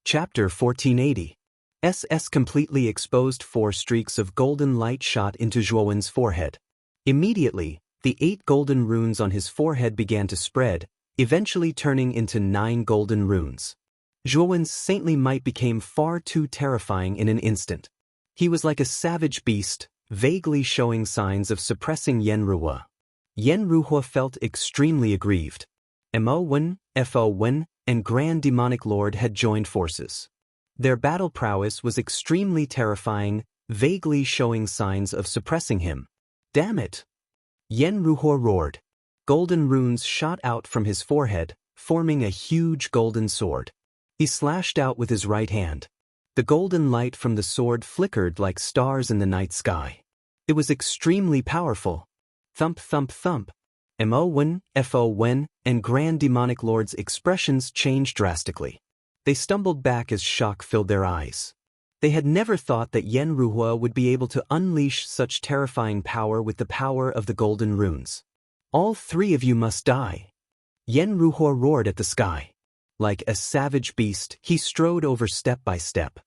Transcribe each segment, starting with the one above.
Chapter 1480. SS completely exposed 4 streaks of golden light shot into Zhuowen's forehead. Immediately, the 8 golden runes on his forehead began to spread, eventually turning into 9 golden runes. Zhuowen's saintly might became far too terrifying in an instant. He was like a savage beast, vaguely showing signs of suppressing Yen Ruhua. Yen Ruhua felt extremely aggrieved. Mo Wen, Fo Wen, and Grand Demonic Lord had joined forces. Their battle prowess was extremely terrifying, vaguely showing signs of suppressing him. Damn it! Yen Ruhua roared. Golden runes shot out from his forehead, forming a huge golden sword. He slashed out with his right hand. The golden light from the sword flickered like stars in the night sky. It was extremely powerful. Thump thump thump. Mo Wen, Fo Wen, and Grand Demonic Lord's expressions changed drastically. They stumbled back as shock filled their eyes. They had never thought that Yen Ruhua would be able to unleash such terrifying power with the power of the golden runes. All 3 of you must die. Yen Ruhua roared at the sky. Like a savage beast, he strode over step by step.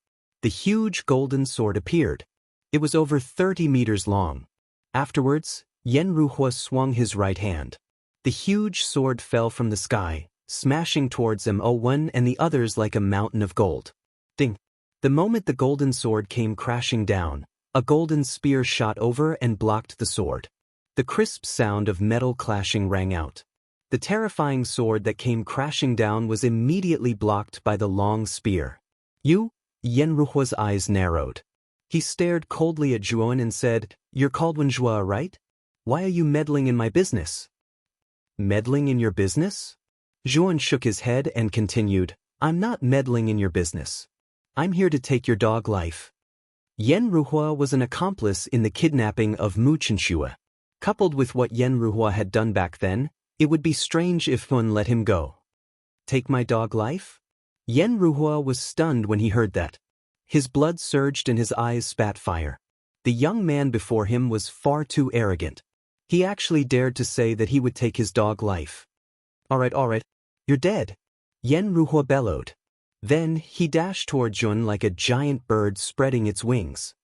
The huge golden sword appeared. It was over 30 meters long. Afterwards, Yen Ruhua swung his right hand. The huge sword fell from the sky, smashing towards Mo Wen and the others like a mountain of gold. Ding! The moment the golden sword came crashing down, a golden spear shot over and blocked the sword. The crisp sound of metal clashing rang out. The terrifying sword that came crashing down was immediately blocked by the long spear. You? Yen Ruhua's eyes narrowed. He stared coldly at Zhuowen and said, "You're called Wen Zhuo, right? Why are you meddling in my business?" Meddling in your business? Zhuowen shook his head and continued, "I'm not meddling in your business. I'm here to take your dog life." Yen Ruhua was an accomplice in the kidnapping of Mu Chenxue. Coupled with what Yen Ruhua had done back then, it would be strange if Hun let him go. Take my dog life? Yen Ruhua was stunned when he heard that. His blood surged and his eyes spat fire. The young man before him was far too arrogant. He actually dared to say that he would take his dog life. All right, you're dead," Yen Ruhua bellowed. Then he dashed toward Zhuowen like a giant bird spreading its wings.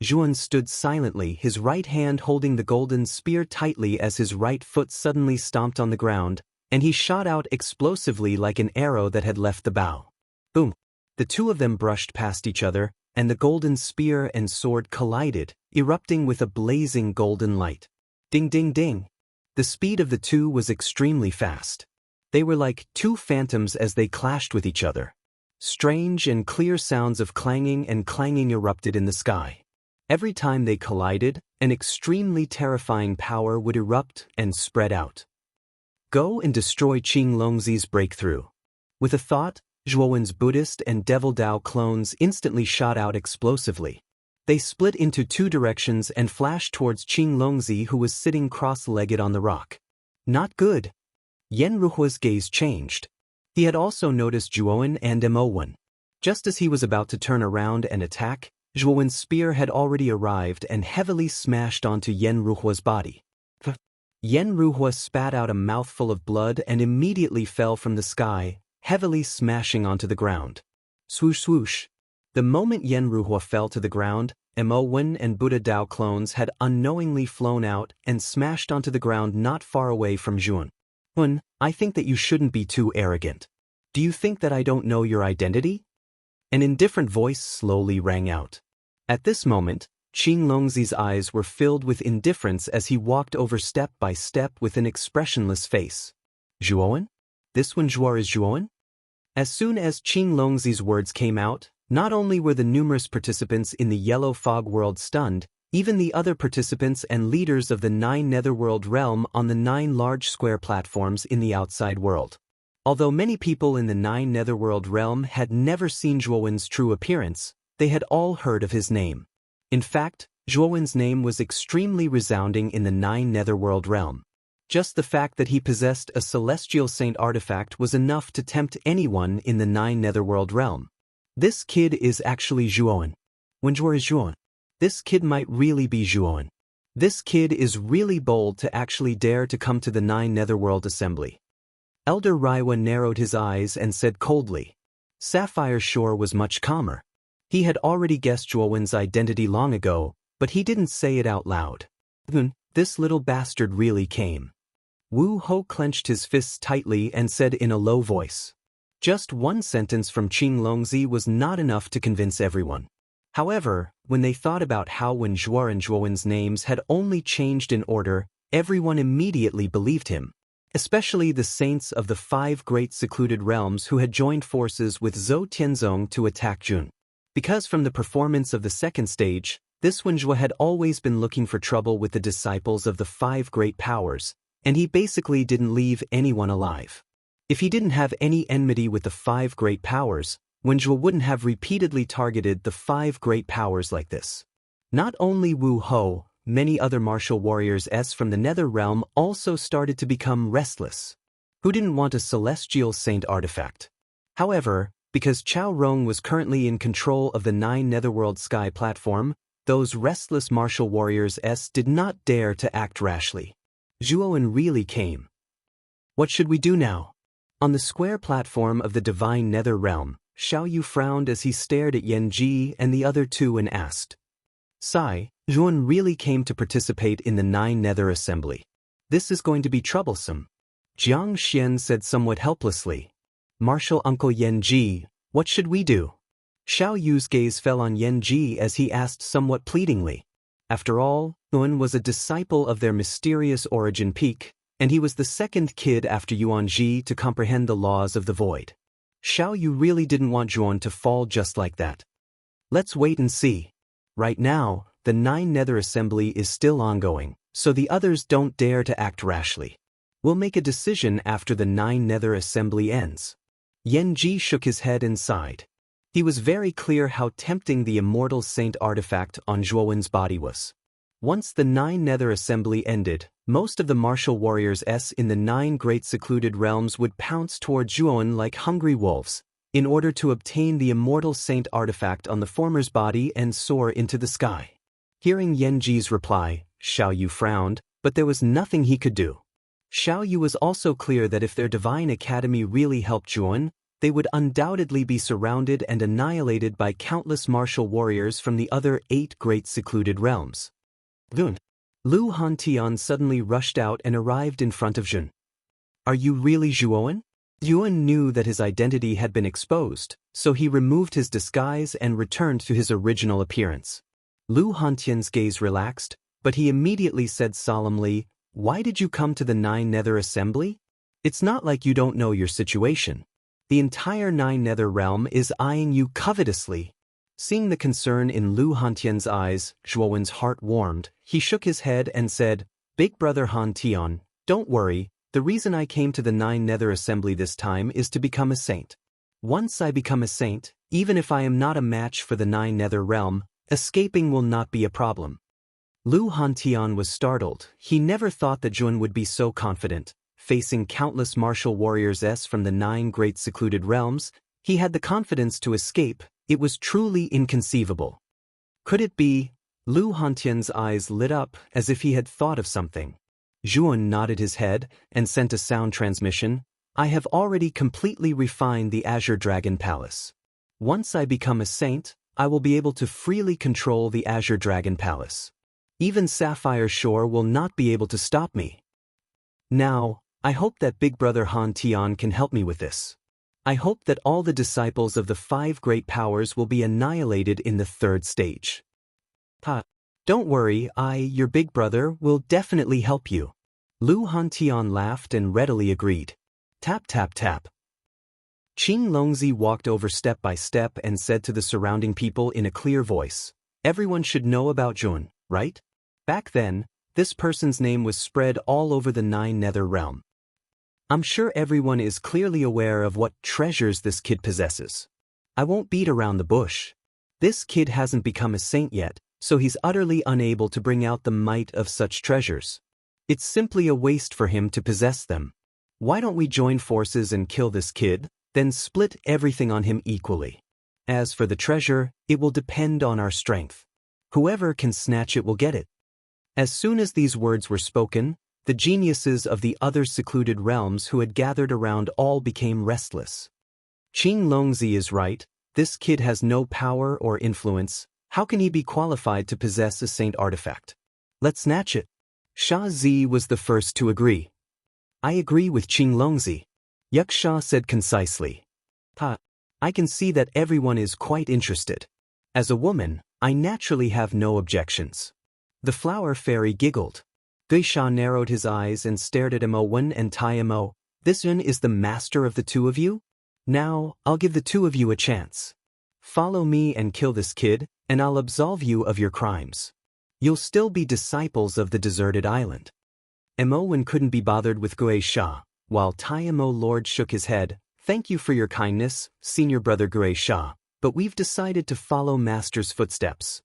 Zhuowen stood silently, his right hand holding the golden spear tightly as his right foot suddenly stomped on the ground, and he shot out explosively like an arrow that had left the bow. Boom! The 2 of them brushed past each other, and the golden spear and sword collided, erupting with a blazing golden light. Ding ding ding! The speed of the 2 was extremely fast. They were like 2 phantoms as they clashed with each other. Strange and clear sounds of clanging and clanging erupted in the sky. Every time they collided, an extremely terrifying power would erupt and spread out. Go and destroy Qing Longzi's breakthrough. With a thought, Zhuowen's Buddhist and Devil Dao clones instantly shot out explosively. They split into 2 directions and flashed towards Qing Longzi, who was sitting cross-legged on the rock. Not good. Yen Ruhua's gaze changed. He had also noticed Zhuowen and Mo Wen. Just as he was about to turn around and attack, Zhuowen's spear had already arrived and heavily smashed onto Yen Ruhua's body. Yen Ruhua spat out a mouthful of blood and immediately fell from the sky, heavily smashing onto the ground. Swoosh swoosh. The moment Yen Ruhua fell to the ground, Mo Wen and Buddha Dao clones had unknowingly flown out and smashed onto the ground not far away from Zhuowen. "Hun, I think that you shouldn't be too arrogant. Do you think that I don't know your identity?" An indifferent voice slowly rang out. At this moment, Qing Longzi's eyes were filled with indifference as he walked over step by step with an expressionless face. "Zhuowen? This Wen Zhuo is Zhuowen?" As soon as Qing Longzi's words came out, not only were the numerous participants in the Yellow Fog world stunned, even the other participants and leaders of the 9 Netherworld realm on the 9 large square platforms in the outside world. Although many people in the 9 Netherworld realm had never seen Zhuowen's true appearance, they had all heard of his name. In fact, Zhuowen's name was extremely resounding in the 9 Netherworld realm. Just the fact that he possessed a celestial saint artifact was enough to tempt anyone in the 9 Netherworld realm. This kid is actually Zhuowen. Wen Zhuo is Zhuowen. This kid might really be Zhuowen. This kid is really bold to actually dare to come to the 9 Netherworld assembly. Elder Raiwa narrowed his eyes and said coldly, Sapphire Shore was much calmer. He had already guessed Zhuowen's identity long ago, but he didn't say it out loud. This little bastard really came. Wu Ho clenched his fists tightly and said in a low voice. Just one sentence from Qing Longzi was not enough to convince everyone. However, when they thought about how Wen Zhuo and Zhuowen's names had only changed in order, everyone immediately believed him. Especially the saints of the 5 great secluded realms who had joined forces with Zhou Tianzong to attack Jun. Because from the performance of the second stage, this Wen Zhuo had always been looking for trouble with the disciples of the 5 great powers, and he basically didn't leave anyone alive. If he didn't have any enmity with the 5 great powers, Wen Zhuo wouldn't have repeatedly targeted the 5 great powers like this. Not only Wu Ho, many other martial warriors from the Nether Realm also started to become restless. Who didn't want a celestial saint artifact? However, because Chao Rong was currently in control of the 9 Netherworld Sky platform, those restless martial warriors did not dare to act rashly. Zhuowen really came. What should we do now? On the square platform of the divine Nether Realm, Xiao Yu frowned as he stared at Yan Ji and the other 2 and asked. Sai, Zhuan really came to participate in the 9 Nether Assembly. This is going to be troublesome. Jiang Xian said somewhat helplessly. Martial Uncle Yan Ji, what should we do? Xiao Yu's gaze fell on Yan Ji as he asked somewhat pleadingly. After all, Yuan was a disciple of their mysterious origin peak, and he was the second kid after Yuan Ji to comprehend the laws of the void. Xiao Yu really didn't want Zhuan to fall just like that. Let's wait and see. Right now, the 9 Nether Assembly is still ongoing, so the others don't dare to act rashly. We'll make a decision after the 9 Nether Assembly ends. Yan Ji shook his head and sighed. He was very clear how tempting the Immortal Saint artifact on Zhuowen's body was. Once the 9 Nether Assembly ended, most of the martial warriors in the 9 great secluded realms would pounce toward Zhuowen like hungry wolves, in order to obtain the Immortal Saint artifact on the former's body and soar into the sky. Hearing Yan Ji's reply, Xiao Yu frowned, but there was nothing he could do. Xiao Yu was also clear that if their divine academy really helped Zhuowen, they would undoubtedly be surrounded and annihilated by countless martial warriors from the other 8 great secluded realms. Lu Hantian suddenly rushed out and arrived in front of Jun. Are you really Zhuowen? Yuan knew that his identity had been exposed, so he removed his disguise and returned to his original appearance. Lu Hantian's gaze relaxed, but he immediately said solemnly, Why did you come to the 9 Nether Assembly? It's not like you don't know your situation. The entire 9 Nether Realm is eyeing you covetously. Seeing the concern in Lu Hantian's eyes, Zhuowen's heart warmed. He shook his head and said, Big brother Han Tian, don't worry, the reason I came to the 9 Nether Assembly this time is to become a saint. Once I become a saint, even if I am not a match for the 9 Nether Realm, escaping will not be a problem. Lu Hantian was startled. He never thought that Jun would be so confident. Facing countless martial warriors from the 9 great secluded realms, he had the confidence to escape. It was truly inconceivable. Could it be? Lu Hantian's eyes lit up as if he had thought of something. Zhuan nodded his head and sent a sound transmission. I have already completely refined the Azure Dragon Palace. Once I become a saint, I will be able to freely control the Azure Dragon Palace. Even Sapphire Shore will not be able to stop me. Now, I hope that Big Brother Han Tian can help me with this. I hope that all the disciples of the 5 great powers will be annihilated in the 3rd stage. Don't worry, your big brother, will definitely help you. Lu Hantian laughed and readily agreed. Tap tap tap. Qing Longzi walked over step by step and said to the surrounding people in a clear voice, Everyone should know about Jun, right? Back then, this person's name was spread all over the 9 Nether Realm. I'm sure everyone is clearly aware of what treasures this kid possesses. I won't beat around the bush. This kid hasn't become a saint yet, so he's utterly unable to bring out the might of such treasures. It's simply a waste for him to possess them. Why don't we join forces and kill this kid, then split everything on him equally? As for the treasure, it will depend on our strength. Whoever can snatch it will get it. As soon as these words were spoken, the geniuses of the other secluded realms who had gathered around all became restless. Qing Longzi is right, this kid has no power or influence, how can he be qualified to possess a saint artifact? Let's snatch it. Sha Zi was the first to agree. I agree with Qing Longzi. Yuksha said concisely. I can see that everyone is quite interested. As a woman, I naturally have no objections. The flower fairy giggled. Geisha narrowed his eyes and stared at Mo Wen and Tai Mo. This one is the master of the two of you? Now, I'll give the two of you a chance. Follow me and kill this kid, and I'll absolve you of your crimes. You'll still be disciples of the deserted island. Mo Wen couldn't be bothered with Geisha, while Tai Mo Lord shook his head. Thank you for your kindness, senior brother Geisha, but we've decided to follow Master's footsteps.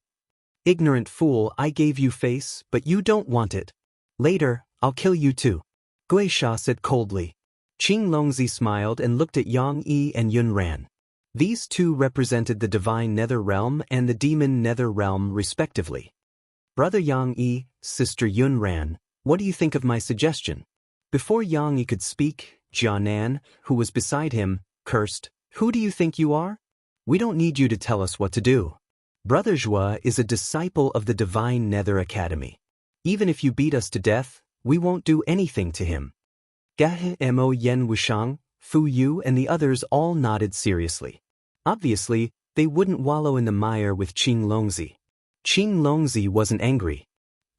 Ignorant fool, I gave you face, but you don't want it. Later, I'll kill you too. Geisha said coldly. Qing Longzi smiled and looked at Yang Yi and Yun Ran. These two represented the divine nether realm and the demon nether realm respectively. Brother Yang Yi, sister Yun Ran, what do you think of my suggestion? Before Yang Yi could speak, Jianan, who was beside him, cursed, Who do you think you are? We don't need you to tell us what to do. Brother Zhua is a disciple of the Divine Nether Academy. Even if you beat us to death, we won't do anything to him. Gahe Mo Yen Wushang, Fu Yu and the others all nodded seriously. Obviously, they wouldn't wallow in the mire with Qing Longzi. Qing Longzi wasn't angry.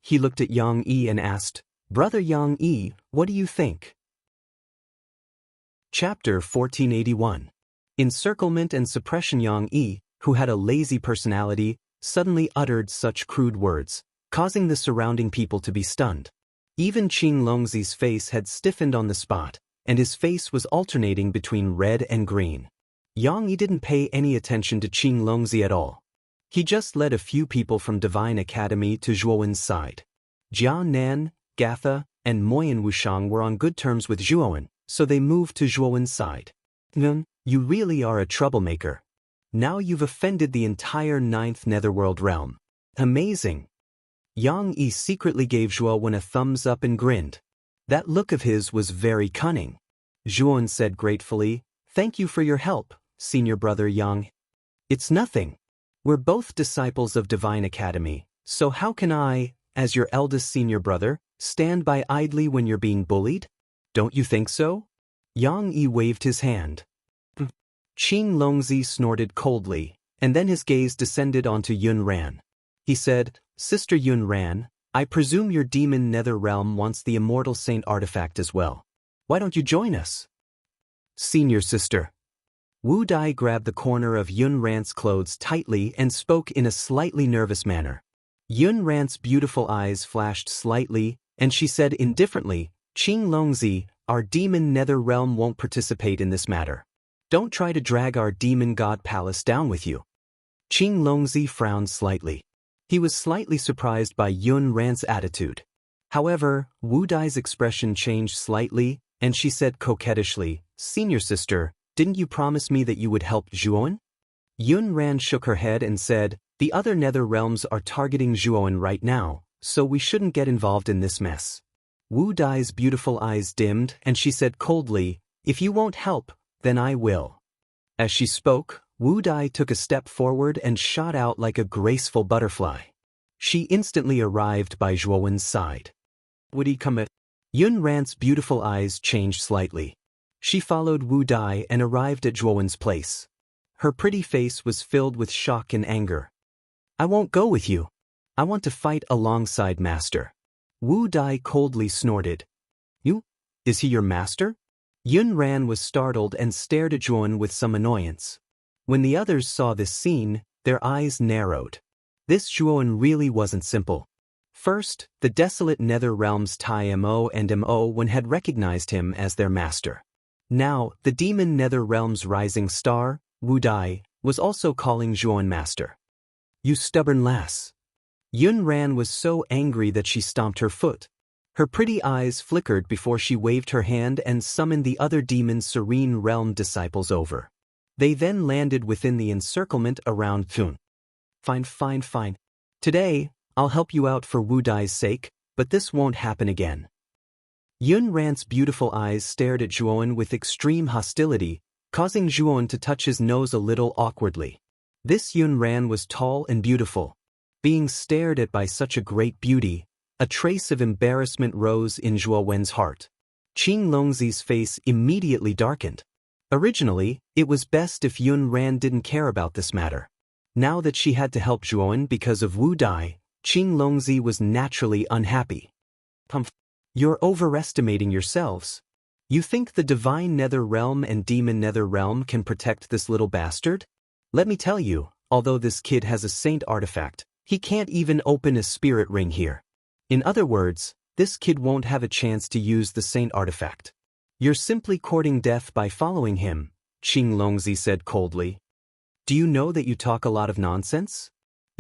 He looked at Yang Yi and asked, Brother Yang Yi, what do you think? Chapter 1481. Encirclement and suppression. Yang Yi, who had a lazy personality, suddenly uttered such crude words, causing the surrounding people to be stunned. Even Qing Longzi's face had stiffened on the spot, and his face was alternating between red and green. Yang Yi didn't pay any attention to Qing Longzi at all. He just led a few people from Divine Academy to Zhuowen's side. Jia Nan, Gatha, and Moyen Wushang were on good terms with Zhuowen, so they moved to Zhuowen's side. Nun, you really are a troublemaker. Now you've offended the entire 9th Netherworld realm. Amazing. Yang Yi secretly gave Zhuowen a thumbs up and grinned. That look of his was very cunning. Zhuowen said gratefully, Thank you for your help, senior brother Yang. It's nothing. We're both disciples of Divine Academy, so how can I, as your eldest senior brother, stand by idly when you're being bullied? Don't you think so? Yang Yi waved his hand. Qing Longzi snorted coldly, and then his gaze descended onto Yun Ran. He said, Sister Yun Ran, I presume your demon nether realm wants the immortal saint artifact as well. Why don't you join us? Senior sister. Wu Dai grabbed the corner of Yun Ran's clothes tightly and spoke in a slightly nervous manner. Yun Ran's beautiful eyes flashed slightly, and she said indifferently, Qing Longzi, our demon nether realm won't participate in this matter. Don't try to drag our demon god palace down with you. Qing Longzi frowned slightly. He was slightly surprised by Yun Ran's attitude. However, Wu Dai's expression changed slightly, and she said coquettishly, Senior sister, didn't you promise me that you would help Zhuowen? Yun Ran shook her head and said, The other nether realms are targeting Zhuowen right now, so we shouldn't get involved in this mess. Wu Dai's beautiful eyes dimmed, and she said coldly, If you won't help, then I will. As she spoke, Wu Dai took a step forward and shot out like a graceful butterfly. She instantly arrived by Zhuowen's side. Would he come at? Yun Ran's beautiful eyes changed slightly. She followed Wu Dai and arrived at Zhuowen's place. Her pretty face was filled with shock and anger. I won't go with you. I want to fight alongside Master. Wu Dai coldly snorted. You? Is he your master? Yun Ran was startled and stared at Zhuowen with some annoyance. When the others saw this scene, their eyes narrowed. This Zhuowen really wasn't simple. First, the desolate nether realms Tai Mo and Mo Wen had recognized him as their master. Now, the demon nether realm's rising star, Wu Dai, was also calling Zhuowen master. You stubborn lass. Yun Ran was so angry that she stomped her foot. Her pretty eyes flickered before she waved her hand and summoned the other demon's serene realm disciples over. They then landed within the encirclement around Thun. Fine. Today, I'll help you out for Wu Dai's sake, but this won't happen again. Yun Ran's beautiful eyes stared at Zhuowen with extreme hostility, causing Zhuan to touch his nose a little awkwardly. This Yun Ran was tall and beautiful. Being stared at by such a great beauty, a trace of embarrassment rose in Zhuo Wen's heart. Qing Longzi's face immediately darkened. Originally, it was best if Yun Ran didn't care about this matter. Now that she had to help Zhuan because of Wu Dai, Qing Longzi was naturally unhappy. You're overestimating yourselves. You think the divine nether realm and demon nether realm can protect this little bastard? Let me tell you, although this kid has a saint artifact, he can't even open a spirit ring here. In other words, this kid won't have a chance to use the saint artifact. You're simply courting death by following him, Qing Longzi said coldly. Do you know that you talk a lot of nonsense?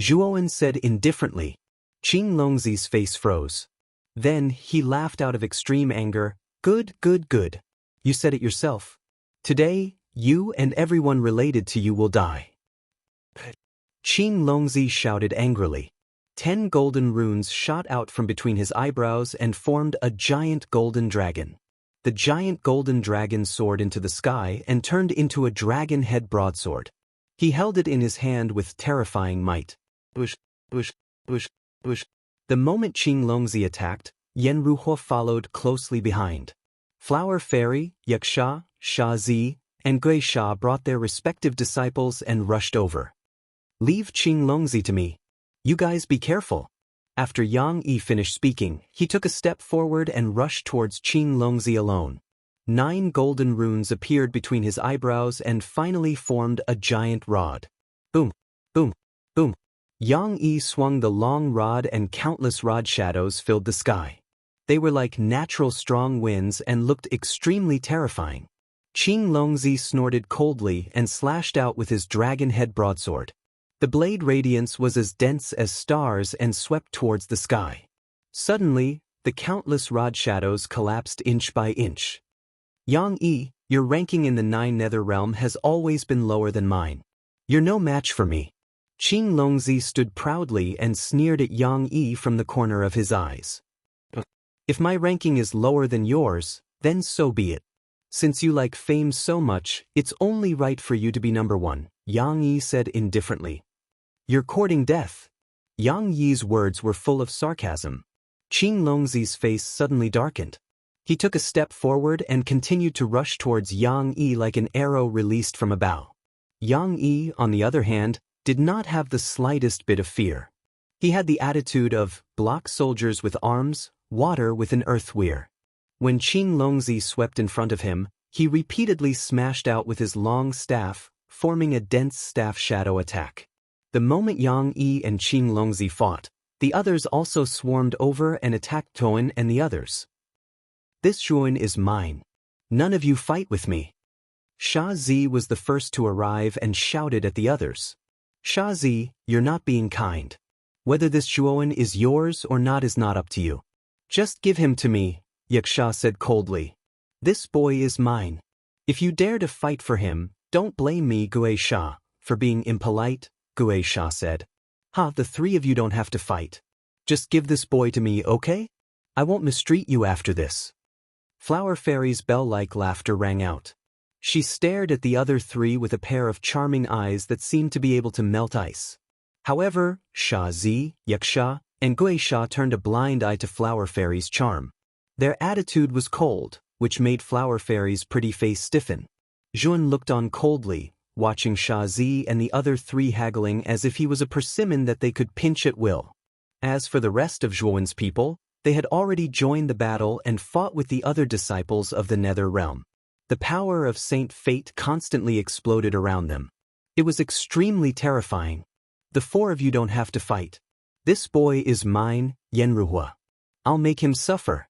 Zhuowen said indifferently. Qing Longzi's face froze. Then he laughed out of extreme anger. Good, good, good. You said it yourself. Today, you and everyone related to you will die. Qing Longzi shouted angrily. 10 golden runes shot out from between his eyebrows and formed a giant golden dragon. The giant golden dragon soared into the sky and turned into a dragon head broadsword. He held it in his hand with terrifying might. Bush, bush, bush, bush. The moment Qing Longzi attacked, Yen Ruhua followed closely behind. Flower Fairy, Yaksha, Sha Zi, and Gui Sha brought their respective disciples and rushed over. Leave Qing Longzi to me. You guys be careful. After Yang Yi finished speaking, he took a step forward and rushed towards Qing Longzi alone. 9 golden runes appeared between his eyebrows and finally formed a giant rod. Boom, boom, boom. Yang Yi swung the long rod and countless rod shadows filled the sky. They were like natural strong winds and looked extremely terrifying. Qing Longzi snorted coldly and slashed out with his dragon head broadsword. The blade radiance was as dense as stars and swept towards the sky. Suddenly, the countless rod shadows collapsed inch by inch. Yang Yi, your ranking in the 9 nether realm has always been lower than mine. You're no match for me. Qing Longzi stood proudly and sneered at Yang Yi from the corner of his eyes. If my ranking is lower than yours, then so be it. Since you like fame so much, it's only right for you to be number 1, Yang Yi said indifferently. You're courting death. Yang Yi's words were full of sarcasm. Qing Longzi's face suddenly darkened. He took a step forward and continued to rush towards Yang Yi like an arrow released from a bow. Yang Yi, on the other hand, did not have the slightest bit of fear. He had the attitude of, block soldiers with arms, water with an earth weir. When Qing Longzi swept in front of him, he repeatedly smashed out with his long staff, forming a dense staff shadow attack. The moment Yang Yi and Qing Longzi fought, the others also swarmed over and attacked Toan and the others. This Zhuan is mine. None of you fight with me. Sha Zi was the first to arrive and shouted at the others. Sha Zi, you're not being kind. Whether this Zhuan is yours or not is not up to you. Just give him to me, Yaksha said coldly. This boy is mine. If you dare to fight for him, don't blame me, Gui Sha, for being impolite, Gui Sha said. The 3 of you don't have to fight. Just give this boy to me, okay? I won't mistreat you after this. Flower Fairy's bell-like laughter rang out. She stared at the other 3 with a pair of charming eyes that seemed to be able to melt ice. However, Sha Zi, Yaksha, and Gui Sha turned a blind eye to Flower Fairy's charm. Their attitude was cold, which made Flower Fairy's pretty face stiffen. Zhuan looked on coldly, watching Sha Zi and the other 3 haggling as if he was a persimmon that they could pinch at will. As for the rest of Zhuan's people, they had already joined the battle and fought with the other disciples of the Nether Realm. The power of Saint Fate constantly exploded around them. It was extremely terrifying. The 4 of you don't have to fight. This boy is mine, Yenruhua. I'll make him suffer.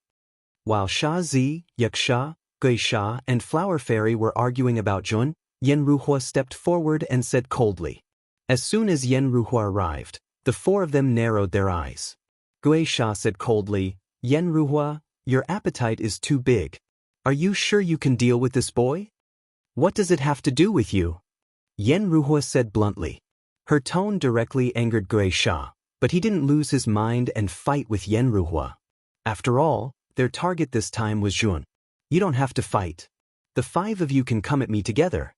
While Sha Zi, Yaksha, Gui Sha, and Flower Fairy were arguing about Zhuan, Yenruhua stepped forward and said coldly. As soon as Yenruhua arrived, the 4 of them narrowed their eyes. Gui Sha said coldly, Yenruhua, your appetite is too big. Are you sure you can deal with this boy? What does it have to do with you? Yenruhua said bluntly. Her tone directly angered Gui Sha, but he didn't lose his mind and fight with Yenruhua. After all, their target this time was Zhuan. You don't have to fight. The 5 of you can come at me together.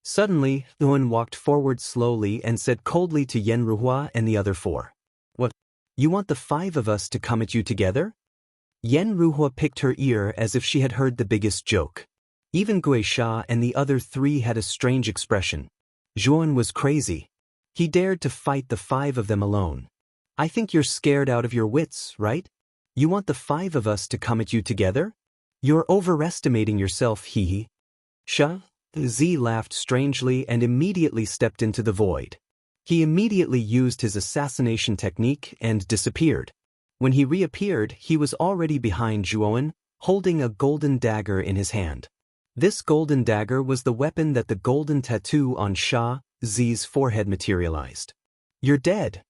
Suddenly, Yuan walked forward slowly and said coldly to Yen Ruhua and the other 4. What? You want the 5 of us to come at you together? Yen Ruhua picked her ear as if she had heard the biggest joke. Even Gui Sha and the other 3 had a strange expression. Zhuan was crazy. He dared to fight the 5 of them alone. I think you're scared out of your wits, right? You want the 5 of us to come at you together? You're overestimating yourself, hee. Sha? Z laughed strangely and immediately stepped into the void. He immediately used his assassination technique and disappeared. When he reappeared, he was already behind Zhuan, holding a golden dagger in his hand. This golden dagger was the weapon that the golden tattoo on Sha Z's forehead materialized. You're dead.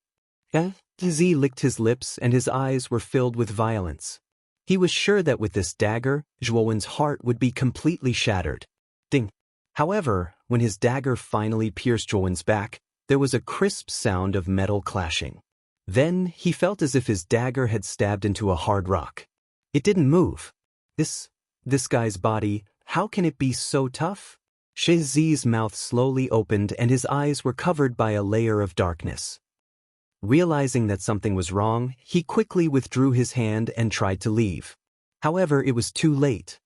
Z licked his lips and his eyes were filled with violence. He was sure that with this dagger, Zhuan's heart would be completely shattered. Ding. However, when his dagger finally pierced Zhuan's back, there was a crisp sound of metal clashing. Then, he felt as if his dagger had stabbed into a hard rock. It didn't move. This guy's body, how can it be so tough? Shizi's mouth slowly opened and his eyes were covered by a layer of darkness. Realizing that something was wrong, he quickly withdrew his hand and tried to leave. However, it was too late.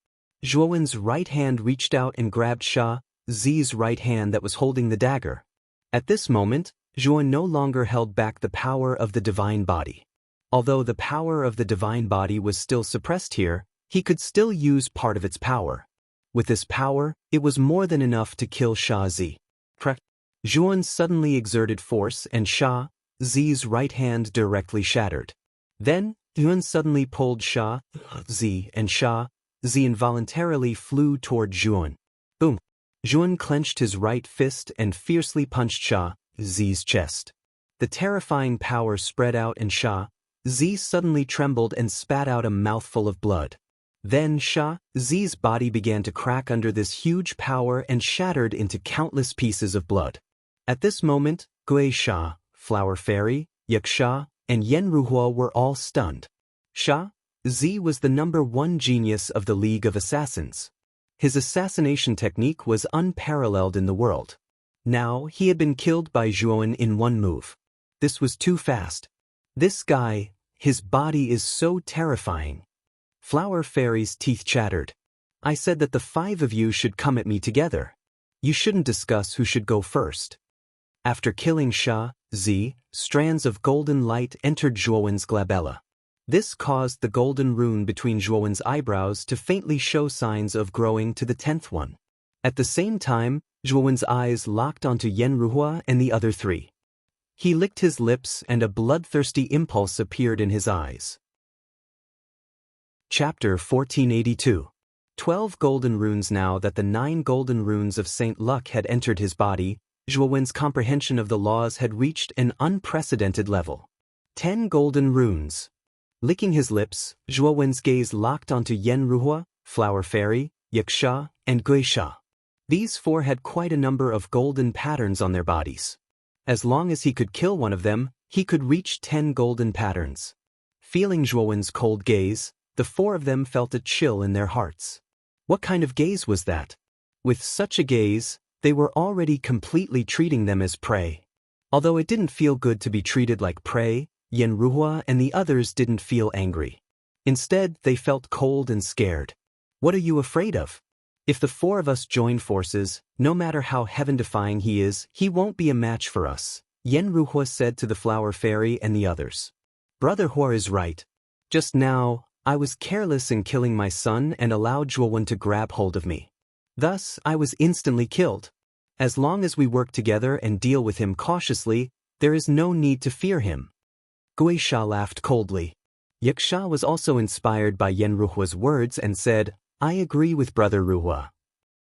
Zhuan's right hand reached out and grabbed Sha Z's right hand that was holding the dagger. At this moment, Zhuan no longer held back the power of the divine body. Although the power of the divine body was still suppressed here, he could still use part of its power. With this power, it was more than enough to kill Sha Z. Zhuan suddenly exerted force and Sha Z's right hand directly shattered. Then, Zhuan suddenly pulled Sha Z and Sha Z involuntarily flew toward Zhuan. Boom! Zhuan clenched his right fist and fiercely punched Sha Z's chest. The terrifying power spread out and Sha Z suddenly trembled and spat out a mouthful of blood. Then Sha Z's body began to crack under this huge power and shattered into countless pieces of blood. At this moment, Gui Sha, Flower Fairy, Yaksha, and Yen Ruhua were all stunned. Sha Z was the #1 genius of the League of Assassins. His assassination technique was unparalleled in the world. Now, he had been killed by Zhuan in one move. This was too fast. This guy, his body is so terrifying. Flower Fairy's teeth chattered. I said that the 5 of you should come at me together. You shouldn't discuss who should go first. After killing Sha Z, strands of golden light entered Zhuan's glabella. This caused the golden rune between Zhuan's eyebrows to faintly show signs of growing to the 10th one. At the same time, Zhuan's eyes locked onto Yen Ruhua and the other 3. He licked his lips and a bloodthirsty impulse appeared in his eyes. Chapter 1482. 12 golden runes. Now that the 9 golden runes of Saint Luck had entered his body, Zhuan's comprehension of the laws had reached an unprecedented level. 10 golden runes. Licking his lips, Zhuan's gaze locked onto Yen Ruhua, Flower Fairy, Yaksha, and Gui Sha. These 4 had quite a number of golden patterns on their bodies. As long as he could kill one of them, he could reach 10 golden patterns. Feeling Zhuan's cold gaze, the 4 of them felt a chill in their hearts. What kind of gaze was that? With such a gaze, they were already completely treating them as prey. Although it didn't feel good to be treated like prey, Yen Ruhua and the others didn't feel angry. Instead, they felt cold and scared. What are you afraid of? If the 4 of us join forces, no matter how heaven-defying he is, he won't be a match for us, Yen Ruhua said to the Flower Fairy and the others. Brother Hua is right. Just now, I was careless in killing my son and allowed Zhuan to grab hold of me. Thus, I was instantly killed. As long as we work together and deal with him cautiously, there is no need to fear him. Gui Sha laughed coldly. Yaksha was also inspired by Yen Ruhua's words and said, I agree with Brother Ruhua.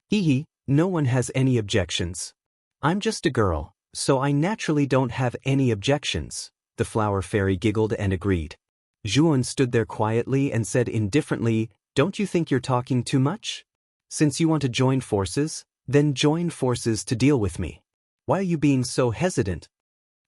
Hee, no one has any objections. I'm just a girl, so I naturally don't have any objections. The Flower Fairy giggled and agreed. Zhuan stood there quietly and said indifferently, Don't you think you're talking too much? Since you want to join forces, then join forces to deal with me. Why are you being so hesitant?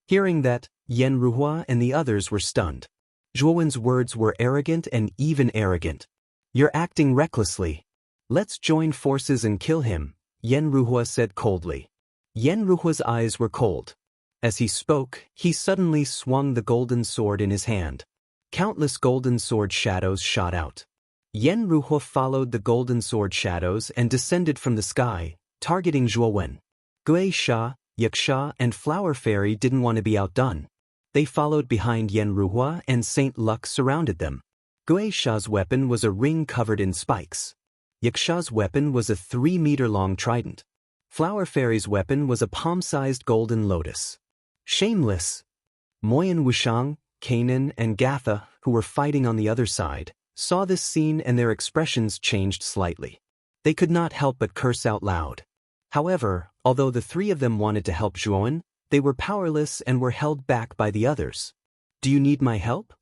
Hearing that, Yen Ruhua and the others were stunned. Zhuan's words were arrogant and even arrogant. You're acting recklessly. Let's join forces and kill him, Yen Ruhua said coldly. Yen Ruhua's eyes were cold. As he spoke, he suddenly swung the golden sword in his hand. Countless golden sword shadows shot out. Yen Ruhua followed the golden sword shadows and descended from the sky, targeting Zhuo Wen. Gui Sha, Yaksha, and Flower Fairy didn't want to be outdone. They followed behind Yen Ruhua, and Saint Luck surrounded them. Gui Sha's weapon was a ring covered in spikes. Yaksha's weapon was a 3-meter-long trident. Flower Fairy's weapon was a palm-sized golden lotus. Shameless! Moyan Wushang, Kanan, and Gatha, who were fighting on the other side, saw this scene and their expressions changed slightly. They could not help but curse out loud. However, although the three of them wanted to help Zhuowen, they were powerless and were held back by the others. Do you need my help?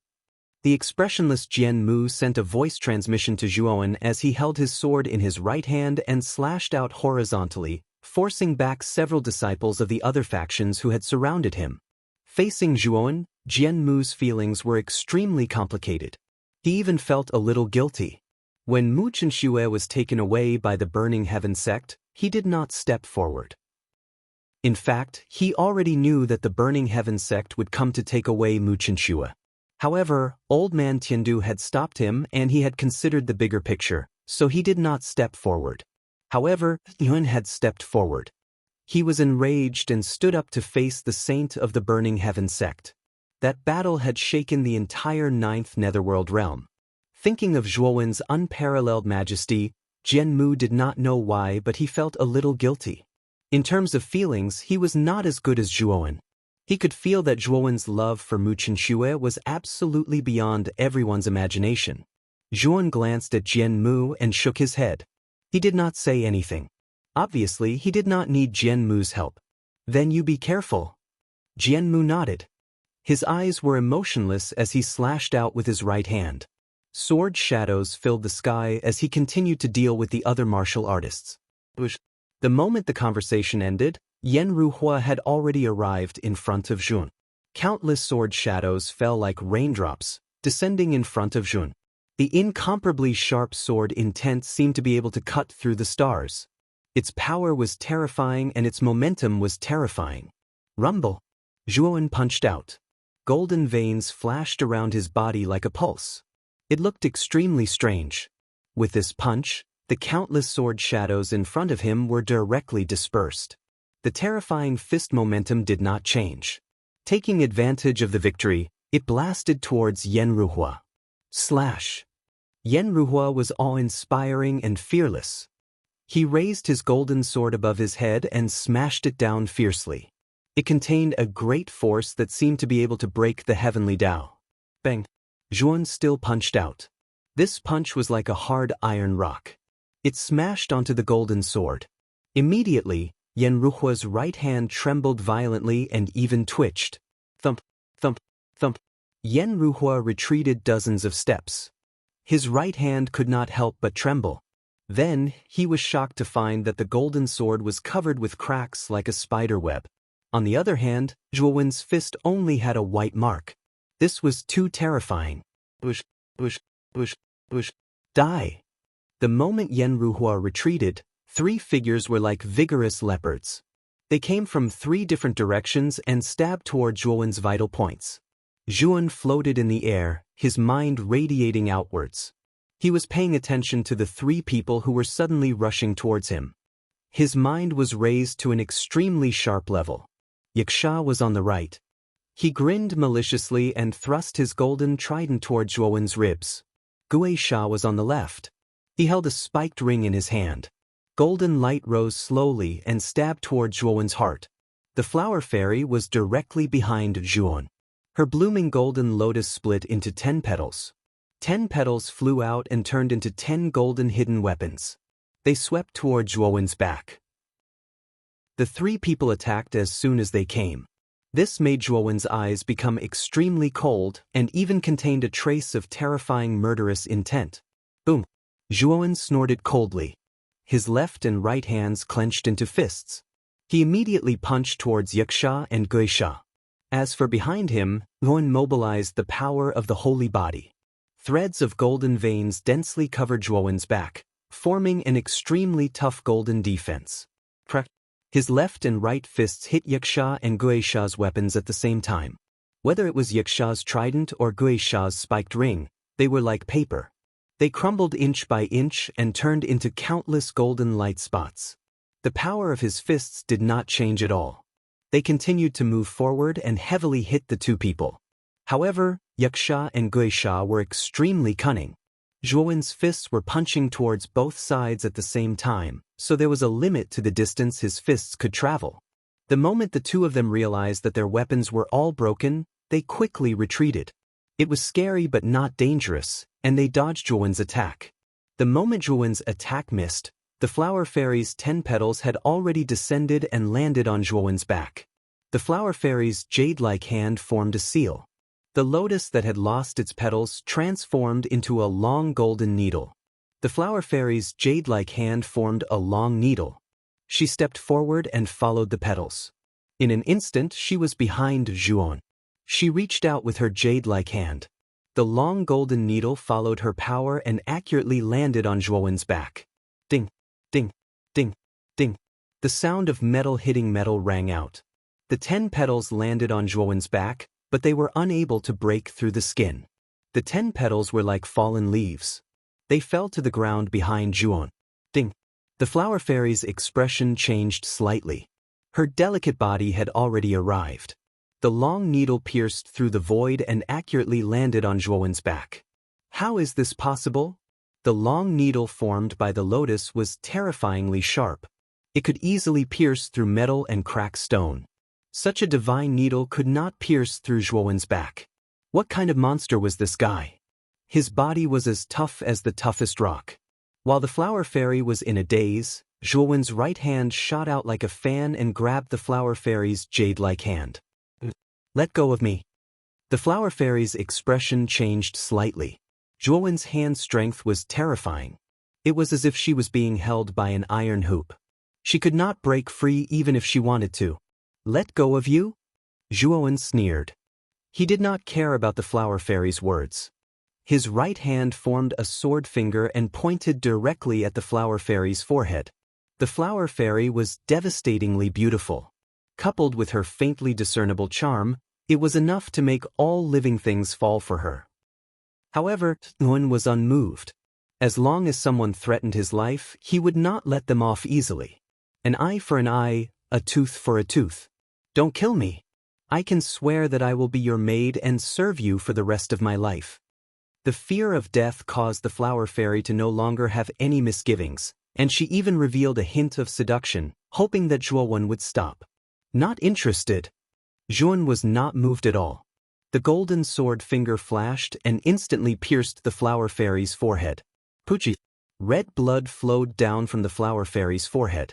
The expressionless Jian Mu sent a voice transmission to Zhuowen as he held his sword in his right hand and slashed out horizontally, forcing back several disciples of the other factions who had surrounded him. Facing Zhuowen, Jian Mu's feelings were extremely complicated. He even felt a little guilty. When Mu Chenxue was taken away by the Burning Heaven sect, he did not step forward. In fact, he already knew that the Burning Heaven sect would come to take away Mu Chenxue. However, Old Man Tiandu had stopped him and he had considered the bigger picture, so he did not step forward. However, Yuan had stepped forward. He was enraged and stood up to face the saint of the Burning Heaven sect. That battle had shaken the entire 9th Netherworld realm. Thinking of Zhuowen's unparalleled majesty, Jian Mu did not know why, but he felt a little guilty. In terms of feelings, he was not as good as Zhuowen. He could feel that Zhuowen's love for Mu Chenxue was absolutely beyond everyone's imagination. Zhuowen glanced at Jian Mu and shook his head. He did not say anything. Obviously, he did not need Jian Mu's help. Then you be careful. Jian Mu nodded. His eyes were emotionless as he slashed out with his right hand. Sword shadows filled the sky as he continued to deal with the other martial artists. The moment the conversation ended, Yen Ruhua had already arrived in front of Jun. Countless sword shadows fell like raindrops, descending in front of Jun. The incomparably sharp sword intent seemed to be able to cut through the stars. Its power was terrifying and its momentum was terrifying. Rumble! Zhuowen punched out. Golden veins flashed around his body like a pulse. It looked extremely strange. With this punch, the countless sword shadows in front of him were directly dispersed. The terrifying fist momentum did not change. Taking advantage of the victory, it blasted towards Yen Ruhua. Slash! Yen Ruhua was awe-inspiring and fearless. He raised his golden sword above his head and smashed it down fiercely. It contained a great force that seemed to be able to break the heavenly Tao. Bang! Zhuowen still punched out. This punch was like a hard iron rock. It smashed onto the golden sword. Immediately, Yen Ruhua's right hand trembled violently and even twitched. Thump, thump, thump. Yen Ruhua retreated dozens of steps. His right hand could not help but tremble. Then, he was shocked to find that the golden sword was covered with cracks like a spider web. On the other hand, Zhuowen's fist only had a white mark. This was too terrifying. Bush, bush, bush, bush. Die! The moment Yen Ruhua retreated, 3 figures were like vigorous leopards. They came from 3 different directions and stabbed toward Zhuowen's vital points. Zhuowen floated in the air, his mind radiating outwards. He was paying attention to the 3 people who were suddenly rushing towards him. His mind was raised to an extremely sharp level. Yaksha was on the right. He grinned maliciously and thrust his golden trident toward Zhuowen's ribs. Gui Sha was on the left. He held a spiked ring in his hand. Golden light rose slowly and stabbed toward Zhuowen's heart. The Flower Fairy was directly behind Zhuowen. Her blooming golden lotus split into 10 petals. 10 petals flew out and turned into 10 golden hidden weapons. They swept toward Zhuowen's back. The 3 people attacked as soon as they came. This made Zhuowen's eyes become extremely cold and even contained a trace of terrifying murderous intent. Boom! Zhuowen snorted coldly. His left and right hands clenched into fists. He immediately punched towards Yaksha and Gui Sha. As for behind him, Zhuowen mobilized the power of the holy body. Threads of golden veins densely covered Zhuowen's back, forming an extremely tough golden defense. His left and right fists hit Yaksha and Guisha's weapons at the same time. Whether it was Yaksha's trident or Guisha's spiked ring, they were like paper. They crumbled inch by inch and turned into countless golden light spots. The power of his fists did not change at all. They continued to move forward and heavily hit the two people. However, Yaksha and Guisha were extremely cunning. Zhuowen's fists were punching towards both sides at the same time, so there was a limit to the distance his fists could travel. The moment the two of them realized that their weapons were all broken, they quickly retreated. It was scary but not dangerous, and they dodged Zhuowen's attack. The moment Zhuowen's attack missed, the flower fairy's 10 petals had already descended and landed on Zhuowen's back. The flower fairy's jade-like hand formed a seal. The lotus that had lost its petals transformed into a long golden needle. The flower fairy's jade-like hand formed a long needle. She stepped forward and followed the petals. In an instant she was behind Zhuowen. She reached out with her jade-like hand. The long golden needle followed her power and accurately landed on Zhuowen's back. Ding, ding, ding, ding. The sound of metal hitting metal rang out. The 10 petals landed on Zhuowen's back, but they were unable to break through the skin. The 10 petals were like fallen leaves. They fell to the ground behind Zhuowen. Ding. The flower fairy's expression changed slightly. Her delicate body had already arrived. The long needle pierced through the void and accurately landed on Zhuowen's back. How is this possible? The long needle formed by the lotus was terrifyingly sharp. It could easily pierce through metal and crack stone. Such a divine needle could not pierce through Zhuowen's back. What kind of monster was this guy? His body was as tough as the toughest rock. While the flower fairy was in a daze, Zhuowen's right hand shot out like a fan and grabbed the flower fairy's jade-like hand. Let go of me. The flower fairy's expression changed slightly. Zhuowen's hand strength was terrifying. It was as if she was being held by an iron hoop. She could not break free even if she wanted to. Let go of you? Zhuowen sneered. He did not care about the flower fairy's words. His right hand formed a sword finger and pointed directly at the flower fairy's forehead. The flower fairy was devastatingly beautiful. Coupled with her faintly discernible charm, it was enough to make all living things fall for her. However, Zhuowen was unmoved. As long as someone threatened his life, he would not let them off easily. An eye for an eye, a tooth for a tooth. Don't kill me. I can swear that I will be your maid and serve you for the rest of my life. The fear of death caused the flower fairy to no longer have any misgivings, and she even revealed a hint of seduction, hoping that Zhuowen would stop. Not interested. Zhuowen was not moved at all. The golden sword finger flashed and instantly pierced the flower fairy's forehead. Puchi. Red blood flowed down from the flower fairy's forehead.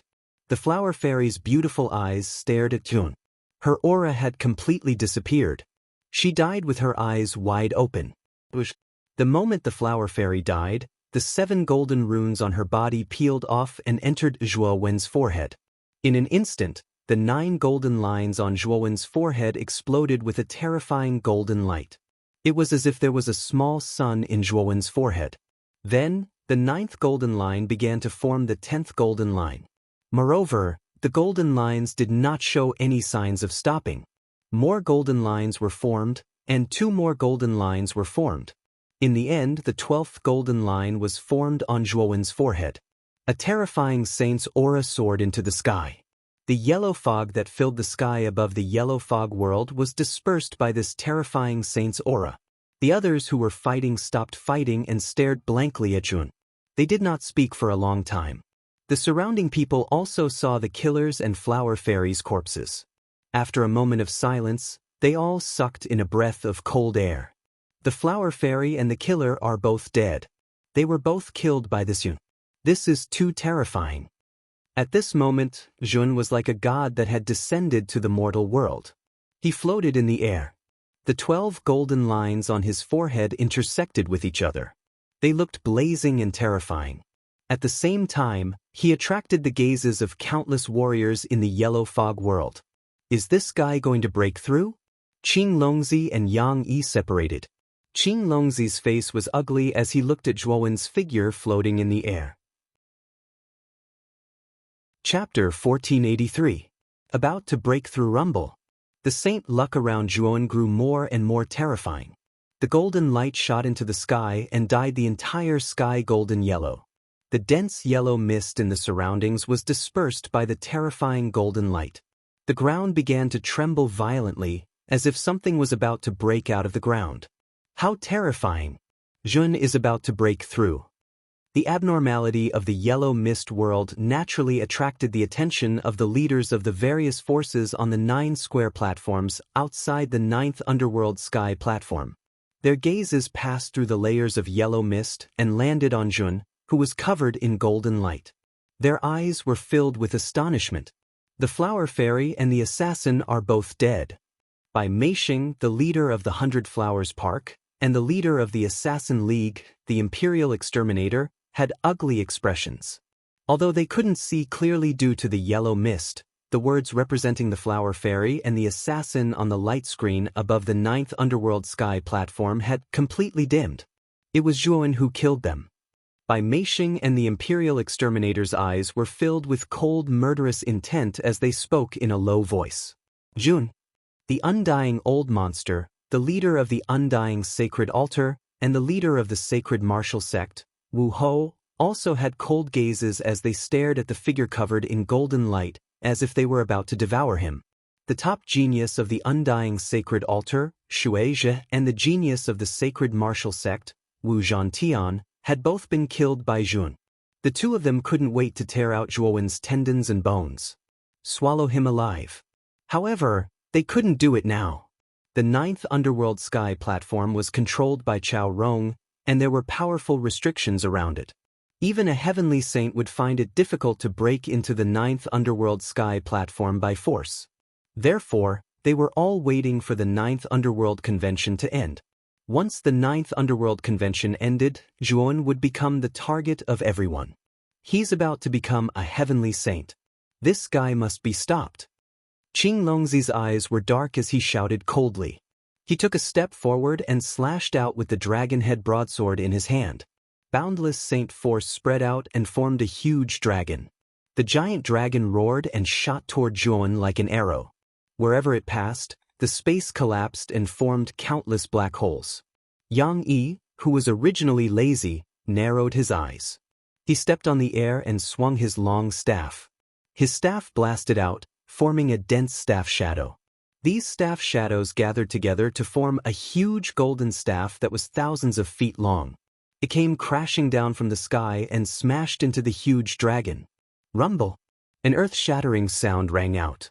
The flower fairy's beautiful eyes stared at Zhuowen. Her aura had completely disappeared. She died with her eyes wide open. The moment the flower fairy died, the 7 golden runes on her body peeled off and entered Zhuowen's forehead. In an instant, the 9 golden lines on Zhuowen's forehead exploded with a terrifying golden light. It was as if there was a small sun in Zhuowen's forehead. Then, the 9th golden line began to form the 10th golden line. Moreover, the golden lines did not show any signs of stopping. More golden lines were formed, and 2 more golden lines were formed. In the end, the 12th golden line was formed on Zhuowen's forehead. A terrifying saint's aura soared into the sky. The yellow fog that filled the sky above the yellow fog world was dispersed by this terrifying saint's aura. The others who were fighting stopped fighting and stared blankly at Zhuowen. They did not speak for a long time. The surrounding people also saw the killers and flower fairies' corpses. After a moment of silence, they all sucked in a breath of cold air. The flower fairy and the killer are both dead. They were both killed by this Zhuowen. This is too terrifying. At this moment, Zhuowen was like a god that had descended to the mortal world. He floated in the air. The 12 golden lines on his forehead intersected with each other. They looked blazing and terrifying. At the same time, he attracted the gazes of countless warriors in the yellow fog world. Is this guy going to break through? Qing Longzi and Yang Yi separated. Qing Longzi's face was ugly as he looked at Zhuowen's figure floating in the air. Chapter 1483. About to break through rumble. The saint luck around Zhuan grew more and more terrifying. The golden light shot into the sky and dyed the entire sky golden yellow. The dense yellow mist in the surroundings was dispersed by the terrifying golden light. The ground began to tremble violently, as if something was about to break out of the ground. How terrifying! Zhuan is about to break through. The abnormality of the yellow mist world naturally attracted the attention of the leaders of the various forces on the 9 square platforms outside the 9th underworld sky platform. Their gazes passed through the layers of yellow mist and landed on Zhuan, who was covered in golden light. Their eyes were filled with astonishment. The Flower Fairy and the Assassin are both dead. Bai Meisheng, the leader of the 100 Flowers Park, and the leader of the Assassin League, the Imperial Exterminator, had ugly expressions. Although they couldn't see clearly due to the yellow mist, the words representing the Flower Fairy and the Assassin on the light screen above the 9th underworld sky platform had completely dimmed. It was Zhuan who killed them. Bai Meisheng and the Imperial Exterminator's eyes were filled with cold, murderous intent as they spoke in a low voice. Zhuan, the undying old monster, the leader of the undying sacred altar, and the leader of the sacred martial sect, Wu Ho, also had cold gazes as they stared at the figure covered in golden light, as if they were about to devour him. The top genius of the undying sacred altar, Shui Zhe, and the genius of the sacred martial sect, Wu Zhantian, had both been killed by Zhuan. The two of them couldn't wait to tear out Zhuowen's tendons and bones. Swallow him alive. However, they couldn't do it now. The 9th underworld sky platform was controlled by Chao Rong, and there were powerful restrictions around it. Even a heavenly saint would find it difficult to break into the 9th underworld sky platform by force. Therefore, they were all waiting for the 9th underworld convention to end. Once the 9th underworld convention ended, Zhuan would become the target of everyone. He's about to become a heavenly saint. This guy must be stopped. Qing Longzi's eyes were dark as he shouted coldly. He took a step forward and slashed out with the dragon-head broadsword in his hand. Boundless saint force spread out and formed a huge dragon. The giant dragon roared and shot toward Zhuan like an arrow. Wherever it passed, the space collapsed and formed countless black holes. Yang Yi, who was originally lazy, narrowed his eyes. He stepped on the air and swung his long staff. His staff blasted out, forming a dense staff shadow. These staff shadows gathered together to form a huge golden staff that was thousands of feet long. It came crashing down from the sky and smashed into the huge dragon. Rumble! An earth-shattering sound rang out.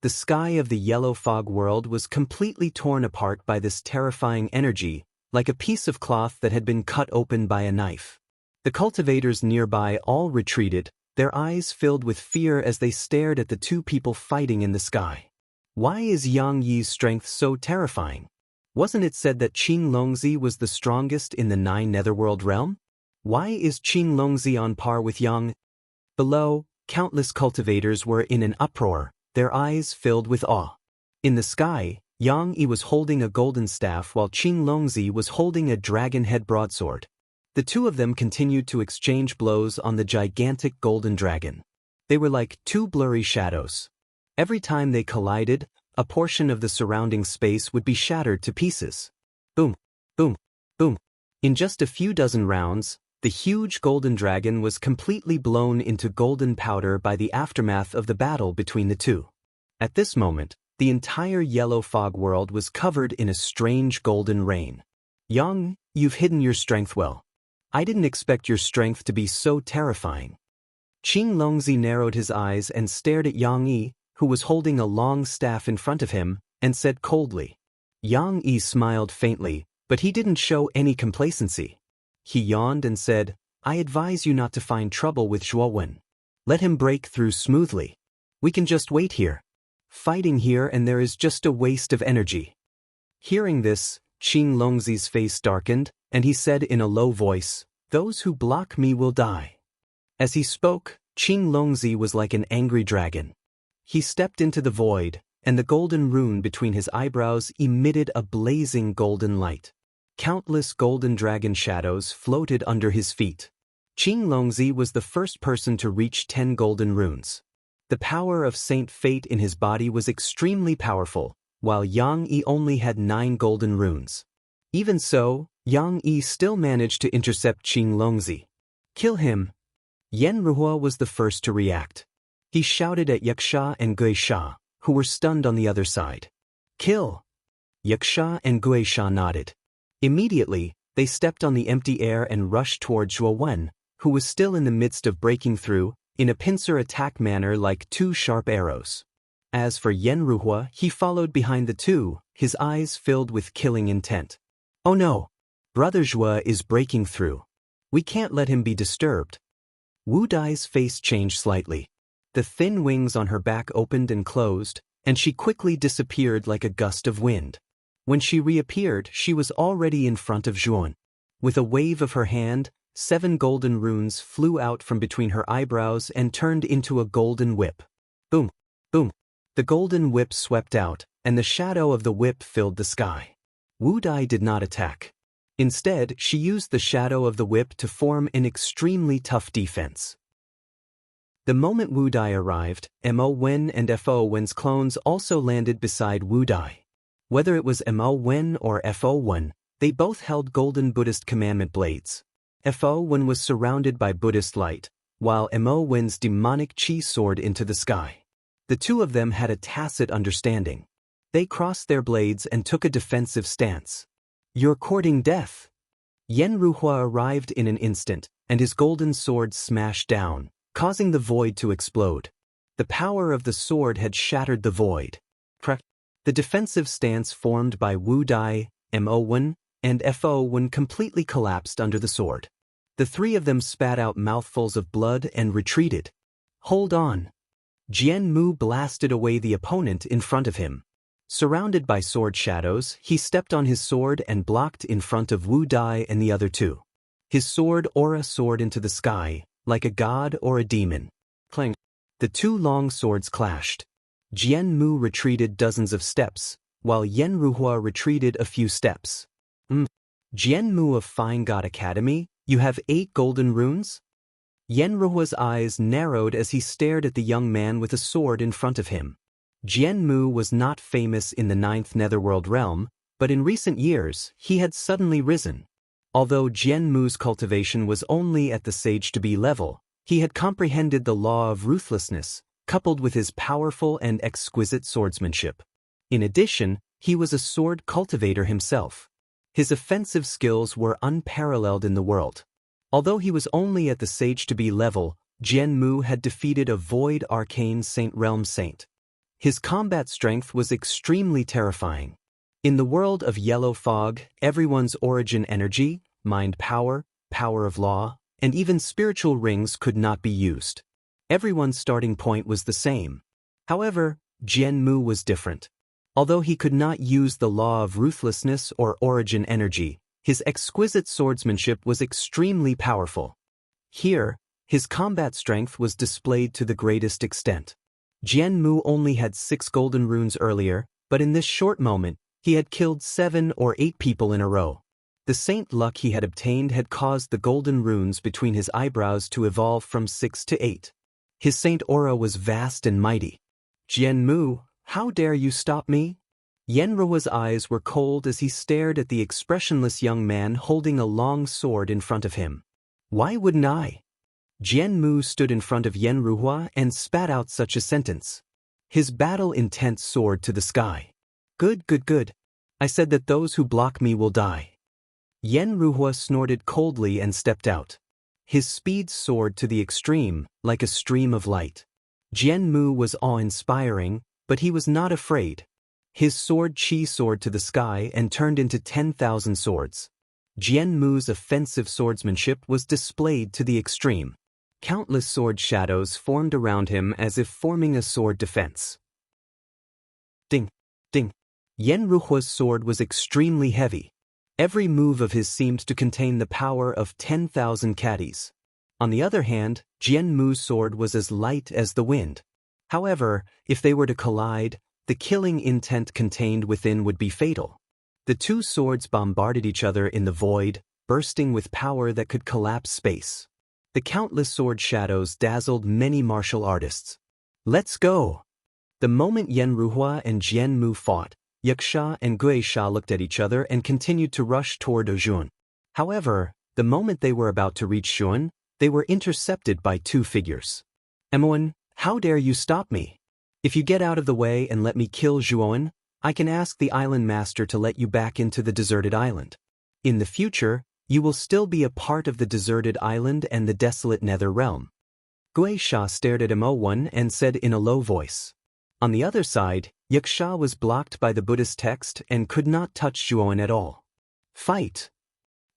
The sky of the yellow fog world was completely torn apart by this terrifying energy, like a piece of cloth that had been cut open by a knife. The cultivators nearby all retreated, their eyes filled with fear as they stared at the two people fighting in the sky. Why is Yang Yi's strength so terrifying? Wasn't it said that Qing Longzi was the strongest in the 9 netherworld realm? Why is Qing Longzi on par with Yang? Below, countless cultivators were in an uproar, their eyes filled with awe. In the sky, Yang Yi was holding a golden staff while Qing Longzi was holding a dragon-head broadsword. The two of them continued to exchange blows on the gigantic golden dragon. They were like two blurry shadows. Every time they collided, a portion of the surrounding space would be shattered to pieces. Boom, boom, boom. In just a few dozen rounds, the huge golden dragon was completely blown into golden powder by the aftermath of the battle between the two. At this moment, the entire yellow fog world was covered in a strange golden rain. Yang, you've hidden your strength well. I didn't expect your strength to be so terrifying. Qing Longzi narrowed his eyes and stared at Yang Yi, who was holding a long staff in front of him, and said coldly. Yang Yi smiled faintly, but he didn't show any complacency. He yawned and said, I advise you not to find trouble with Zhuowen. Let him break through smoothly. We can just wait here. Fighting here and there is just a waste of energy. Hearing this, Qing Longzi's face darkened, and he said in a low voice, Those who block me will die. As he spoke, Qing Longzi was like an angry dragon. He stepped into the void, and the golden rune between his eyebrows emitted a blazing golden light. Countless golden dragon shadows floated under his feet. Qing Longzi was the first person to reach 10 golden runes. The power of Saint Fate in his body was extremely powerful, while Yang Yi only had 9 golden runes. Even so, Yang Yi still managed to intercept Qing Longzi. Kill him. Yen Ruhua was the first to react. He shouted at Yaksha and Guisha, who were stunned on the other side. Kill! Yaksha and Guisha nodded. Immediately, they stepped on the empty air and rushed toward Zhuo Wen, who was still in the midst of breaking through, in a pincer attack manner like 2 sharp arrows. As for Yen Ruhua, he followed behind the two, his eyes filled with killing intent. Oh no! Brother Zhuo is breaking through. We can't let him be disturbed. Wu Dai's face changed slightly. The thin wings on her back opened and closed, and she quickly disappeared like a gust of wind. When she reappeared, she was already in front of Zhuon. With a wave of her hand, 7 golden runes flew out from between her eyebrows and turned into a golden whip. Boom! Boom! The golden whip swept out, and the shadow of the whip filled the sky. Wu Dai did not attack. Instead, she used the shadow of the whip to form an extremely tough defense. The moment Wu Dai arrived, Mo Wen and Fo Wen's clones also landed beside Wu Dai. Whether it was Mo Wen or Fo Wen, they both held golden Buddhist commandment blades. Fo Wen was surrounded by Buddhist light, while Mo Wen's demonic chi soared into the sky. The two of them had a tacit understanding. They crossed their blades and took a defensive stance. You're courting death. Yen Ruhua arrived in an instant, and his golden sword smashed down, causing the void to explode. The power of the sword had shattered the void. The defensive stance formed by Wu Dai, Mo Wen, and Fo Wen completely collapsed under the sword. The three of them spat out mouthfuls of blood and retreated. Hold on. Jian Mu blasted away the opponent in front of him. Surrounded by sword shadows, he stepped on his sword and blocked in front of Wu Dai and the other two. His sword aura soared into the sky, like a god or a demon. Clang. The two long swords clashed. Jian Mu retreated dozens of steps, while Yen Ruhua retreated a few steps. Jian Mu of Fine God Academy, you have 8 golden runes? Yen Ruhua's eyes narrowed as he stared at the young man with a sword in front of him. Jian Mu was not famous in the 9th Netherworld realm, but in recent years, he had suddenly risen. Although Jian Mu's cultivation was only at the sage-to-be level, he had comprehended the law of ruthlessness, coupled with his powerful and exquisite swordsmanship. In addition, he was a sword cultivator himself. His offensive skills were unparalleled in the world. Although he was only at the sage-to-be level, Jian Mu had defeated a void arcane saint realm saint. His combat strength was extremely terrifying. In the world of yellow fog, everyone's origin energy, mind power, power of law, and even spiritual rings could not be used. Everyone's starting point was the same. However, Jian Mu was different. Although he could not use the law of ruthlessness or origin energy, his exquisite swordsmanship was extremely powerful. Here, his combat strength was displayed to the greatest extent. Jian Mu only had 6 golden runes earlier, but in this short moment, he had killed 7 or 8 people in a row. The saint luck he had obtained had caused the golden runes between his eyebrows to evolve from 6 to 8. His saint aura was vast and mighty. Jian Mu, how dare you stop me? Yen Ruhua's eyes were cold as he stared at the expressionless young man holding a long sword in front of him. Why wouldn't I? Jian Mu stood in front of Yen Ruhua and spat out such a sentence. His battle intent soared to the sky. Good, good, good. I said that those who block me will die. Yen Ruhua snorted coldly and stepped out. His speed soared to the extreme, like a stream of light. Jian Mu was awe-inspiring, but he was not afraid. His sword chi soared to the sky and turned into 10,000 swords. Jian Mu's offensive swordsmanship was displayed to the extreme. Countless sword shadows formed around him as if forming a sword defense. Ding, ding. Yen Ruhua's sword was extremely heavy. Every move of his seemed to contain the power of 10,000 caddies. On the other hand, Jian Mu's sword was as light as the wind. However, if they were to collide, the killing intent contained within would be fatal. The two swords bombarded each other in the void, bursting with power that could collapse space. The countless sword shadows dazzled many martial artists. Let's go! The moment Yen Ruhua and Jian Mu fought, Yaksha and Gui Sha looked at each other and continued to rush toward Ojun. However, the moment they were about to reach Xuan, they were intercepted by two figures. Emoan, how dare you stop me? If you get out of the way and let me kill Zhuoan, I can ask the island master to let you back into the deserted island. In the future, you will still be a part of the deserted island and the desolate nether realm. Gui Sha stared at Emoan and said in a low voice. On the other side, Yaksha was blocked by the Buddhist text and could not touch Zhuoan at all. Fight!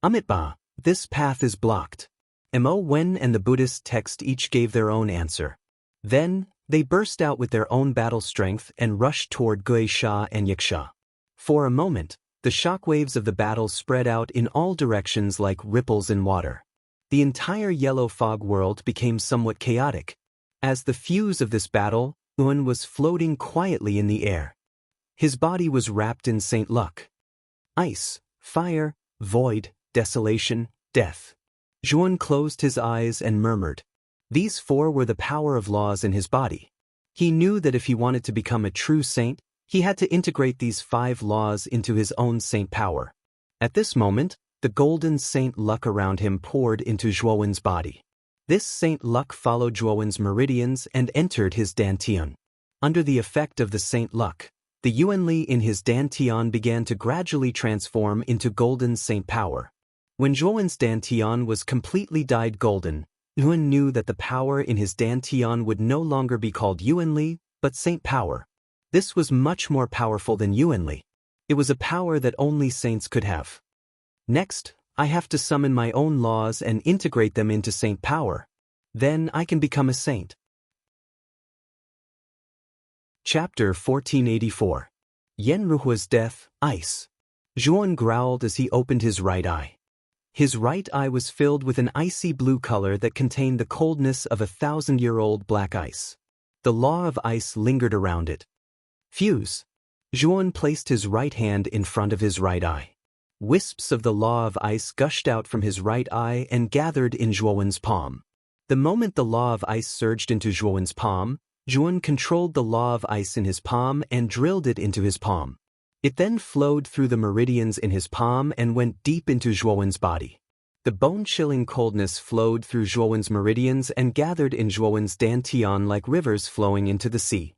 Amitba, this path is blocked. Emoan and the Buddhist text each gave their own answer. Then, they burst out with their own battle strength and rushed toward Gui Sha and Yaksha. For a moment, the shockwaves of the battle spread out in all directions like ripples in water. The entire yellow fog world became somewhat chaotic. As the fuse of this battle, Yuan was floating quietly in the air. His body was wrapped in Saint Luck. Ice, fire, void, desolation, death. Zhuan closed his eyes and murmured. These four were the power of laws in his body. He knew that if he wanted to become a true saint, he had to integrate these 5 laws into his own saint power. At this moment, the golden Saint Luck around him poured into Zhuowen's body. This Saint Luck followed Zhuowen's meridians and entered his dantian. Under the effect of the Saint Luck, the Yuanli in his dantian began to gradually transform into golden saint power. When Zhuowen's dantian was completely dyed golden, Yuan knew that the power in his dantian would no longer be called Yuanli, but saint power. This was much more powerful than Yuanli. It was a power that only saints could have. Next, I have to summon my own laws and integrate them into saint power. Then I can become a saint. Chapter 1484. Yen Ruhua's Death, Ice. Zhuan growled as he opened his right eye. His right eye was filled with an icy blue color that contained the coldness of 1,000-year-old black ice. The law of ice lingered around it. Fuse. Zhuan placed his right hand in front of his right eye. Wisps of the law of ice gushed out from his right eye and gathered in Zhuowen's palm. The moment the law of ice surged into Zhuowen's palm, Zhuan controlled the law of ice in his palm and drilled it into his palm. It then flowed through the meridians in his palm and went deep into Zhuowen's body. The bone-chilling coldness flowed through Zhuowen's meridians and gathered in Zhuowen's dantian like rivers flowing into the sea.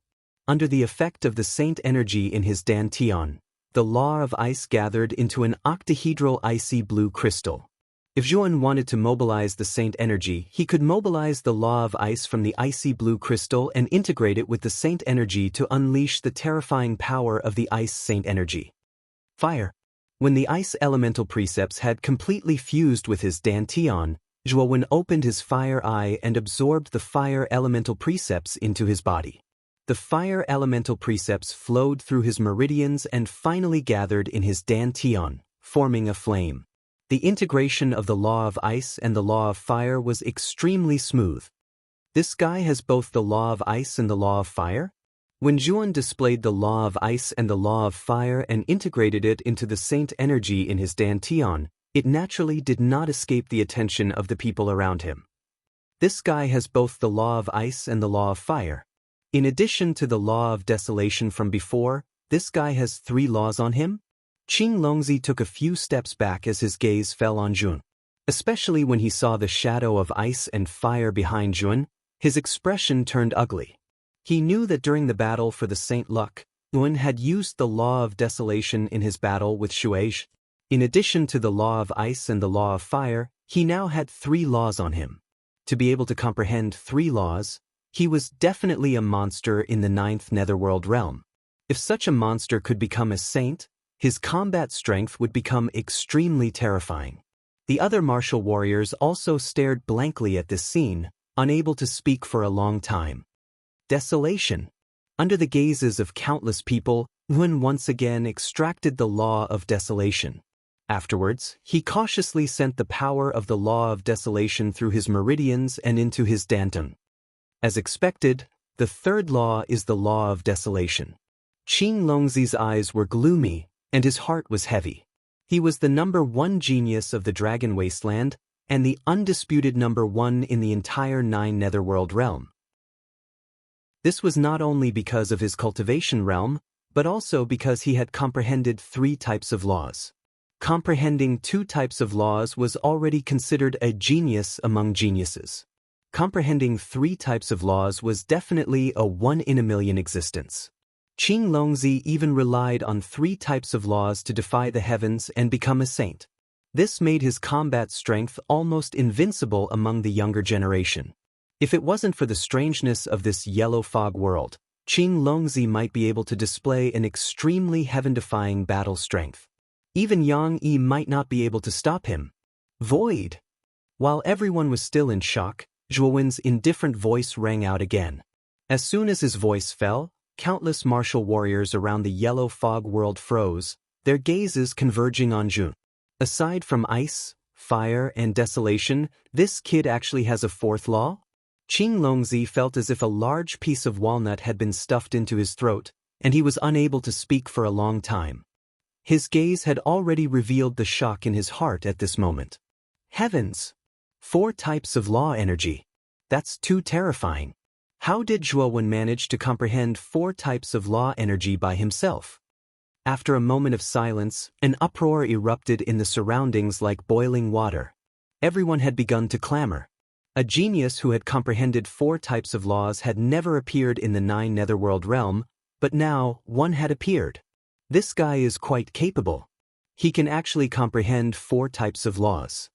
Under the effect of the saint energy in his dantian, the law of ice gathered into an octahedral icy blue crystal. If Zhuan wanted to mobilize the saint energy, he could mobilize the law of ice from the icy blue crystal and integrate it with the saint energy to unleash the terrifying power of the ice saint energy. Fire. When the ice elemental precepts had completely fused with his dantian, Zhuowen opened his fire eye and absorbed the fire elemental precepts into his body. The fire elemental precepts flowed through his meridians and finally gathered in his dantian, forming a flame. The integration of the law of ice and the law of fire was extremely smooth. This guy has both the law of ice and the law of fire? When Zhuan displayed the law of ice and the law of fire and integrated it into the saint energy in his dantian, it naturally did not escape the attention of the people around him. This guy has both the law of ice and the law of fire. In addition to the law of desolation from before, this guy has 3 laws on him? Qing Longzi took a few steps back as his gaze fell on Zhuan. Especially when he saw the shadow of ice and fire behind Zhuan, his expression turned ugly. He knew that during the battle for the Saint Luck, Zhuan had used the law of desolation in his battle with Shuai. In addition to the law of ice and the law of fire, he now had 3 laws on him. To be able to comprehend 3 laws, he was definitely a monster in the 9th netherworld realm. If such a monster could become a saint, his combat strength would become extremely terrifying. The other martial warriors also stared blankly at this scene, unable to speak for a long time. Desolation. Under the gazes of countless people, Yuan once again extracted the law of desolation. Afterwards, he cautiously sent the power of the law of desolation through his meridians and into his dantian. As expected, the 3rd law is the law of desolation. Qing Longzi's eyes were gloomy, and his heart was heavy. He was the #1 genius of the Dragon Wasteland, and the undisputed number one in the entire 9 netherworld realm. This was not only because of his cultivation realm, but also because he had comprehended 3 types of laws. Comprehending 2 types of laws was already considered a genius among geniuses. Comprehending 3 types of laws was definitely a 1 in a million existence. Qing Longzi even relied on 3 types of laws to defy the heavens and become a saint. This made his combat strength almost invincible among the younger generation. If it wasn't for the strangeness of this yellow fog world, Qing Longzi might be able to display an extremely heaven-defying battle strength. Even Yang Yi might not be able to stop him. Void! While everyone was still in shock, Zhuowen's indifferent voice rang out again. As soon as his voice fell, countless martial warriors around the yellow fog world froze, their gazes converging on Zhun. Aside from ice, fire, and desolation, this kid actually has a 4th law? Qing Longzi felt as if a large piece of walnut had been stuffed into his throat, and he was unable to speak for a long time. His gaze had already revealed the shock in his heart at this moment. Heavens! 4 types of law energy. That's too terrifying. How did Zhuowen manage to comprehend 4 types of law energy by himself? After a moment of silence, an uproar erupted in the surroundings like boiling water. Everyone had begun to clamor. A genius who had comprehended 4 types of laws had never appeared in the 9 netherworld realm, but now one had appeared. This guy is quite capable. He can actually comprehend 4 types of laws.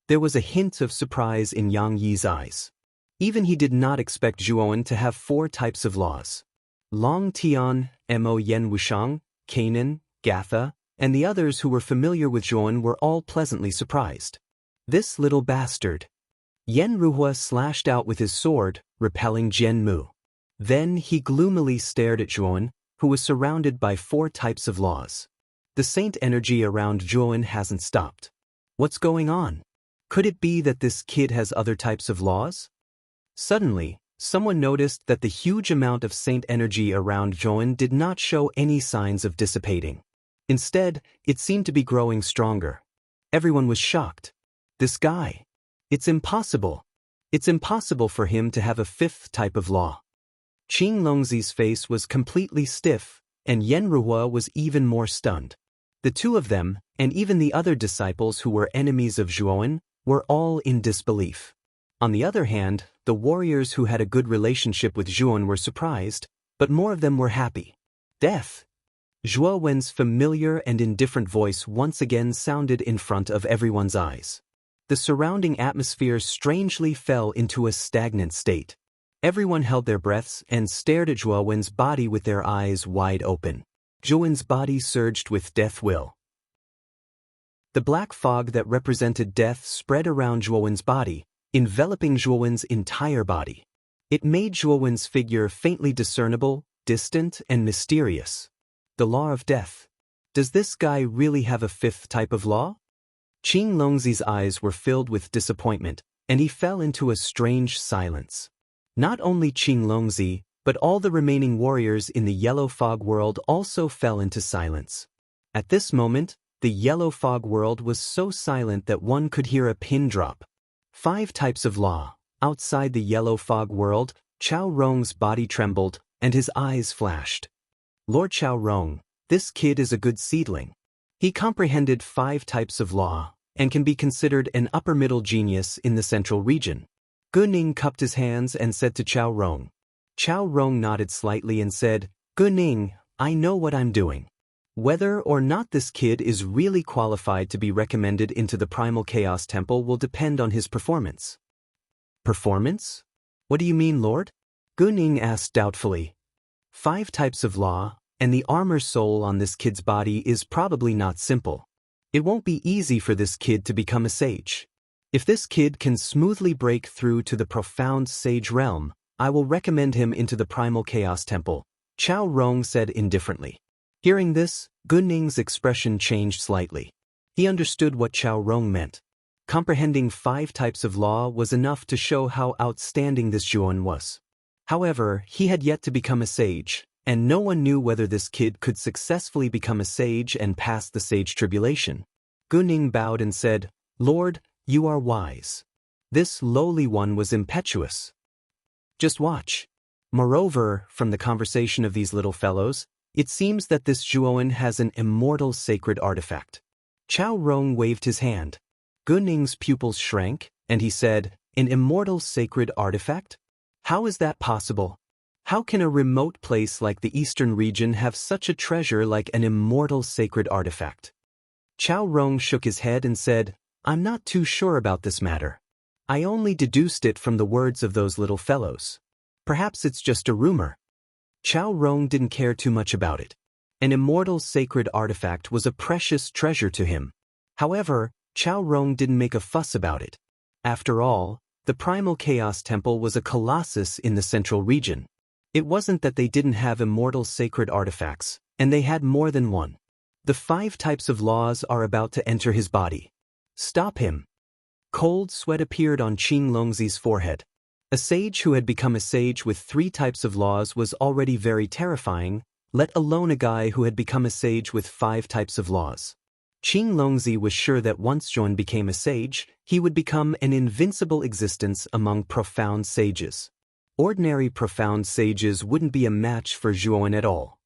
There was a hint of surprise in Yang Yi's eyes. Even he did not expect Zhuowen to have 4 types of laws. Long Tian, Mo Yen Wushang, Kanan, Gatha, and the others who were familiar with Zhuowen were all pleasantly surprised. This little bastard. Yen Ruhua slashed out with his sword, repelling Jian Mu. Then he gloomily stared at Zhuowen, who was surrounded by 4 types of laws. The saint energy around Zhuowen hasn't stopped. What's going on? Could it be that this kid has other types of laws? Suddenly, someone noticed that the huge amount of saint energy around Zhuowen did not show any signs of dissipating. Instead, it seemed to be growing stronger. Everyone was shocked. This guy. It's impossible. It's impossible for him to have a 5th type of law. Qing Longzi's face was completely stiff, and Yen Ruhua was even more stunned. The 2 of them, and even the other disciples who were enemies of Zhuowen, were all in disbelief. On the other hand, the warriors who had a good relationship with Zhuowen were surprised, but more of them were happy. Death! Zhuowen's familiar and indifferent voice once again sounded in front of everyone's eyes. The surrounding atmosphere strangely fell into a stagnant state. Everyone held their breaths and stared at Zhuowen's body with their eyes wide open. Zhuowen's body surged with death will. The black fog that represented death spread around Zhuowen's body, enveloping Zhuowen's entire body. It made Zhuowen's figure faintly discernible, distant, and mysterious. The law of death. Does this guy really have a 5th type of law? Qing Longzi's eyes were filled with disappointment, and he fell into a strange silence. Not only Qing Longzi, but all the remaining warriors in the yellow fog world also fell into silence. At this moment, the yellow fog world was so silent that one could hear a pin drop. 5 types of law. Outside the yellow fog world, Chao Rong's body trembled, and his eyes flashed. Lord Chao Rong, this kid is a good seedling. He comprehended 5 types of law, and can be considered an upper-middle genius in the central region. Gu Ning cupped his hands and said to Chao Rong. Chao Rong nodded slightly and said, Gu Ning, I know what I'm doing. Whether or not this kid is really qualified to be recommended into the Primal Chaos Temple will depend on his performance. Performance? What do you mean, Lord? Gu Ning asked doubtfully. 5 types of law, and the armor soul on this kid's body is probably not simple. It won't be easy for this kid to become a sage. If this kid can smoothly break through to the profound sage realm, I will recommend him into the Primal Chaos Temple, Chao Rong said indifferently. Hearing this, Gu Ning's expression changed slightly. He understood what Chao Rong meant. Comprehending 5 types of law was enough to show how outstanding this Zhuowen was. However, he had yet to become a sage, and no one knew whether this kid could successfully become a sage and pass the sage tribulation. Gu Ning bowed and said, Lord, You are wise. This lowly one was impetuous. Just watch. Moreover, from the conversation of these little fellows, it seems that this Zhuowen has an immortal sacred artifact. Chao Rong waved his hand. Guning's pupils shrank, and he said, an immortal sacred artifact? How is that possible? How can a remote place like the eastern region have such a treasure like an immortal sacred artifact? Chao Rong shook his head and said, I'm not too sure about this matter. I only deduced it from the words of those little fellows. Perhaps it's just a rumor. Chao Rong didn't care too much about it. An immortal sacred artifact was a precious treasure to him. However, Chao Rong didn't make a fuss about it. After all, the Primal Chaos Temple was a colossus in the central region. It wasn't that they didn't have immortal sacred artifacts, and they had more than one. The 5 types of laws are about to enter his body. Stop him. Cold sweat appeared on Qing Longzi's forehead. A sage who had become a sage with 3 types of laws was already very terrifying, let alone a guy who had become a sage with 5 types of laws. Qing Longzi was sure that once Zhuan became a sage, he would become an invincible existence among profound sages. Ordinary profound sages wouldn't be a match for Zhuowen at all.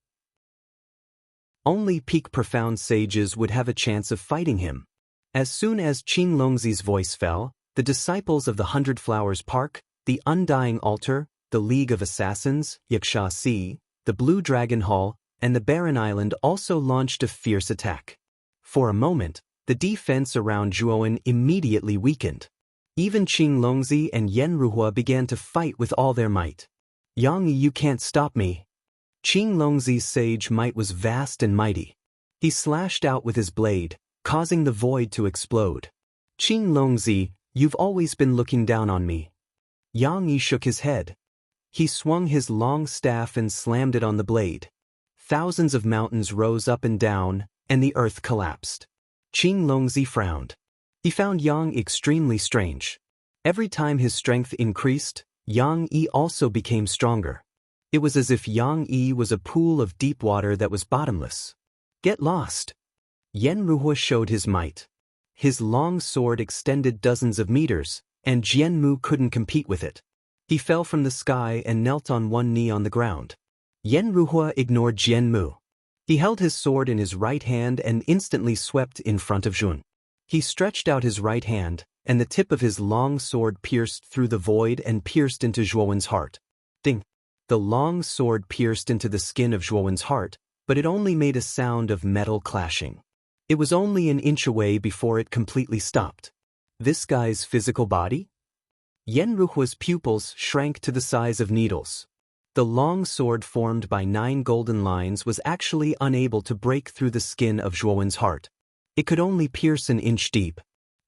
Only peak profound sages would have a chance of fighting him. As soon as Qing Longzi's voice fell, the disciples of the 100 Flowers Park, the Undying Altar, the League of Assassins, Yaksha Sea, the Blue Dragon Hall, and the Barren Island also launched a fierce attack. For a moment, the defense around Zhuowen immediately weakened. Even Qing Longzi and Yen Ruhua began to fight with all their might. Yang Yi, you can't stop me. Qing Longzi's sage might was vast and mighty. He slashed out with his blade, causing the void to explode. Qing Longzi, you've always been looking down on me. Yang Yi shook his head. He swung his long staff and slammed it on the blade. Thousands of mountains rose up and down, and the earth collapsed. Qing Longzi frowned. He found Yang extremely strange. Every time his strength increased, Yang Yi also became stronger. It was as if Yang Yi was a pool of deep water that was bottomless. Get lost. Yen Ruhua showed his might. His long sword extended dozens of meters, and Jian Mu couldn't compete with it. He fell from the sky and knelt on one knee on the ground. Yen Ruhua ignored Jian Mu. He held his sword in his right hand and instantly swept in front of Zhun. He stretched out his right hand, and the tip of his long sword pierced through the void and pierced into Zhuowen's heart. Ding! The long sword pierced into the skin of Zhuowen's heart, but it only made a sound of metal clashing. It was only an inch away before it completely stopped. This guy's physical body? Yen Ruhua's pupils shrank to the size of needles. The long sword formed by 9 golden lines was actually unable to break through the skin of Zhuowen's heart. It could only pierce an inch deep.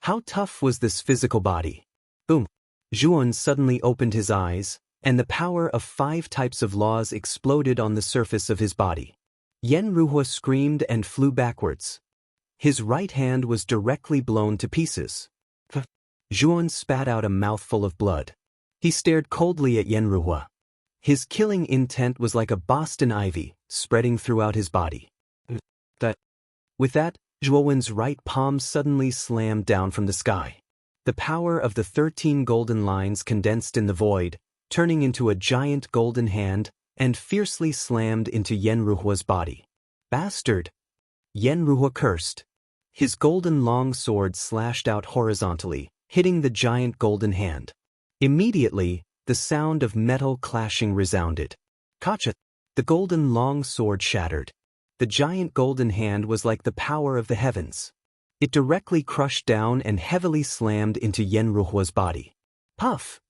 How tough was this physical body? Boom! Zhuowen suddenly opened his eyes, and the power of 5 types of laws exploded on the surface of his body. Yen Ruhua screamed and flew backwards. His right hand was directly blown to pieces. Zhuowen spat out a mouthful of blood. He stared coldly at Yen Ruhua. His killing intent was like a Boston ivy, spreading throughout his body. With that, Zhuowen's right palm suddenly slammed down from the sky. The power of the 13 golden lines condensed in the void, turning into a giant golden hand, and fiercely slammed into Yen Ruhua's body. Bastard! Yen Ruhua cursed. His golden long sword slashed out horizontally, hitting the giant golden hand. Immediately, the sound of metal clashing resounded. Kacha! The golden long sword shattered. The giant golden hand was like the power of the heavens. It directly crushed down and heavily slammed into Yen Ruhua's body. Puff!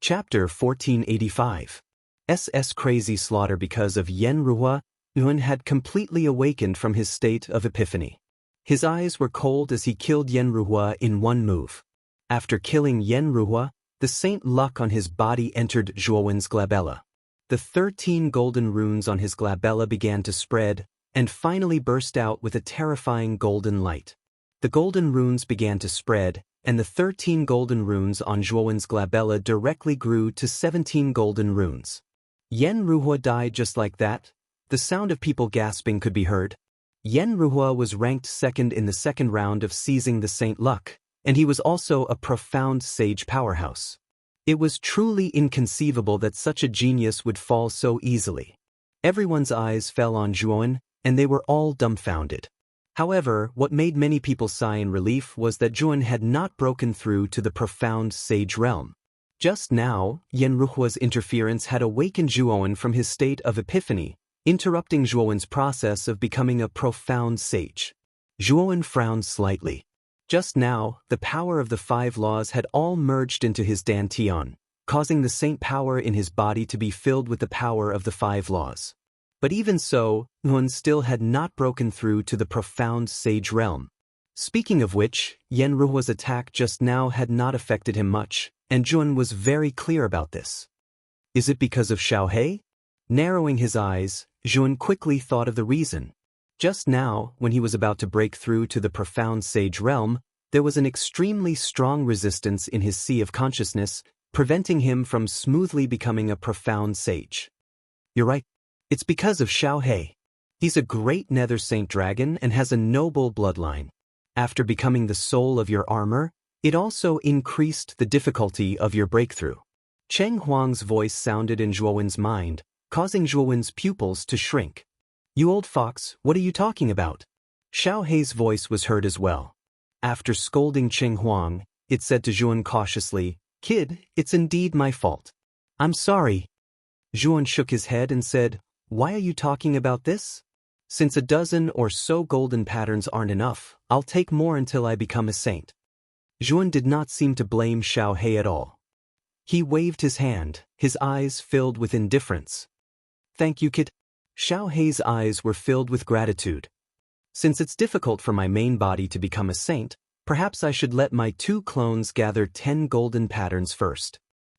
Chapter 1485. SS Crazy Slaughter. Because of Yen Ruhua, Yuan had completely awakened from his state of epiphany. His eyes were cold as he killed Yen Ruhua in one move. After killing Yen Ruhua, the Saint Luck on his body entered Zhuowen's glabella. The 13 golden runes on his glabella began to spread, and finally burst out with a terrifying golden light. The golden runes began to spread, and the 13 golden runes on Zhuowen's glabella directly grew to 17 golden runes. Yen Ruhua died just like that. The sound of people gasping could be heard. Yen Ruhua was ranked second in the second round of seizing the Saint Luck, and he was also a profound sage powerhouse. It was truly inconceivable that such a genius would fall so easily. Everyone's eyes fell on Zhuan, and they were all dumbfounded. However, what made many people sigh in relief was that Zhuan had not broken through to the profound sage realm. Just now, Yen Ruhua's interference had awakened Zhuan from his state of epiphany, interrupting Zhuan's process of becoming a profound sage. Zhuan frowned slightly. Just now, the power of the 5 laws had all merged into his dantian, causing the saint power in his body to be filled with the power of the 5 laws. But even so, Zhuan still had not broken through to the profound sage realm. Speaking of which, Yen Ruhua's attack just now had not affected him much, and Zhuan was very clear about this. Is it because of Xiaohe? Narrowing his eyes, Zhuan quickly thought of the reason. Just now, when he was about to break through to the profound sage realm, there was an extremely strong resistance in his sea of consciousness, preventing him from smoothly becoming a profound sage. You're right. It's because of Xiaohe. He's a great nether saint dragon and has a noble bloodline. After becoming the soul of your armor, it also increased the difficulty of your breakthrough. Cheng Huang's voice sounded in Zhuowen's mind, causing Zhuowen's pupils to shrink. You old fox, what are you talking about? Xiaohe's voice was heard as well. After scolding Cheng Huang, it said to Zhuan cautiously, Kid, it's indeed my fault. I'm sorry. Zhuan shook his head and said, Why are you talking about this? Since a dozen or so golden patterns aren't enough, I'll take more until I become a saint. Zhuan did not seem to blame Xiaohe at all. He waved his hand, his eyes filled with indifference. Thank you, kid. Xiaohe's eyes were filled with gratitude. Since it's difficult for my main body to become a saint, perhaps I should let my 2 clones gather 10 golden patterns first.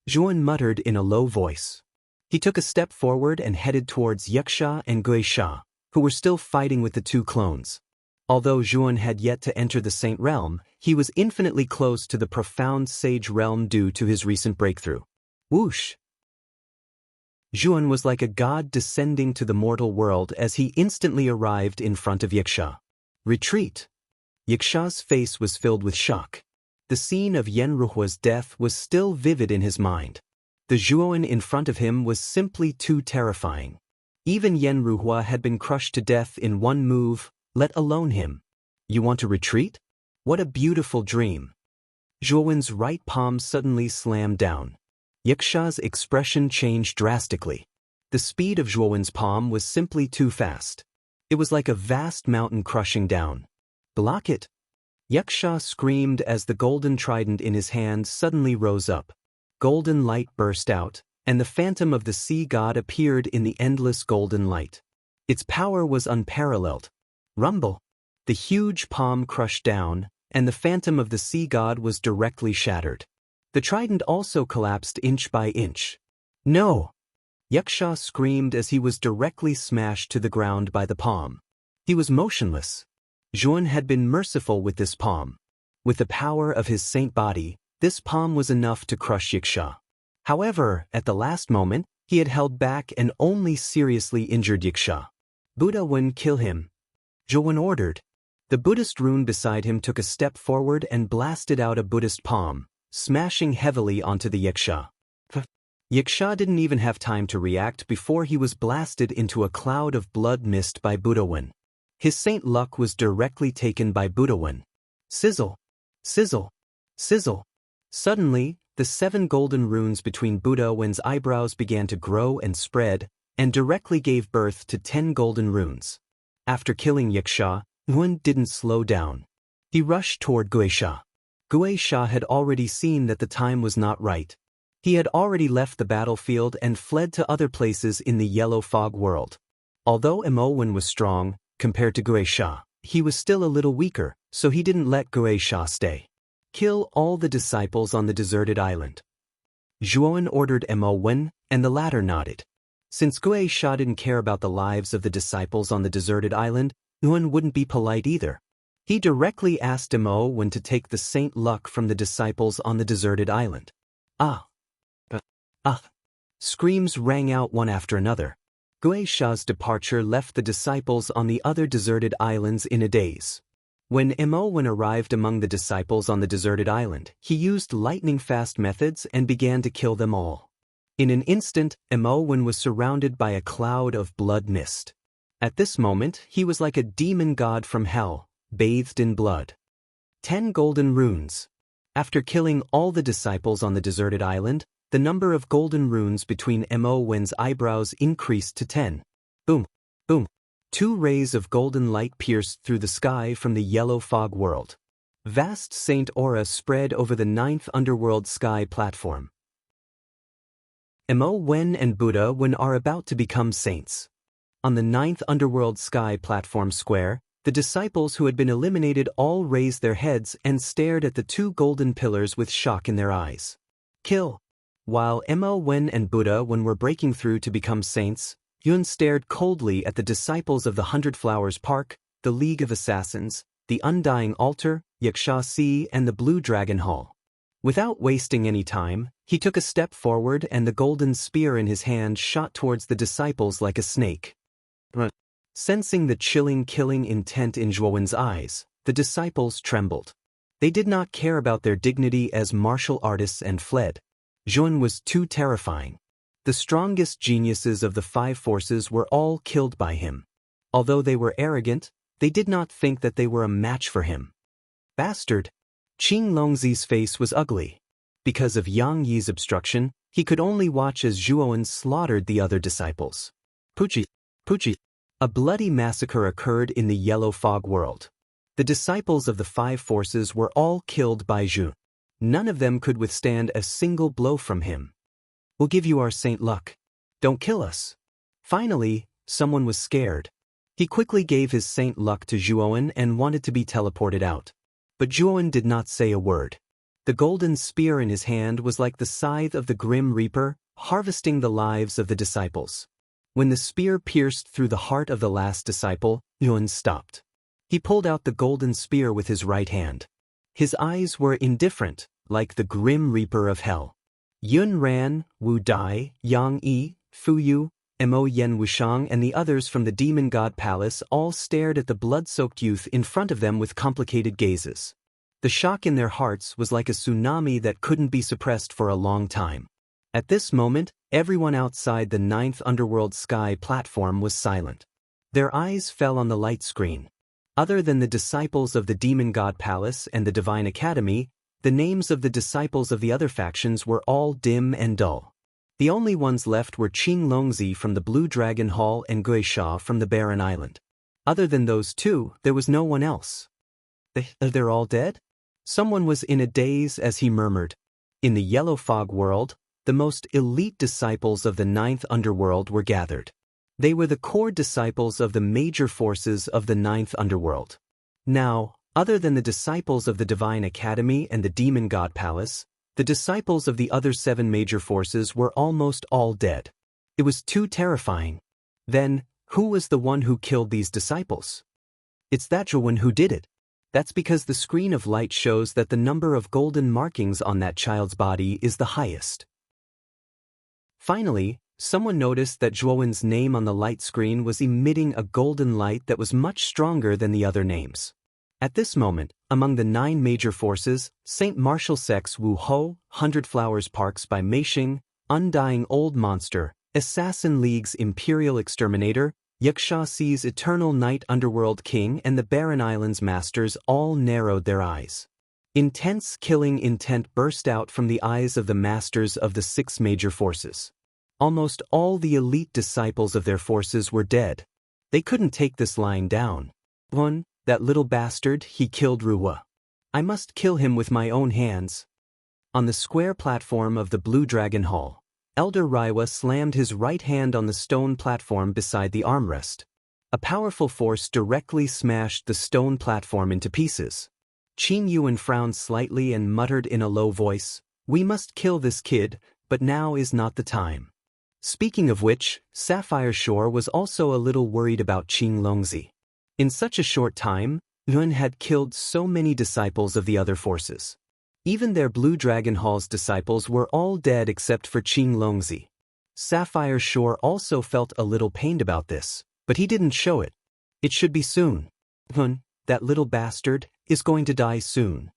Zhuan muttered in a low voice. He took a step forward and headed towards Yuxia and Guixia, who were still fighting with the 2 clones. Although Zhuan had yet to enter the saint realm, he was infinitely close to the profound sage realm due to his recent breakthrough. Whoosh! Zhuan was like a god descending to the mortal world as he instantly arrived in front of Yuxia. Retreat! Yuxia's face was filled with shock. The scene of Yen Ruhua's death was still vivid in his mind. The Zhuan in front of him was simply too terrifying. Even Yen Ruhua had been crushed to death in one move, let alone him. You want to retreat? What a beautiful dream. Zhuan's right palm suddenly slammed down. Yuxia's expression changed drastically. The speed of Zhuan's palm was simply too fast. It was like a vast mountain crushing down. Block it! Yuxia screamed as the golden trident in his hand suddenly rose up. Golden light burst out, and the phantom of the sea god appeared in the endless golden light. Its power was unparalleled. Rumble! The huge palm crushed down, and the phantom of the sea god was directly shattered. The trident also collapsed inch by inch. No! Yuxia screamed as he was directly smashed to the ground by the palm. He was motionless. Zhuan had been merciful with this palm. With the power of his saint body, this palm was enough to crush Yuxia. However, at the last moment, he had held back and only seriously injured Yuxia. Buddha wouldn't kill him. Zhuan ordered. The Buddhist rune beside him took a step forward and blasted out a Buddhist palm, smashing heavily onto the Yuxia. Yuxia didn't even have time to react before he was blasted into a cloud of blood mist by Buddhawan. His saint luck was directly taken by Buddhawan. Sizzle! Sizzle! Sizzle! Suddenly, the 7 golden runes between Buddhawan's eyebrows began to grow and spread, and directly gave birth to 10 golden runes. After killing Yuxia, Zhuan didn't slow down. He rushed toward Guixia. Guixia had already seen that the time was not right. He had already left the battlefield and fled to other places in the yellow fog world. Although Emowen was strong, compared to Guixia, he was still a little weaker, so he didn't let Guixia stay. Kill all the disciples on the deserted island. Zhuan ordered Emowen, and the latter nodded. Since Guixia didn't care about the lives of the disciples on the deserted island, Zhuan wouldn't be polite either. He directly asked Emowen to take the saint luck from the disciples on the deserted island. Ah! Screams rang out one after another. Gui Sha's departure left the disciples on the other deserted islands in a daze. When Mo Wen arrived among the disciples on the deserted island, he used lightning-fast methods and began to kill them all. In an instant, Mo Wen was surrounded by a cloud of blood mist. At this moment, he was like a demon god from hell, bathed in blood. 10 golden runes. After killing all the disciples on the deserted island, the number of golden runes between Mo Wen's eyebrows increased to 10. Boom, boom. 2 rays of golden light pierced through the sky from the yellow fog world. Vast saint aura spread over the 9th underworld sky platform. Mo Wen and Buddha Wen are about to become saints. On the 9th underworld sky platform square, the disciples who had been eliminated all raised their heads and stared at the 2 golden pillars with shock in their eyes. Kill. While Mo Wen and Buddha Wen were breaking through to become saints, Yun stared coldly at the disciples of the 100 Flowers Park, the League of Assassins, the Undying Altar, Yaksha Sea, and the Blue Dragon Hall. Without wasting any time, he took a step forward and the golden spear in his hand shot towards the disciples like a snake. Sensing the chilling killing intent in Zhuowen's eyes, the disciples trembled. They did not care about their dignity as martial artists and fled. Zhuowen was too terrifying. The strongest geniuses of the 5 forces were all killed by him. Although they were arrogant, they did not think that they were a match for him. Bastard! Qing Longzi's face was ugly. Because of Yang Yi's obstruction, he could only watch as Zhuowen slaughtered the other disciples. Puchi! A bloody massacre occurred in the yellow fog world. The disciples of the 5 forces were all killed by Zhu. None of them could withstand a single blow from him. We'll give you our saint luck. Don't kill us. Finally, someone was scared. He quickly gave his saint luck to Zhuowen and wanted to be teleported out. But Zhuowen did not say a word. The golden spear in his hand was like the scythe of the Grim Reaper, harvesting the lives of the disciples. When the spear pierced through the heart of the last disciple, Zhuowen stopped. He pulled out the golden spear with his right hand. His eyes were indifferent, like the Grim Reaper of hell. Yun Ran, Wu Dai, Yang Yi, Fu Yu, Mo Yen Wushang and the others from the Demon God Palace all stared at the blood-soaked youth in front of them with complicated gazes. The shock in their hearts was like a tsunami that couldn't be suppressed for a long time. At this moment, everyone outside the 9th underworld sky platform was silent. Their eyes fell on the light screen. Other than the disciples of the Demon God Palace and the Divine Academy, the names of the disciples of the other factions were all dim and dull. The only ones left were Qing Longzi from the Blue Dragon Hall and Gui Sha from the Barren Island. Other than those 2, there was no one else. They're all dead? Someone was in a daze as he murmured. In the yellow fog world, the most elite disciples of the 9th underworld were gathered. They were the core disciples of the major forces of the 9th underworld. Now, other than the disciples of the Divine Academy and the Demon God Palace, the disciples of the other 7 major forces were almost all dead. It was too terrifying. Then, who was the one who killed these disciples? It's that Zhuowen who did it. That's because the screen of light shows that the number of golden markings on that child's body is the highest. Finally, someone noticed that Zhuowen's name on the light screen was emitting a golden light that was much stronger than the other names. At this moment, among the 9 major forces, Saint Martial Sec's Wu Ho, 100 Flowers Parks by Meixing, Undying Old Monster, Assassin League's Imperial Exterminator, Yaksha Sea's Eternal Night Underworld King and the Barren Islands Masters all narrowed their eyes. Intense killing intent burst out from the eyes of the masters of the 6 major forces. Almost all the elite disciples of their forces were dead. They couldn't take this lying down. One, that little bastard, he killed Ruwa. I must kill him with my own hands. On the square platform of the Blue Dragon Hall, Elder Raiwa slammed his right hand on the stone platform beside the armrest. A powerful force directly smashed the stone platform into pieces. Qing Yuan frowned slightly and muttered in a low voice, "We must kill this kid, but now is not the time." Speaking of which, Sapphire Shore was also a little worried about Qing Longzi. In such a short time, Yun had killed so many disciples of the other forces. Even their Blue Dragon Hall's disciples were all dead except for Qing Longzi. Sapphire Shore also felt a little pained about this, but he didn't show it. It should be soon. That little bastard is going to die soon.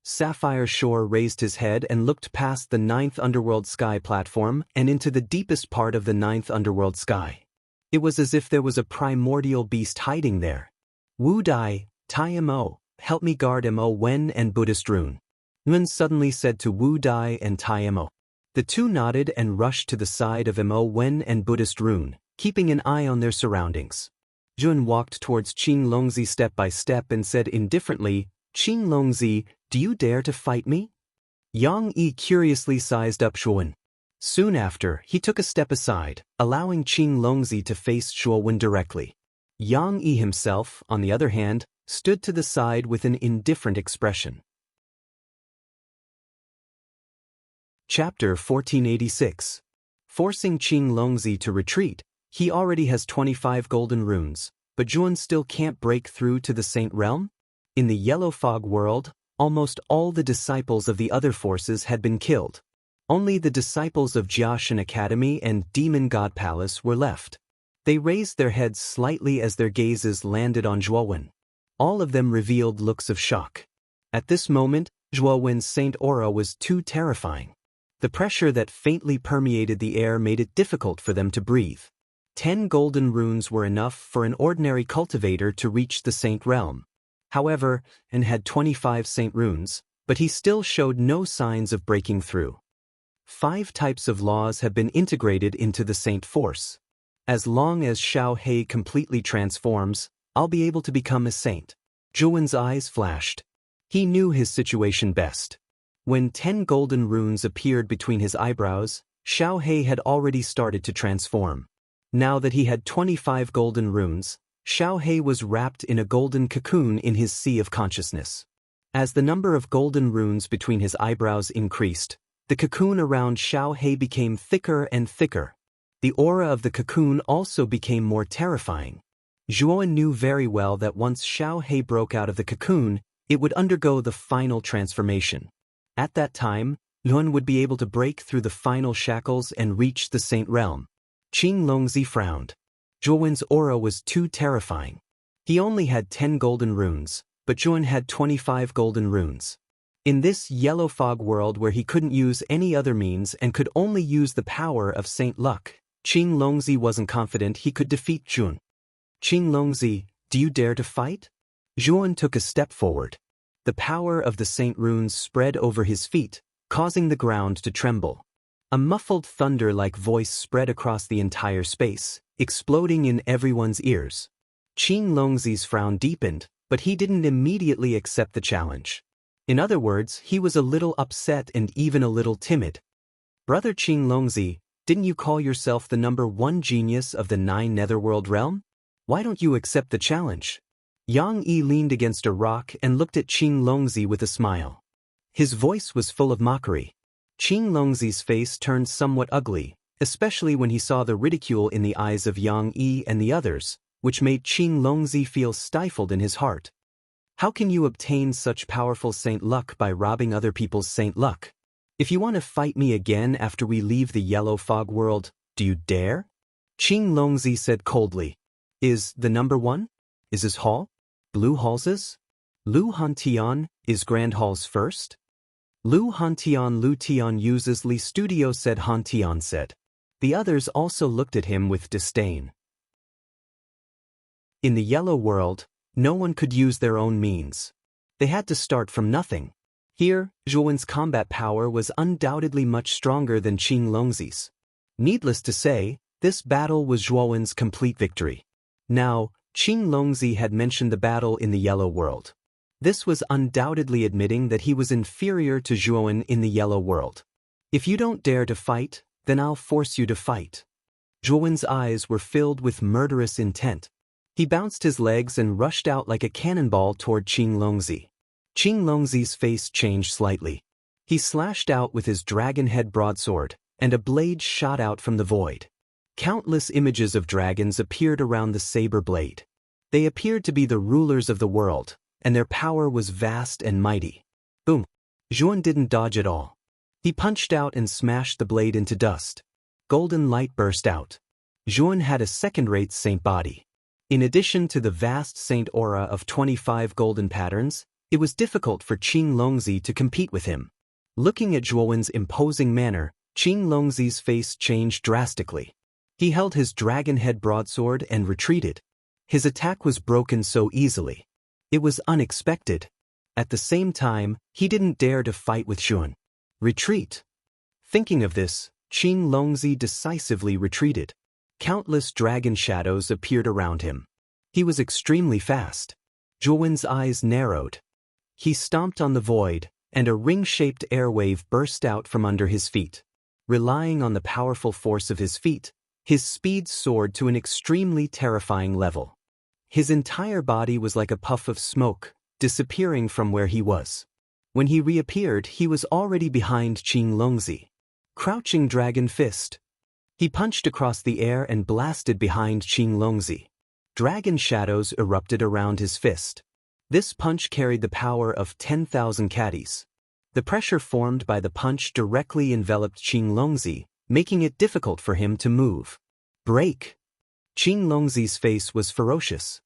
Sapphire Shore raised his head and looked past the 9th Underworld Sky platform and into the deepest part of the 9th Underworld Sky. It was as if there was a primordial beast hiding there. Wu Dai, Tai Mo, help me guard Mo Wen and Buddhist Rune. Nguyen suddenly said to Wu Dai and Tai Mo. The two nodded and rushed to the side of Mo Wen and Buddhist Rune, keeping an eye on their surroundings. Jun walked towards Qing Longzi step by step and said indifferently, Qing Longzi, do you dare to fight me? Yang Yi curiously sized up Shuowen. Soon after, he took a step aside, allowing Qing Longzi to face Shuowen directly. Yang Yi himself, on the other hand, stood to the side with an indifferent expression. Chapter 1486. Forcing Qing Longzi to retreat, he already has 25 golden runes, but Juan still can't break through to the Saint Realm? In the Yellow Fog world, almost all the disciples of the other forces had been killed. Only the disciples of Jiashan Academy and Demon God Palace were left. They raised their heads slightly as their gazes landed on Zhuowen. All of them revealed looks of shock. At this moment, Zhuowen's Saint Aura was too terrifying. The pressure that faintly permeated the air made it difficult for them to breathe. 10 golden runes were enough for an ordinary cultivator to reach the Saint Realm. However, An had 25 Saint runes, but he still showed no signs of breaking through. 5 types of laws have been integrated into the Saint Force. As long as Xiao He completely transforms, I'll be able to become a saint. Zhuowen's eyes flashed. He knew his situation best. When 10 golden runes appeared between his eyebrows, Xiao He had already started to transform. Now that he had 25 golden runes, Xiao He was wrapped in a golden cocoon in his sea of consciousness. As the number of golden runes between his eyebrows increased, the cocoon around Xiao He became thicker and thicker. The aura of the cocoon also became more terrifying. Zhuowen knew very well that once Xiao He broke out of the cocoon, it would undergo the final transformation. At that time, Luan would be able to break through the final shackles and reach the Saint Realm. Qing Longzi frowned. Zhuowen's aura was too terrifying. He only had 10 golden runes, but Zhuowen had 25 golden runes. In this Yellow Fog world where he couldn't use any other means and could only use the power of Saint Luck, Qing Longzi wasn't confident he could defeat Zhuowen. Qing Longzi, do you dare to fight? Zhuowen took a step forward. The power of the Saint runes spread over his feet, causing the ground to tremble. A muffled thunder-like voice spread across the entire space, exploding in everyone's ears. Qing Longzi's frown deepened, but he didn't immediately accept the challenge. In other words, he was a little upset and even a little timid. Brother Qing Longzi, didn't you call yourself the #1 genius of the 9 Netherworld realm? Why don't you accept the challenge? Yang Yi leaned against a rock and looked at Qing Longzi with a smile. His voice was full of mockery. Qing Longzi's face turned somewhat ugly, especially when he saw the ridicule in the eyes of Yang Yi and the others, which made Qing Longzi feel stifled in his heart. How can you obtain such powerful Saint Luck by robbing other people's Saint Luck? If you want to fight me again after we leave the Yellow Fog world, do you dare? Qing Longzi said coldly. Is the #1? Is his hall? Blue Hall's? Lu Hantian, is Grand Hall's first? Lu Tian uses Li Studio said Hantian said. The others also looked at him with disdain. In the Yellow world, no one could use their own means. They had to start from nothing. Here, Zhuowen's combat power was undoubtedly much stronger than Qing Longzi's. Needless to say, this battle was Zhuowen's complete victory. Now, Qing Longzi had mentioned the battle in the Yellow world. This was undoubtedly admitting that he was inferior to Zhuowen in the Yellow world. If you don't dare to fight, then I'll force you to fight. Zhuowen's eyes were filled with murderous intent. He bounced his legs and rushed out like a cannonball toward Qing Longzi. Qing Longzi's face changed slightly. He slashed out with his dragon head broadsword, and a blade shot out from the void. Countless images of dragons appeared around the saber blade. They appeared to be the rulers of the world, and their power was vast and mighty. Boom! Zhuowen didn't dodge at all. He punched out and smashed the blade into dust. golden light burst out. Zhuan had a second-rate saint body. In addition to the vast saint aura of 25 golden patterns, it was difficult for Qing Longzi to compete with him. Looking at Zhuowen's imposing manner, Qing Longzi's face changed drastically. He held his dragon head broadsword and retreated. His attack was broken so easily. It was unexpected. At the same time, he didn't dare to fight with Zhuan. Retreat. Thinking of this, Qing Longzi decisively retreated. Countless dragon shadows appeared around him. He was extremely fast. Zhuowen's eyes narrowed. He stomped on the void, and a ring-shaped airwave burst out from under his feet. Relying on the powerful force of his feet, his speed soared to an extremely terrifying level. His entire body was like a puff of smoke, disappearing from where he was. When he reappeared, he was already behind Qing Longzi. Crouching dragon fist. He punched across the air and blasted behind Qing Longzi. Dragon shadows erupted around his fist. This punch carried the power of 10,000 caddies. The pressure formed by the punch directly enveloped Qing Longzi, making it difficult for him to move. Break! Qing Longzi's face was ferocious.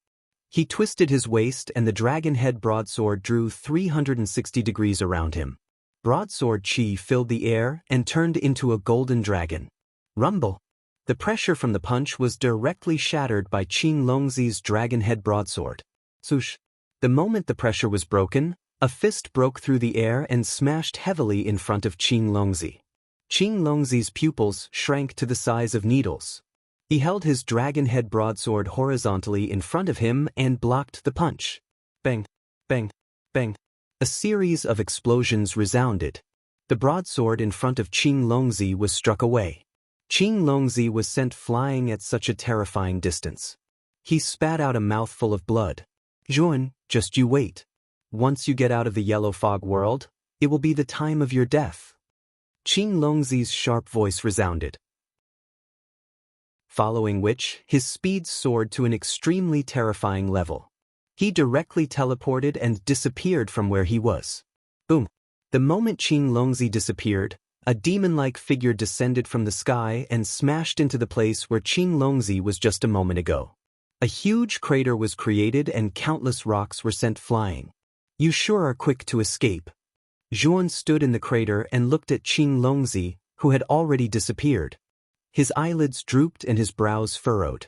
He twisted his waist and the dragon head broadsword drew 360 degrees around him. Broadsword chi filled the air and turned into a golden dragon. Rumble! The pressure from the punch was directly shattered by Qing Longzi's dragon head broadsword. Swoosh! The moment the pressure was broken, a fist broke through the air and smashed heavily in front of Qing Longzi. Qing Longzi's pupils shrank to the size of needles. He held his dragon head broadsword horizontally in front of him and blocked the punch. Bang! Bang! Bang! A series of explosions resounded. The broadsword in front of Qing Longzi was struck away. Qing Longzi was sent flying at such a terrifying distance. He spat out a mouthful of blood. Zhuan, just you wait. Once you get out of the yellow fog world, it will be the time of your death. Qing Longzi's sharp voice resounded. Following which, his speed soared to an extremely terrifying level. He directly teleported and disappeared from where he was. Boom! The moment Qing Longzi disappeared, a demon-like figure descended from the sky and smashed into the place where Qing Longzi was just a moment ago. A huge crater was created and countless rocks were sent flying. You sure are quick to escape. Zhuan stood in the crater and looked at Qing Longzi, who had already disappeared. His eyelids drooped and his brows furrowed.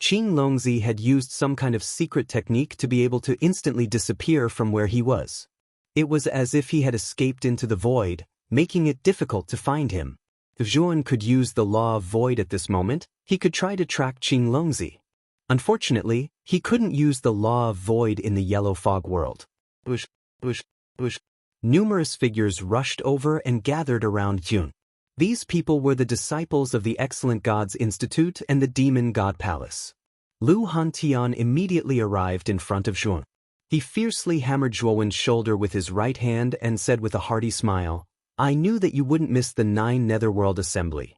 Qing Longzi had used some kind of secret technique to be able to instantly disappear from where he was. It was as if he had escaped into the void, making it difficult to find him. If Zhuan could use the law of void at this moment, he could try to track Qing Longzi. Unfortunately, he couldn't use the law of void in the yellow fog world. Bush, bush, bush. Numerous figures rushed over and gathered around Zhuan. These people were the disciples of the Excellent Gods Institute and the Demon God Palace. Lu Hantian immediately arrived in front of Zhuan. He fiercely hammered Zhuowen's shoulder with his right hand and said with a hearty smile, "I knew that you wouldn't miss the 9 Netherworld Assembly."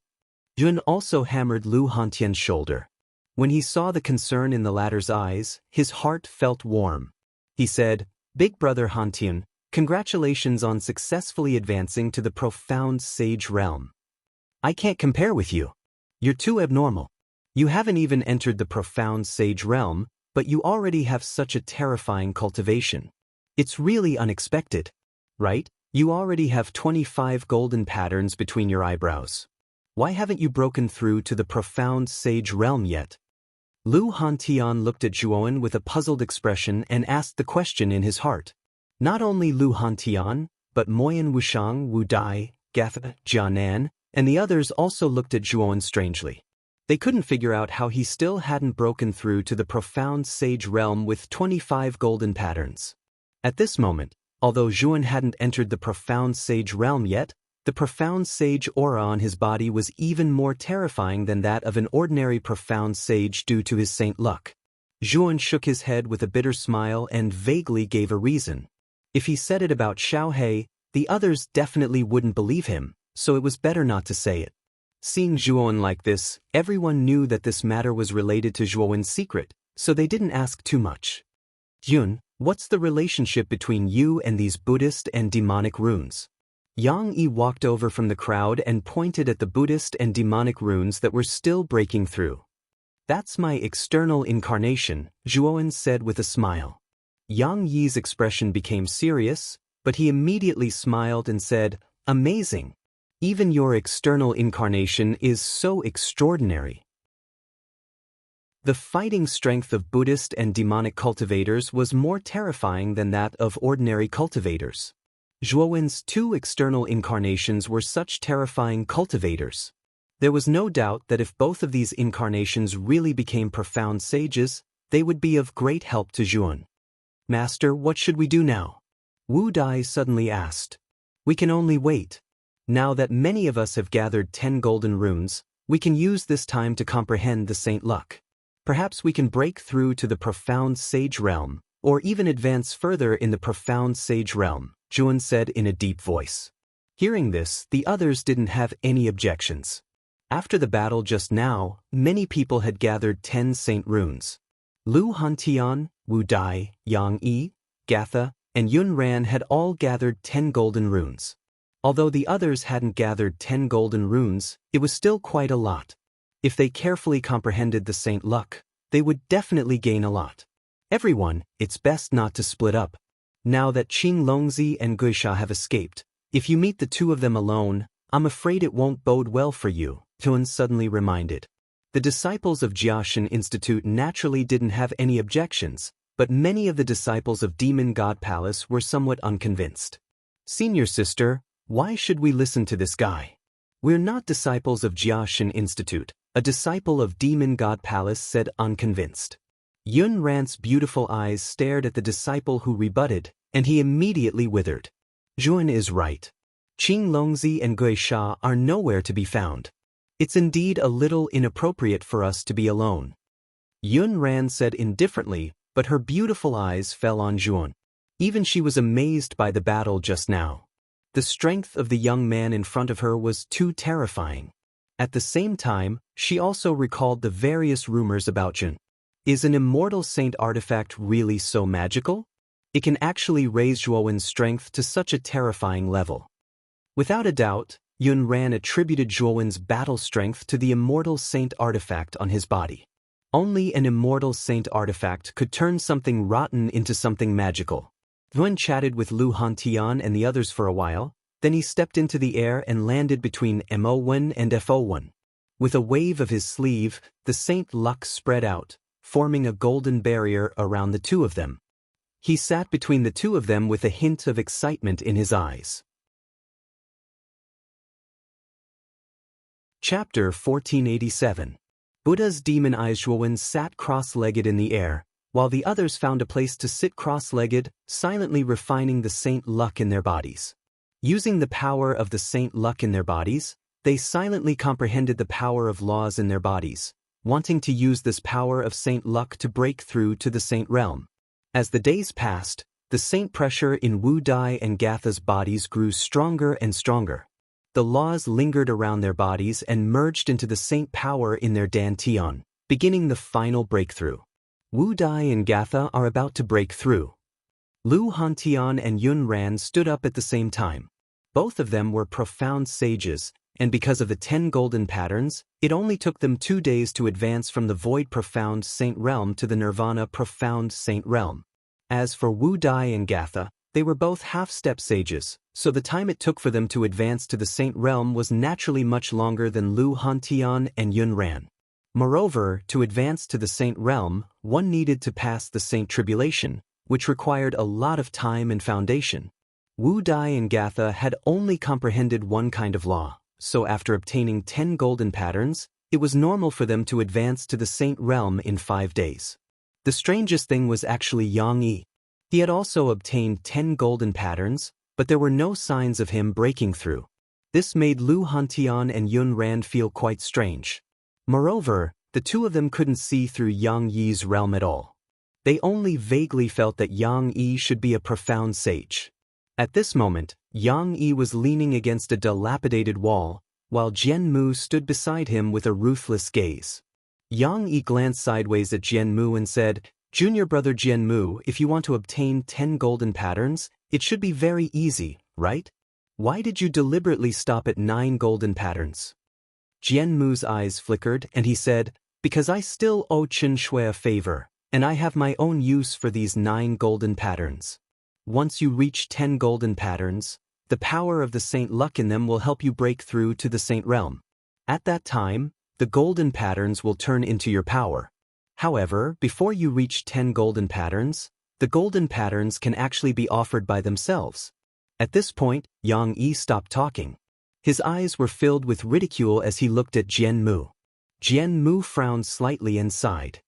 Zhuan also hammered Lu Hantian's shoulder. When he saw the concern in the latter's eyes, his heart felt warm. He said, "Big brother Hantian, congratulations on successfully advancing to the profound sage realm. I can't compare with you. You're too abnormal. You haven't even entered the profound sage realm, but you already have such a terrifying cultivation. It's really unexpected, right? You already have 25 golden patterns between your eyebrows. Why haven't you broken through to the profound sage realm yet?" Lu Hantian looked at Zhuowen with a puzzled expression and asked the question in his heart. Not only Lu Hantian, but Moyan Wushang, Wu Dai, Gatha, Jianan, and the others also looked at Zhuowen strangely. They couldn't figure out how he still hadn't broken through to the profound sage realm with 25 golden patterns. At this moment, although Zhuowen hadn't entered the profound sage realm yet, the profound sage aura on his body was even more terrifying than that of an ordinary profound sage due to his saint luck. Zhuowen shook his head with a bitter smile and vaguely gave a reason. If he said it about Xiaohe, the others definitely wouldn't believe him, so it was better not to say it. Seeing Zhuowen like this, everyone knew that this matter was related to Zhuowen's secret, so they didn't ask too much. "Yun, what's the relationship between you and these Buddhist and demonic runes?" Yang Yi walked over from the crowd and pointed at the Buddhist and demonic runes that were still breaking through. "That's my external incarnation," Zhuowen said with a smile. Yang Yi's expression became serious, but he immediately smiled and said, "Amazing. Even your external incarnation is so extraordinary." The fighting strength of Buddhist and demonic cultivators was more terrifying than that of ordinary cultivators. Zhuowen's two external incarnations were such terrifying cultivators. There was no doubt that if both of these incarnations really became profound sages, they would be of great help to Zhuowen. "Master, what should we do now?" Wu Dai suddenly asked. "We can only wait. Now that many of us have gathered 10 golden runes, we can use this time to comprehend the Saint Luck. Perhaps we can break through to the profound sage realm, or even advance further in the profound sage realm," Zhuowen said in a deep voice. Hearing this, the others didn't have any objections. After the battle just now, many people had gathered 10 saint runes. Lu Hantian, Wu Dai, Yang Yi, Gatha, and Yun Ran had all gathered 10 golden runes. Although the others hadn't gathered 10 golden runes, it was still quite a lot. If they carefully comprehended the Saint Luck, they would definitely gain a lot. "Everyone, it's best not to split up. Now that Qing Longzi and Guisha have escaped, if you meet the two of them alone, I'm afraid it won't bode well for you," Tuan suddenly reminded. The disciples of Jiaxin Institute naturally didn't have any objections, but many of the disciples of Demon God Palace were somewhat unconvinced. "Senior sister, why should we listen to this guy? We're not disciples of Jiaxin Institute," a disciple of Demon God Palace said unconvinced. Yun Ran's beautiful eyes stared at the disciple who rebutted, and he immediately withered. "Zhuowen is right. Qing Longzi and Gui Sha are nowhere to be found. It's indeed a little inappropriate for us to be alone." Yun Ran said indifferently, but her beautiful eyes fell on Zhuowen. Even she was amazed by the battle just now. The strength of the young man in front of her was too terrifying. At the same time, she also recalled the various rumors about Zhen. Is an immortal saint artifact really so magical? It can actually raise Zhuowen's strength to such a terrifying level. Without a doubt, Yun Ran attributed Zhuowen's battle strength to the immortal saint artifact on his body. Only an immortal saint artifact could turn something rotten into something magical. Yuan chatted with Lu Hantian and the others for a while, then he stepped into the air and landed between Mo1 and Fo1. With a wave of his sleeve, the Saint Luck spread out, forming a golden barrier around the two of them. He sat between the two of them with a hint of excitement in his eyes. Chapter 1487. Buddha's demon eyes. Zhuowen sat cross-legged in the air, while the others found a place to sit cross-legged, silently refining the Saint Luck in their bodies. Using the power of the Saint Luck in their bodies, they silently comprehended the power of laws in their bodies, wanting to use this power of Saint Luck to break through to the Saint realm. As the days passed, the Saint pressure in Wu Dai and Gatha's bodies grew stronger and stronger. The laws lingered around their bodies and merged into the Saint power in their dantian, beginning the final breakthrough. Wu Dai and Gatha are about to break through. Lu Hantian and Yun Ran stood up at the same time. Both of them were profound sages, and because of the 10 golden patterns, it only took them 2 days to advance from the void profound saint realm to the nirvana profound saint realm. As for Wu Dai and Gatha, they were both half-step sages, so the time it took for them to advance to the saint realm was naturally much longer than Lu Hantian and Yun Ran. Moreover, to advance to the saint realm, one needed to pass the saint tribulation, which required a lot of time and foundation. Wu Dai and Gatha had only comprehended one kind of law, so after obtaining 10 golden patterns, it was normal for them to advance to the saint realm in 5 days. The strangest thing was actually Yang Yi. He had also obtained 10 golden patterns, but there were no signs of him breaking through. This made Lu Hantian and Yun Ran feel quite strange. Moreover, the two of them couldn't see through Yang Yi's realm at all. They only vaguely felt that Yang Yi should be a profound sage. At this moment, Yang Yi was leaning against a dilapidated wall, while Jian Mu stood beside him with a ruthless gaze. Yang Yi glanced sideways at Jian Mu and said, "Junior brother Jian Mu, if you want to obtain 10 golden patterns, it should be very easy, right?" Why did you deliberately stop at 9 golden patterns? Jianmu's eyes flickered and he said, because I still owe Chen Shui a favor, and I have my own use for these 9 golden patterns. Once you reach 10 golden patterns, the power of the saint luck in them will help you break through to the saint realm. At that time, the golden patterns will turn into your power. However, before you reach 10 golden patterns, the golden patterns can actually be offered by themselves. At this point, Yang Yi stopped talking. His eyes were filled with ridicule as he looked at Jianmu. Jianmu frowned slightly and sighed.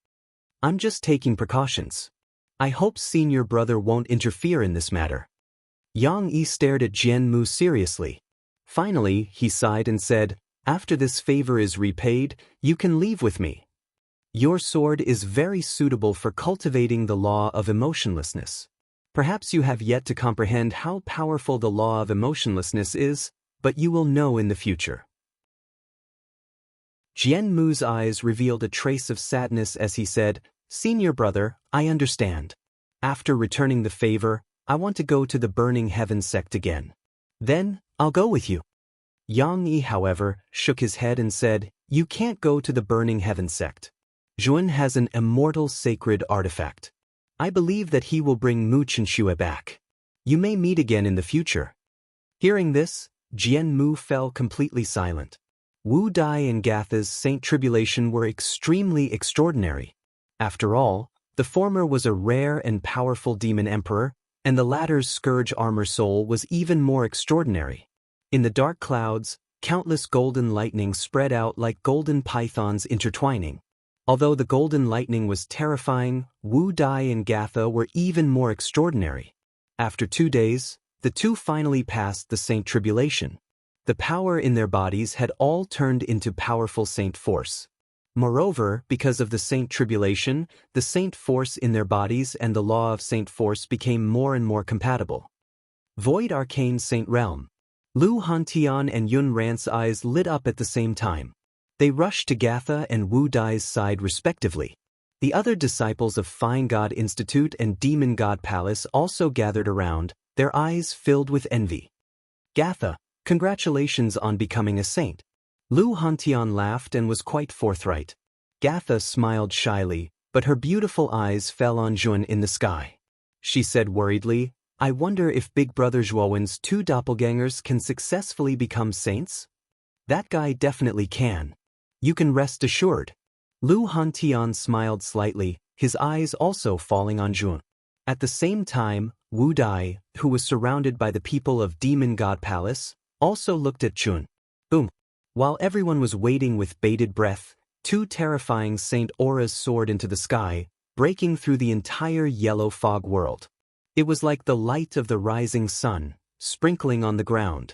I'm just taking precautions. I hope senior brother won't interfere in this matter. Yang Yi stared at Jianmu seriously. Finally, he sighed and said, after this favor is repaid, you can leave with me. Your sword is very suitable for cultivating the law of emotionlessness. Perhaps you have yet to comprehend how powerful the law of emotionlessness is, but you will know in the future. Jianmu's eyes revealed a trace of sadness as he said, Senior brother, I understand. After returning the favor, I want to go to the Burning Heaven sect again. Then, I'll go with you. Yang Yi, however, shook his head and said, you can't go to the Burning Heaven sect. Zhuan has an immortal sacred artifact. I believe that he will bring Mu Chenxue back. You may meet again in the future. Hearing this, Jianmu fell completely silent. Wu Dai and Gatha's Saint Tribulation were extremely extraordinary. After all, the former was a rare and powerful demon emperor, and the latter's scourge armor soul was even more extraordinary. In the dark clouds, countless golden lightning spread out like golden pythons intertwining. Although the golden lightning was terrifying, Wu Dai and Gatha were even more extraordinary. After 2 days, the two finally passed the Saint Tribulation. The power in their bodies had all turned into powerful Saint Force. Moreover, because of the Saint Tribulation, the Saint Force in their bodies and the law of Saint Force became more and more compatible. Void Arcane Saint Realm. Lu Hantian and Yun Ran's eyes lit up at the same time. They rushed to Gatha and Wu Dai's side respectively. The other disciples of Fine God Institute and Demon God Palace also gathered around, their eyes filled with envy. Gatha, congratulations on becoming a saint. Lu Hantian laughed and was quite forthright. Gatha smiled shyly, but her beautiful eyes fell on Zhuan in the sky. She said worriedly, I wonder if Big Brother Zhuowen's 2 doppelgangers can successfully become saints? That guy definitely can. You can rest assured. Lu Hantian smiled slightly, his eyes also falling on Zhuan. At the same time, Wu Dai, who was surrounded by the people of Demon God Palace, also looked at Zhuan. Boom. While everyone was waiting with bated breath, 2 terrifying Saint Auras soared into the sky, breaking through the entire yellow fog world. It was like the light of the rising sun, sprinkling on the ground.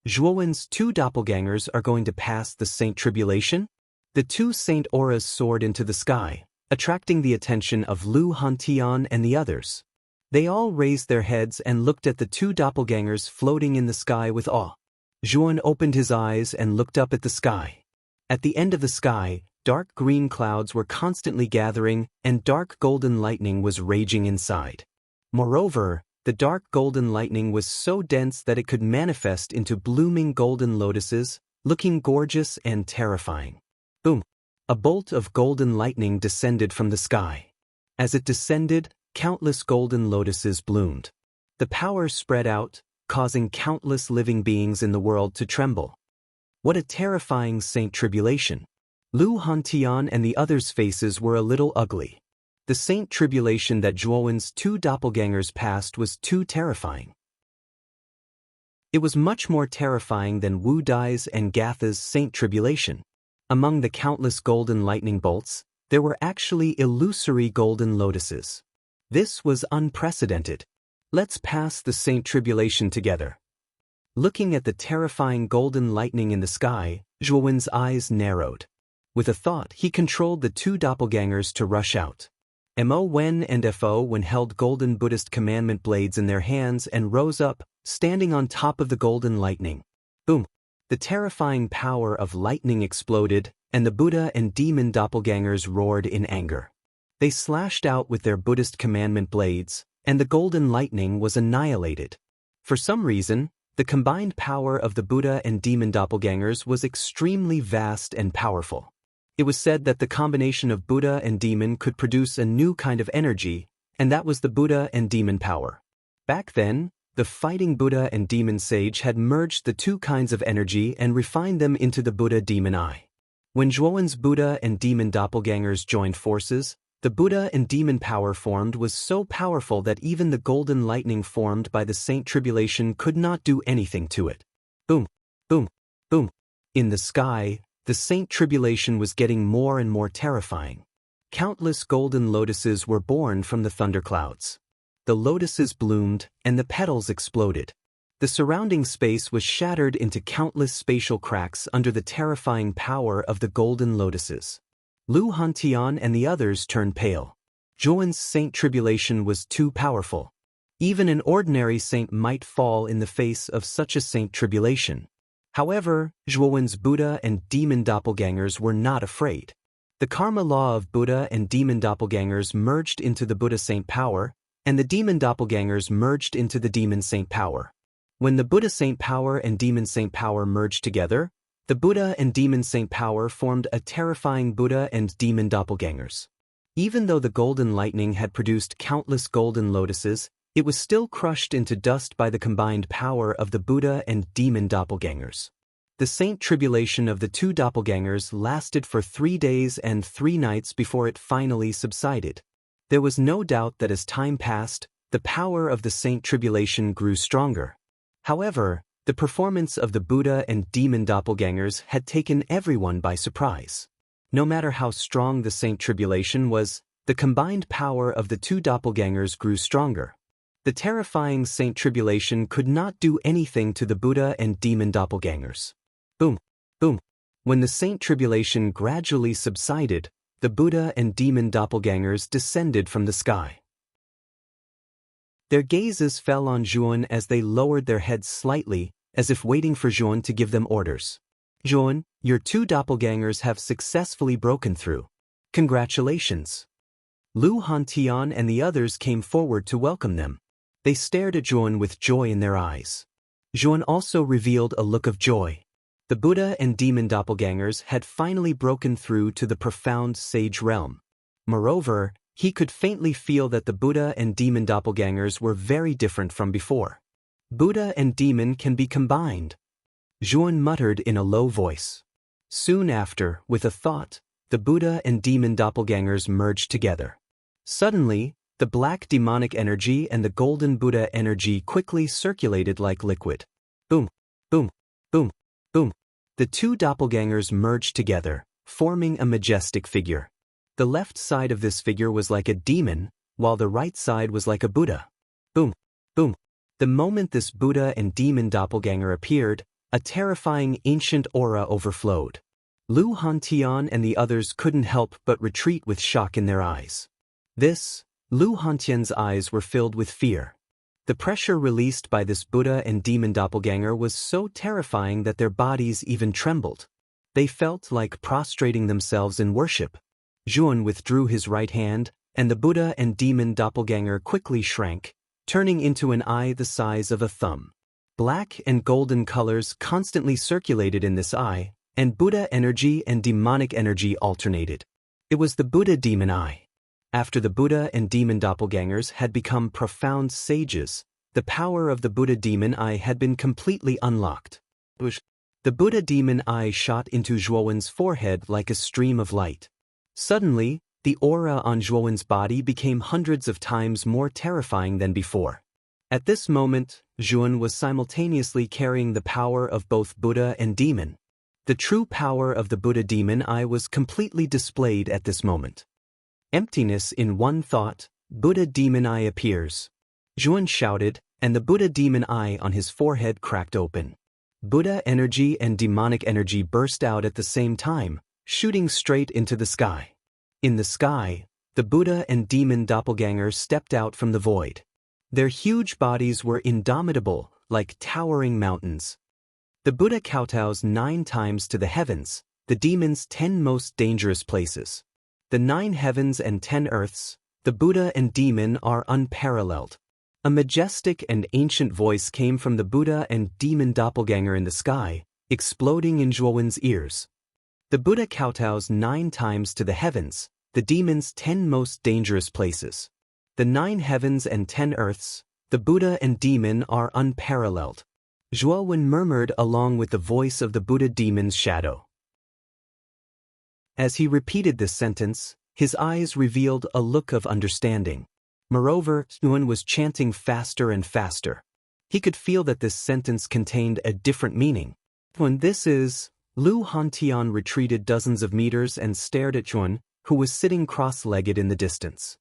Zhuowen's 2 doppelgangers are going to pass the Saint Tribulation? The 2 Saint Auras soared into the sky, attracting the attention of Lu Hantian and the others. They all raised their heads and looked at the 2 doppelgangers floating in the sky with awe. Zhuan opened his eyes and looked up at the sky. At the end of the sky, dark green clouds were constantly gathering and dark golden lightning was raging inside. Moreover, the dark golden lightning was so dense that it could manifest into blooming golden lotuses, looking gorgeous and terrifying. Boom! A bolt of golden lightning descended from the sky. As it descended, countless golden lotuses bloomed. The power spread out, causing countless living beings in the world to tremble. What a terrifying Saint Tribulation! Lu Hantian and the others' faces were a little ugly. The Saint Tribulation that Zhuowen's 2 doppelgangers passed was too terrifying. It was much more terrifying than Wu Dai's and Gatha's Saint Tribulation. Among the countless golden lightning bolts, there were actually illusory golden lotuses. This was unprecedented. Let's pass the Saint Tribulation together. Looking at the terrifying golden lightning in the sky, Zhuowen's eyes narrowed. With a thought, he controlled the 2 doppelgangers to rush out. Mo Wen and Fo Wen held golden Buddhist commandment blades in their hands and rose up, standing on top of the golden lightning. Boom! The terrifying power of lightning exploded, and the Buddha and demon doppelgangers roared in anger. They slashed out with their Buddhist commandment blades, and the golden lightning was annihilated. For some reason, The combined power of the Buddha and demon doppelgangers was extremely vast and powerful. It was said that the combination of Buddha and demon could produce a new kind of energy, and that was the Buddha and demon power. Back then, the fighting Buddha and demon sage had merged the two kinds of energy and refined them into the Buddha-demon eye. When Zhuowen's Buddha and demon doppelgangers joined forces, the Buddha and demon power formed was so powerful that even the golden lightning formed by the Saint Tribulation could not do anything to it. Boom, boom, boom. In the sky, the Saint Tribulation was getting more and more terrifying. Countless golden lotuses were born from the thunderclouds. The lotuses bloomed, and the petals exploded. The surrounding space was shattered into countless spatial cracks under the terrifying power of the golden lotuses. Lu Hantian and the others turned pale. Zhuowen's Saint Tribulation was too powerful. Even an ordinary saint might fall in the face of such a Saint Tribulation. However, Zhuowen's Buddha and demon doppelgangers were not afraid. The karma law of Buddha and demon doppelgangers merged into the Buddha saint power, and the demon doppelgangers merged into the demon saint power. When the Buddha saint power and demon saint power merged together, the Buddha and demon saint power formed a terrifying Buddha and demon doppelgangers. Even though the golden lightning had produced countless golden lotuses, it was still crushed into dust by the combined power of the Buddha and demon doppelgangers. The Saint Tribulation of the two doppelgangers lasted for 3 days and 3 nights before it finally subsided. There was no doubt that as time passed, the power of the Saint Tribulation grew stronger. However, the performance of the Buddha and demon doppelgangers had taken everyone by surprise. No matter how strong the Saint Tribulation was, the combined power of the two doppelgangers grew stronger. The terrifying Saint Tribulation could not do anything to the Buddha and demon doppelgangers. Boom, boom. When the Saint Tribulation gradually subsided, the Buddha and demon doppelgangers descended from the sky. Their gazes fell on Zhuowen as they lowered their heads slightly, as if waiting for Zhuowen to give them orders. Zhuowen, your two doppelgangers have successfully broken through. Congratulations. Lu Hantian and the others came forward to welcome them. They stared at Zhuowen with joy in their eyes. Zhuowen also revealed a look of joy. The Buddha and demon doppelgangers had finally broken through to the profound sage realm. Moreover, he could faintly feel that the Buddha and demon doppelgangers were very different from before. Buddha and demon can be combined, Zhuowen muttered in a low voice. Soon after, with a thought, the Buddha and demon doppelgangers merged together. Suddenly, the black demonic energy and the golden Buddha energy quickly circulated like liquid. Boom, boom, boom, boom. The two doppelgangers merged together, forming a majestic figure. The left side of this figure was like a demon, while the right side was like a Buddha. Boom, boom. The moment this Buddha and demon doppelganger appeared, a terrifying ancient aura overflowed. Lu Hantian and the others couldn't help but retreat with shock in their eyes. Lu Hantian's eyes were filled with fear. The pressure released by this Buddha and demon doppelganger was so terrifying that their bodies even trembled. They felt like prostrating themselves in worship. Zhuowen withdrew his right hand, and the Buddha and demon doppelganger quickly shrank, turning into an eye the size of a thumb. Black and golden colors constantly circulated in this eye, and Buddha energy and demonic energy alternated. It was the Buddha demon eye. After the Buddha and demon doppelgangers had become profound sages, the power of the Buddha demon eye had been completely unlocked. The Buddha demon eye shot into Zhuowen's forehead like a stream of light. Suddenly, the aura on Zhuowen's body became hundreds of times more terrifying than before. At this moment, Zhuowen was simultaneously carrying the power of both Buddha and demon. The true power of the Buddha demon eye was completely displayed at this moment. Emptiness in one thought, Buddha demon eye appears. Zhuowen shouted, and the Buddha demon eye on his forehead cracked open. Buddha energy and demonic energy burst out at the same time, shooting straight into the sky. In the sky, the Buddha and demon doppelganger stepped out from the void. Their huge bodies were indomitable, like towering mountains. The Buddha kowtows 9 times to the heavens, the demon's 10 most dangerous places. The 9 heavens and 10 earths, the Buddha and demon are unparalleled. A majestic and ancient voice came from the Buddha and demon doppelganger in the sky, exploding in Zhuowen's ears. The Buddha kowtows 9 times to the heavens, the demon's 10 most dangerous places. The 9 heavens and 10 earths, the Buddha and demon are unparalleled. Zhuowen murmured along with the voice of the Buddha demon's shadow. As he repeated this sentence, his eyes revealed a look of understanding. Moreover, Zhuowen was chanting faster and faster. He could feel that this sentence contained a different meaning. When this is, Lu Hantian retreated dozens of meters and stared at Zhuowen, who was sitting cross-legged in the distance.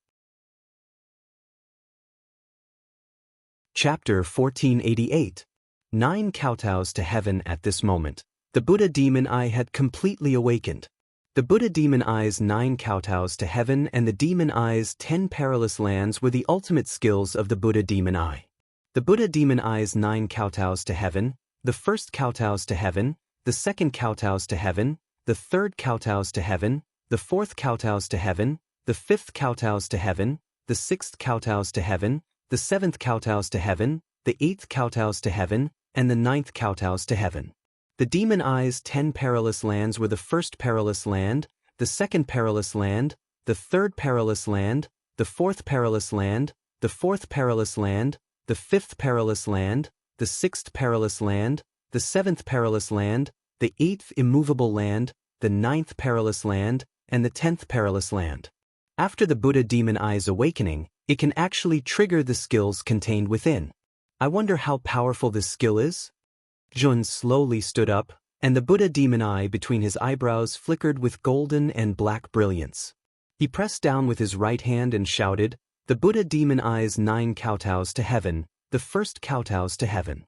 Chapter 1488. 9 kowtows to heaven. At this moment, the Buddha demon eye had completely awakened. The Buddha demon eye's 9 kowtows to heaven and the demon eye's 10 perilous lands were the ultimate skills of the Buddha demon eye. The Buddha demon eye's 9 kowtows to heaven, the first kowtows to heaven, the second kowtows to heaven, the third kowtows to heaven, the fourth kowtows to heaven, the fifth kowtows to heaven, the sixth kowtows to heaven, the seventh kowtows to heaven, the eighth kowtows to heaven, and the 9th kowtows to heaven. The demon eye's 10 perilous lands were the first perilous land, the second perilous land, the third perilous land, the fourth perilous land, the fourth perilous land, the fifth perilous land, the sixth perilous land, the 7th perilous land, the 8th immovable land, the 9th perilous land, and the 10th perilous land. After the Buddha demon eye's awakening, it can actually trigger the skills contained within. I wonder how powerful this skill is? Zhuowen slowly stood up, and the Buddha demon eye between his eyebrows flickered with golden and black brilliance. He pressed down with his right hand and shouted, "The Buddha demon eye's 9 kowtows to heaven, the first kowtows to heaven."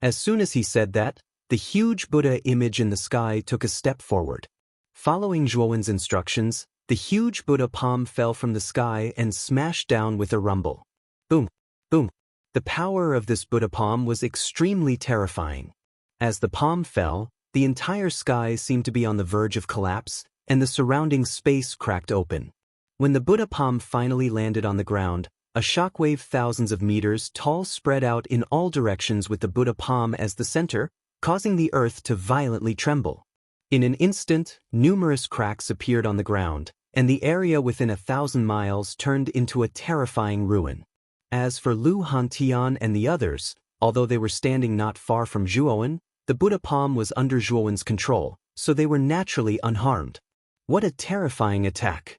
As soon as he said that, the huge Buddha image in the sky took a step forward. Following Zhuowen's instructions, the huge Buddha palm fell from the sky and smashed down with a rumble. Boom! Boom! The power of this Buddha palm was extremely terrifying. As the palm fell, the entire sky seemed to be on the verge of collapse, and the surrounding space cracked open. When the Buddha palm finally landed on the ground, a shockwave thousands of meters tall spread out in all directions with the Buddha palm as the center, causing the earth to violently tremble. In an instant, numerous cracks appeared on the ground, and the area within 1,000 miles turned into a terrifying ruin. As for Lu Hantian and the others, although they were standing not far from Zhuowen, the Buddha palm was under Zhuowen's control, so they were naturally unharmed. What a terrifying attack!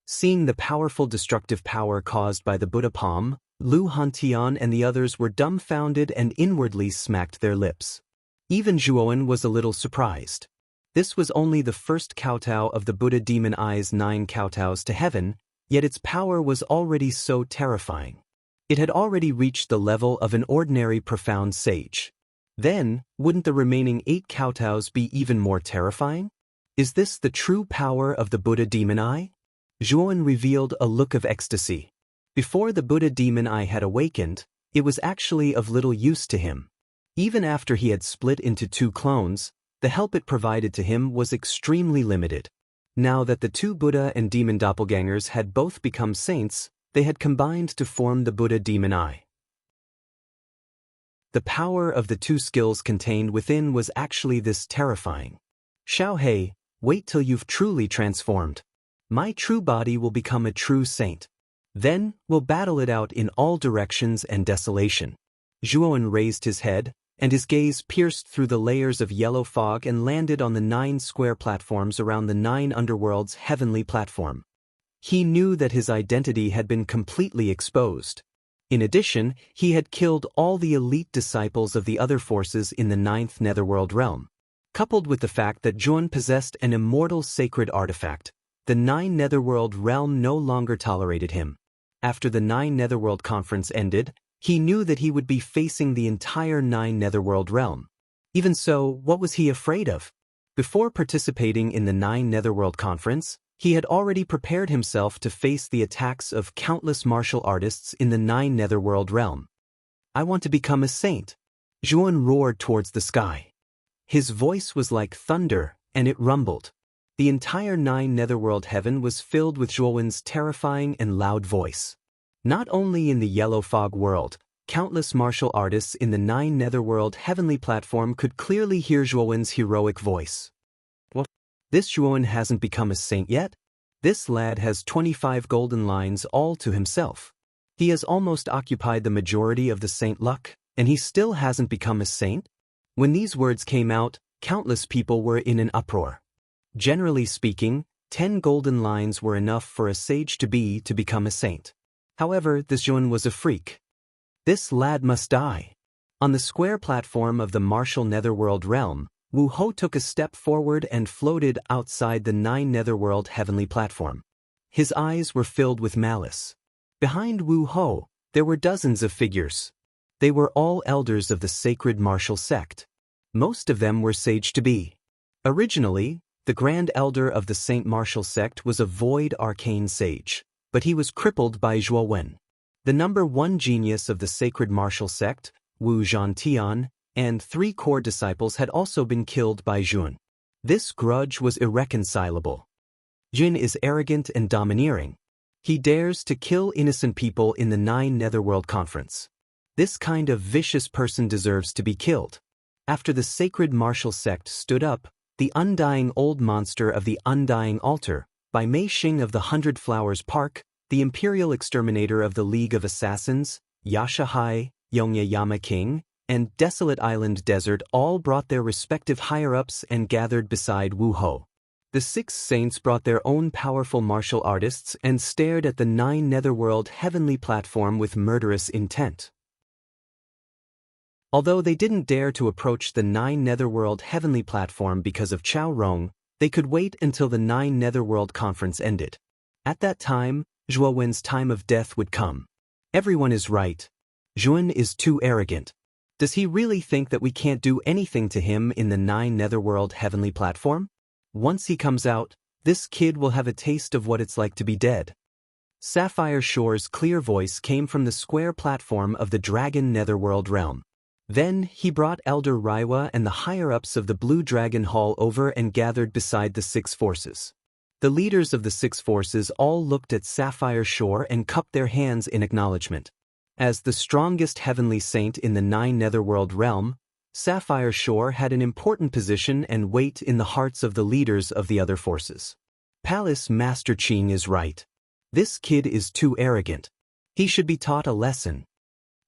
Seeing the powerful destructive power caused by the Buddha palm, Lu Hantian and the others were dumbfounded and inwardly smacked their lips. Even Zhuowen was a little surprised. This was only the first kowtow of the Buddha demon eye's 9 kowtows to heaven, yet its power was already so terrifying. It had already reached the level of an ordinary profound sage. Then, wouldn't the remaining 8 kowtows be even more terrifying? Is this the true power of the Buddha demon eye? Zhuowen revealed a look of ecstasy. Before the Buddha demon eye had awakened, it was actually of little use to him. Even after he had split into 2 clones, the help it provided to him was extremely limited. Now that the 2 Buddha and demon doppelgangers had both become saints, they had combined to form the Buddha demon eye. The power of the 2 skills contained within was actually this terrifying. Xiaohei, wait till you've truly transformed. My true body will become a true saint. Then, we'll battle it out in all directions and desolation. Zhuowen raised his head, and his gaze pierced through the layers of yellow fog and landed on the 9 square platforms around the 9 underworld's heavenly platform. He knew that his identity had been completely exposed. In addition, he had killed all the elite disciples of the other forces in the 9th netherworld realm. Coupled with the fact that Zhuowen possessed an immortal sacred artifact, the 9 netherworld realm no longer tolerated him. After the 9 netherworld conference ended, he knew that he would be facing the entire 9 netherworld realm. Even so, what was he afraid of? Before participating in the 9 netherworld conference, he had already prepared himself to face the attacks of countless martial artists in the 9 netherworld realm. I want to become a saint. Zhuowen roared towards the sky. His voice was like thunder, and it rumbled. The entire 9 netherworld heaven was filled with Zhuowen's terrifying and loud voice. Not only in the Yellow Fog world, countless martial artists in the Nine Netherworld Heavenly platform could clearly hear Zhuowen's heroic voice. What? This Zhuowen hasn't become a saint yet? This lad has 25 golden lines all to himself. He has almost occupied the majority of the saint luck, and he still hasn't become a saint? When these words came out, countless people were in an uproar. Generally speaking, 10 golden lines were enough for a sage to become a saint. However, this Zhuowen was a freak. This lad must die. On the square platform of the martial netherworld realm, Wu Ho took a step forward and floated outside the Nine Netherworld Heavenly platform. His eyes were filled with malice. Behind Wu Ho, there were dozens of figures. They were all elders of the sacred martial sect. Most of them were sage to be. Originally, the Grand Elder of the Saint Martial sect was a void arcane sage, but he was crippled by Zhuowen. The number 1 genius of the sacred martial sect, Wu Zhantian, and 3 core disciples had also been killed by Zhuowen. This grudge was irreconcilable. Jin is arrogant and domineering. He dares to kill innocent people in the Nine Netherworld Conference. This kind of vicious person deserves to be killed. After the sacred martial sect stood up, the undying old monster of the Undying Altar, by Mei Xing of the 100 Flowers Park, the imperial exterminator of the League of Assassins, Yashahai, Yongyayama King, and Desolate Island Desert all brought their respective higher-ups and gathered beside Wu Ho. The 6 saints brought their own powerful martial artists and stared at the Nine Netherworld Heavenly platform with murderous intent. Although they didn't dare to approach the Nine Netherworld Heavenly platform because of Chao Rong, they could wait until the Nine Netherworld Conference ended. At that time, Zhuowen's time of death would come. Everyone is right. Zhuowen is too arrogant. Does he really think that we can't do anything to him in the Nine Netherworld Heavenly platform? Once he comes out, this kid will have a taste of what it's like to be dead. Sapphire Shore's clear voice came from the square platform of the Dragon Netherworld realm. Then he brought Elder Raiwa and the higher-ups of the Blue Dragon Hall over and gathered beside the 6 forces. The leaders of the 6 forces all looked at Sapphire Shore and cupped their hands in acknowledgement. As the strongest heavenly saint in the Nine Netherworld realm, Sapphire Shore had an important position and weight in the hearts of the leaders of the other forces. Palace Master Qing is right. This kid is too arrogant. He should be taught a lesson.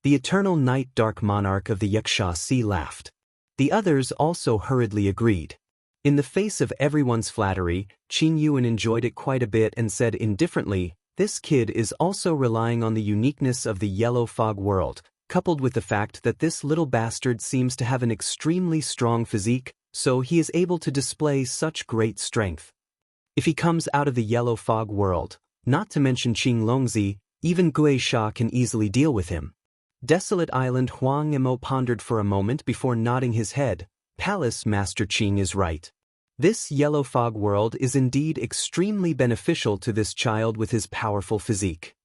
The eternal night dark monarch of the Yaksha Sea laughed. The others also hurriedly agreed. In the face of everyone's flattery, Qin Yuan enjoyed it quite a bit and said indifferently, "This kid is also relying on the uniqueness of the Yellow Fog world, coupled with the fact that this little bastard seems to have an extremely strong physique, so he is able to display such great strength. If he comes out of the Yellow Fog world, not to mention Qing Longzi, even Gui Sha can easily deal with him." Desolate Island Huang Imo pondered for a moment before nodding his head. Palace Master Qing is right. This Yellow Fog world is indeed extremely beneficial to this child with his powerful physique.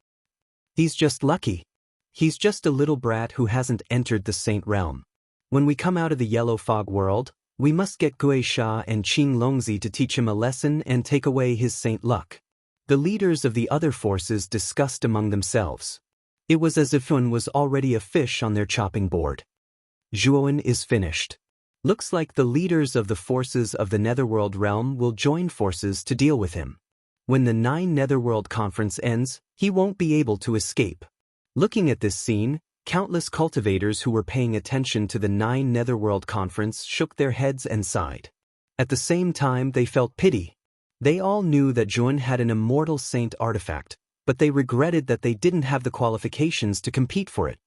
He's just lucky. He's just a little brat who hasn't entered the saint realm. When we come out of the Yellow Fog world, we must get Gui Sha and Qing Longzi to teach him a lesson and take away his saint luck. The leaders of the other forces discussed among themselves. It was as if Zhuowen was already a fish on their chopping board. Zhuowen is finished. Looks like the leaders of the forces of the Netherworld realm will join forces to deal with him. When the Nine Netherworld Conference ends, he won't be able to escape. Looking at this scene, countless cultivators who were paying attention to the Nine Netherworld Conference shook their heads and sighed. At the same time, they felt pity. They all knew that Zhuowen had an immortal saint artifact, but they regretted that they didn't have the qualifications to compete for it.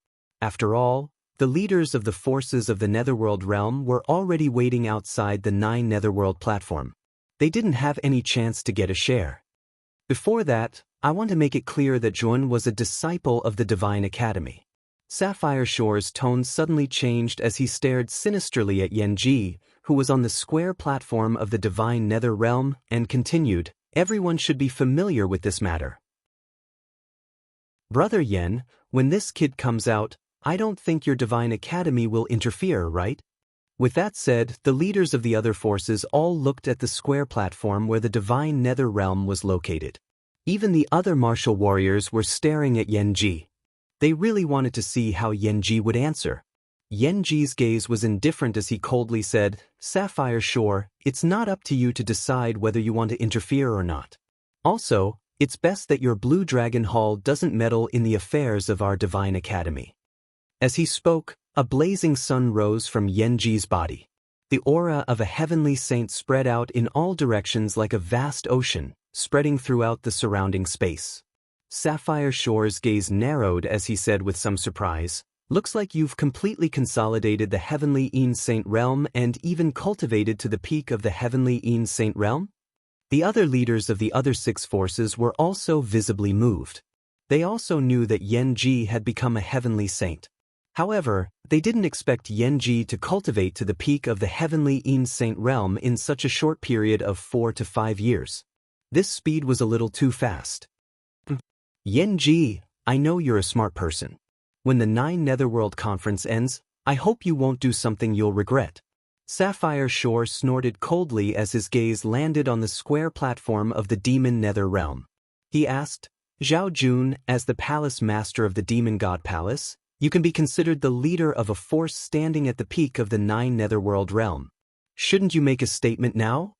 After all, the leaders of the forces of the Netherworld realm were already waiting outside the Nine Netherworld platform. They didn't have any chance to get a share. Before that, I want to make it clear that Zhuowen was a disciple of the Divine Academy. Sapphire Shore's tone suddenly changed as he stared sinisterly at Yan Ji, who was on the square platform of the Divine Nether realm, and continued, "Everyone should be familiar with this matter. Brother Yen, when this kid comes out, I don't think your Divine Academy will interfere, right?" With that said, the leaders of the other forces all looked at the square platform where the Divine Nether realm was located. Even the other martial warriors were staring at Yanji. They really wanted to see how Yanji would answer. Yanji's gaze was indifferent as he coldly said, "Sapphire Shore, it's not up to you to decide whether you want to interfere or not. Also, it's best that your Blue Dragon Hall doesn't meddle in the affairs of our Divine Academy." As he spoke, a blazing sun rose from Yanji's body. The aura of a heavenly saint spread out in all directions like a vast ocean, spreading throughout the surrounding space. Sapphire Shore's gaze narrowed as he said with some surprise, "Looks like you've completely consolidated the Heavenly Een Saint realm and even cultivated to the peak of the Heavenly Een Saint realm?" The other leaders of the other 6 forces were also visibly moved. They also knew that Yanji had become a heavenly saint. However, they didn't expect Yanji to cultivate to the peak of the Heavenly Een Saint realm in such a short period of 4 to 5 years. This speed was a little too fast. "Yanji, I know you're a smart person. When the 9 Netherworld Conference ends, I hope you won't do something you'll regret." Sapphire Shore snorted coldly as his gaze landed on the square platform of the Demon Nether realm. He asked, "Zhao Jun, as the palace master of the Demon God Palace, you can be considered the leader of a force standing at the peak of the 9 Netherworld realm. Shouldn't you make a statement now?"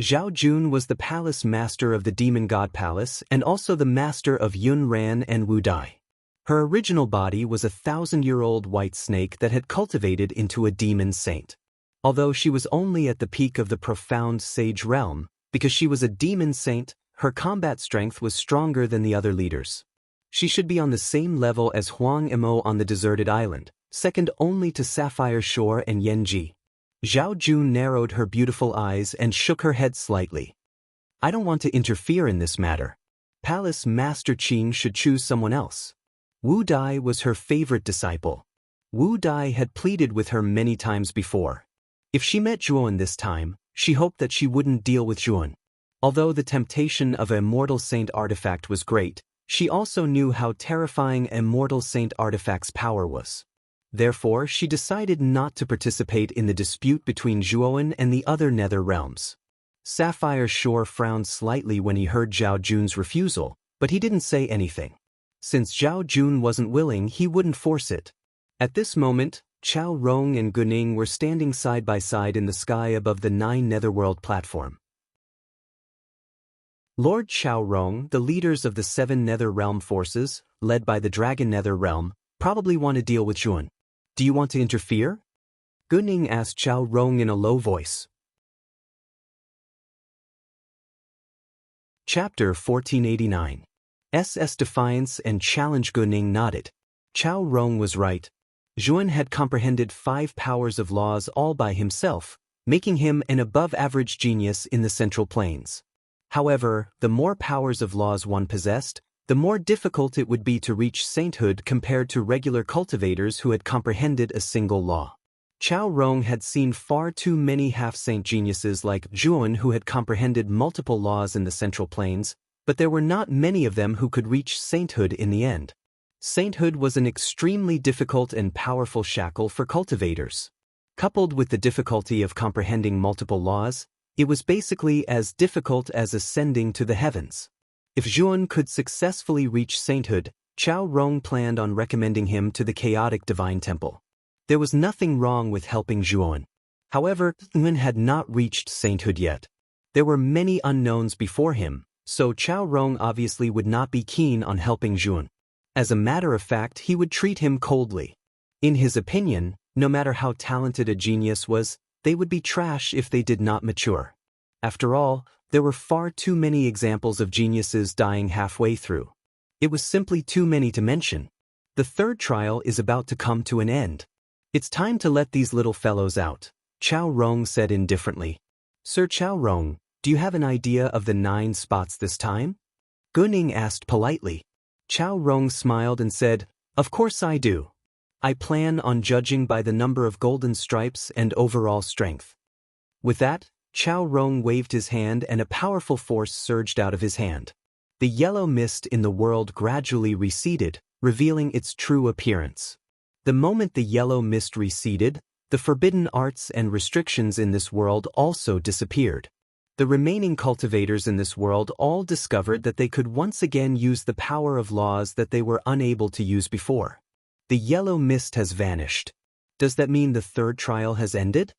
Zhao Jun was the palace master of the Demon God Palace and also the master of Yun Ran and Wu Dai. Her original body was a 1,000-year-old white snake that had cultivated into a demon saint. Although she was only at the peak of the profound sage realm, because she was a demon saint, her combat strength was stronger than the other leaders. She should be on the same level as Huang Emo on the deserted island, second only to Sapphire Shore and Yanji. Zhao Jun narrowed her beautiful eyes and shook her head slightly. "I don't want to interfere in this matter. Palace Master Qing should choose someone else." Wu Dai was her favorite disciple. Wu Dai had pleaded with her many times before. If she met Zhuan this time, she hoped that she wouldn't deal with Zhuan. Although the temptation of an Immortal Saint artifact was great, she also knew how terrifying Immortal Saint artifact's power was. Therefore, she decided not to participate in the dispute between Zhuan and the other Nether realms. Sapphire Shore frowned slightly when he heard Zhao Jun's refusal, but he didn't say anything. Since Zhao Jun wasn't willing, he wouldn't force it. At this moment, Chao Rong and Guning were standing side by side in the sky above the 9 Netherworld platform. Lord Chao Rong, the leaders of the 7 Nether Realm forces, led by the Dragon Nether Realm, probably want to deal with Zhuan. "Do you want to interfere?" Guning asked Chao Rong in a low voice. Chapter 1489. SS Defiance and Challenge. Guning nodded. Chao Rong was right. Zhuan had comprehended 5 powers of laws all by himself, making him an above-average genius in the Central Plains. However, the more powers of laws one possessed, the more difficult it would be to reach sainthood compared to regular cultivators who had comprehended a single law. Chao Rong had seen far too many half-saint geniuses like Zhuan who had comprehended multiple laws in the Central Plains, but there were not many of them who could reach sainthood in the end. Sainthood was an extremely difficult and powerful shackle for cultivators. Coupled with the difficulty of comprehending multiple laws, it was basically as difficult as ascending to the heavens. If Zhuan could successfully reach sainthood, Chao Rong planned on recommending him to the chaotic divine temple. There was nothing wrong with helping Zhuan. However, Zhuan had not reached sainthood yet. There were many unknowns before him, so Chao Rong obviously would not be keen on helping Zhuan. As a matter of fact, he would treat him coldly. In his opinion, no matter how talented a genius was, they would be trash if they did not mature. After all, there were far too many examples of geniuses dying halfway through. It was simply too many to mention. The 3rd trial is about to come to an end. "It's time to let these little fellows out," Chao Rong said indifferently. "Sir Chao Rong, do you have an idea of the 9 spots this time?" Guning asked politely. Chao Rong smiled and said, "Of course I do. I plan on judging by the number of golden stripes and overall strength." With that, Chao Rong waved his hand and a powerful force surged out of his hand. The yellow mist in the world gradually receded, revealing its true appearance. The moment the yellow mist receded, the forbidden arts and restrictions in this world also disappeared. The remaining cultivators in this world all discovered that they could once again use the power of laws that they were unable to use before. The yellow mist has vanished. Does that mean the third trial has ended?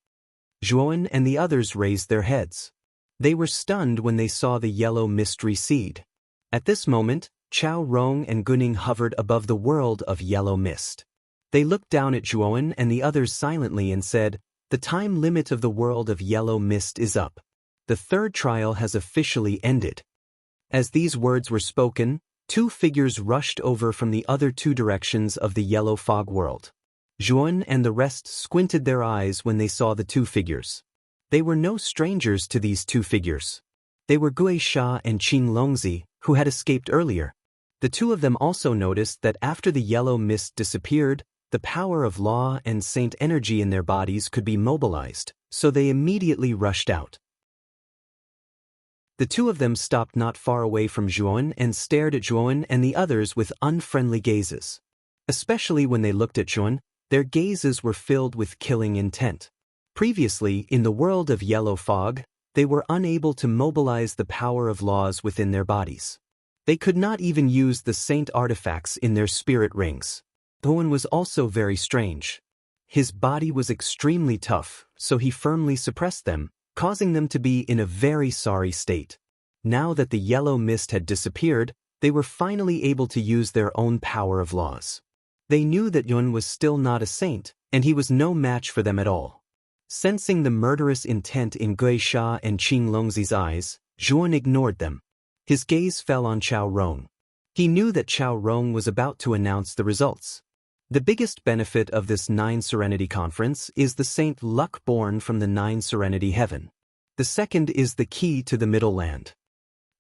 Zhuan and the others raised their heads. They were stunned when they saw the yellow mist recede. At this moment, Chao Rong and Guning hovered above the world of yellow mist. They looked down at Zhuan and the others silently and said, "The time limit of the world of yellow mist is up. The third trial has officially ended." As these words were spoken, two figures rushed over from the other two directions of the yellow fog world. Zhuan and the rest squinted their eyes when they saw the two figures. They were no strangers to these two figures. They were Gui Sha and Qing Longzi, who had escaped earlier. The two of them also noticed that after the yellow mist disappeared, the power of law and saint energy in their bodies could be mobilized, so they immediately rushed out. The two of them stopped not far away from Zhuan and stared at Zhuan and the others with unfriendly gazes. Especially when they looked at Zhuan, their gazes were filled with killing intent. Previously, in the world of yellow fog, they were unable to mobilize the power of laws within their bodies. They could not even use the saint artifacts in their spirit rings. Zhuan was also very strange. His body was extremely tough, so he firmly suppressed them, causing them to be in a very sorry state. Now that the yellow mist had disappeared, they were finally able to use their own power of laws. They knew that Yun was still not a saint, and he was no match for them at all. Sensing the murderous intent in Gui Sha and Qing Longzi's eyes, Zhuan ignored them. His gaze fell on Chao Rong. He knew that Chao Rong was about to announce the results. The biggest benefit of this 9 Serenity Conference is the saint luck born from the 9 Serenity Heaven. The second is the key to the Middle Land.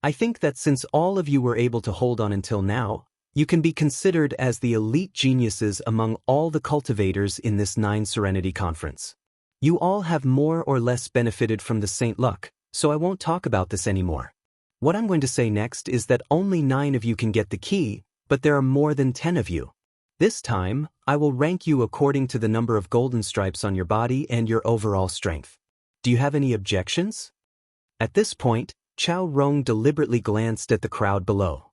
I think that since all of you were able to hold on until now, you can be considered as the elite geniuses among all the cultivators in this 9 Serenity Conference. You all have more or less benefited from the saint luck, so I won't talk about this anymore. What I'm going to say next is that only 9 of you can get the key, but there are more than 10 of you. This time, I will rank you according to the number of golden stripes on your body and your overall strength. Do you have any objections? At this point, Chao Rong deliberately glanced at the crowd below.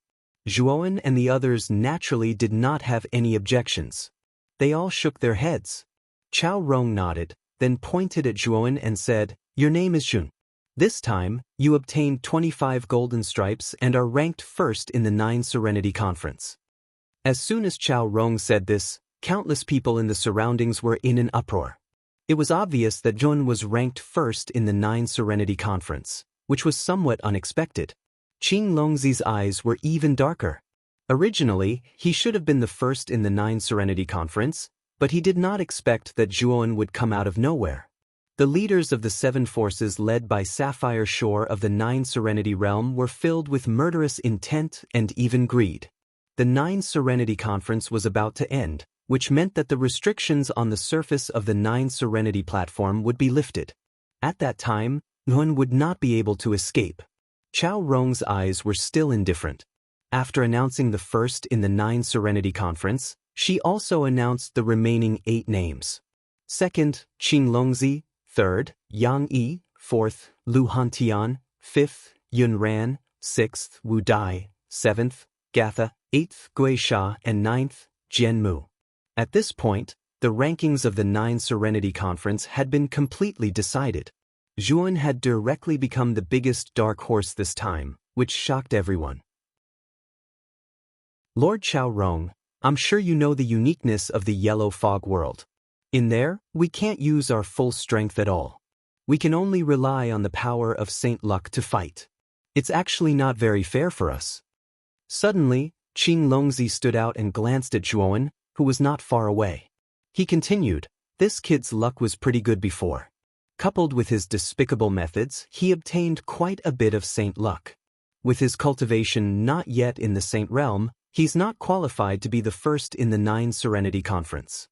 Zhuan and the others naturally did not have any objections. They all shook their heads. Chao Rong nodded, then pointed at Zhuan and said, "Your name is Xun. This time, you obtained 25 golden stripes and are ranked first in the 9 Serenity Conference." As soon as Chao Rong said this, countless people in the surroundings were in an uproar. It was obvious that Zhuan was ranked first in the 9 Serenity Conference, which was somewhat unexpected. Qing Longzi's eyes were even darker. Originally, he should have been the first in the 9 Serenity Conference, but he did not expect that Zhuan would come out of nowhere. The leaders of the 7 forces led by Sapphire Shore of the 9 Serenity Realm were filled with murderous intent and even greed. The 9 Serenity Conference was about to end, which meant that the restrictions on the surface of the 9 Serenity platform would be lifted. At that time, Zhuan would not be able to escape. Chao Rong's eyes were still indifferent. After announcing the first in the 9 Serenity Conference, she also announced the remaining 8 names. Second, Qing Longzi. Third, Yang Yi. Fourth, Lu Hantian. Fifth, Yun Ran. Sixth, Wu Dai. Seventh, Gatha. Eighth, Gui Sha. And ninth, Jian Mu. At this point, the rankings of the 9 Serenity Conference had been completely decided. Zhuan had directly become the biggest dark horse this time, which shocked everyone. Lord Chao Rong, I'm sure you know the uniqueness of the yellow fog world. In there, we can't use our full strength at all. We can only rely on the power of Saint Luck to fight. It's actually not very fair for us. Suddenly, Qing Longzi stood out and glanced at Zhuan, who was not far away. He continued, "This kid's luck was pretty good before. Coupled with his despicable methods, he obtained quite a bit of saint luck. With his cultivation not yet in the saint realm, he's not qualified to be the first in the 9 Serenity Conference."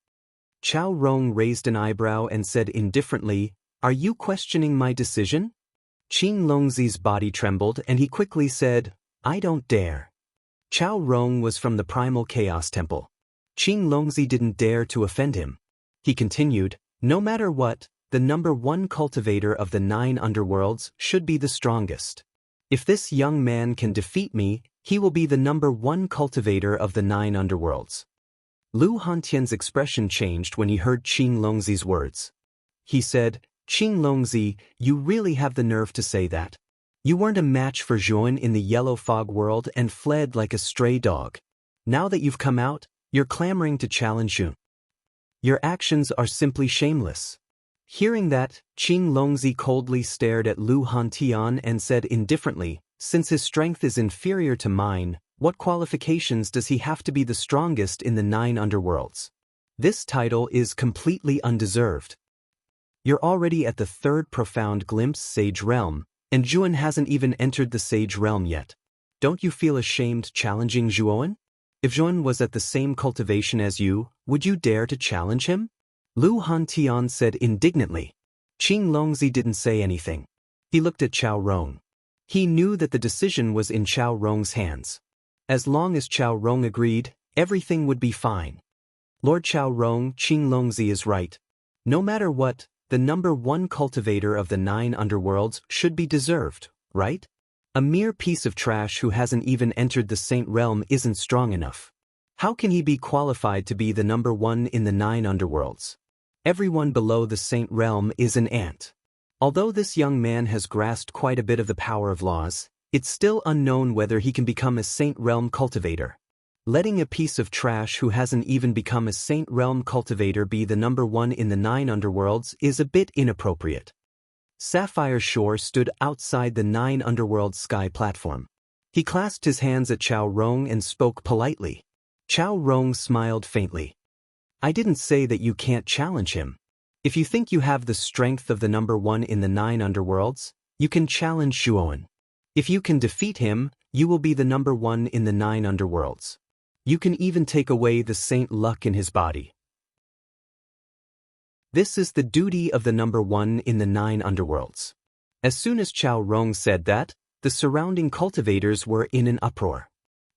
Chao Rong raised an eyebrow and said indifferently, "Are you questioning my decision?" Qing Longzi's body trembled and he quickly said, "I don't dare." Chao Rong was from the Primal Chaos Temple. Qing Longzi didn't dare to offend him. He continued, "No matter what, the number one cultivator of the 9 underworlds, should be the strongest. If this young man can defeat me, he will be the number one cultivator of the 9 underworlds. Lu Hantian's expression changed when he heard Qing Longzi's words. He said, Qing Longzi, you really have the nerve to say that. You weren't a match for Zhuan in the yellow fog world and fled like a stray dog. Now that you've come out, you're clamoring to challenge Zhuan. Your actions are simply shameless. Hearing that, Qing Longzi coldly stared at Lu Hantian and said indifferently, since his strength is inferior to mine, what qualifications does he have to be the strongest in the 9 underworlds? This title is completely undeserved. You're already at the 3rd profound glimpse Sage Realm, and Zhuan hasn't even entered the Sage Realm yet. Don't you feel ashamed challenging Zhuan? If Zhuan was at the same cultivation as you, would you dare to challenge him? Lu Hantian said indignantly. Qing Longzi didn't say anything. He looked at Chao Rong. He knew that the decision was in Chao Rong's hands. As long as Chao Rong agreed, everything would be fine. Lord Chao Rong, Qing Longzi is right. No matter what, the number one cultivator of the 9 underworlds should be deserved, right? A mere piece of trash who hasn't even entered the Saint Realm isn't strong enough. How can he be qualified to be the number one in the 9 underworlds? Everyone below the Saint Realm is an ant. Although this young man has grasped quite a bit of the power of laws, it's still unknown whether he can become a Saint Realm cultivator. Letting a piece of trash who hasn't even become a Saint Realm cultivator be the number one in the 9 underworlds is a bit inappropriate. Sapphire Shore stood outside the 9 underworld sky platform. He clasped his hands at Chao Rong and spoke politely. Chao Rong smiled faintly. I didn't say that you can't challenge him. If you think you have the strength of the number one in the 9 underworlds, you can challenge Zhuan. If you can defeat him, you will be the number one in the 9 underworlds. You can even take away the saint luck in his body. This is the duty of the number one in the 9 underworlds. As soon as Chao Rong said that, the surrounding cultivators were in an uproar.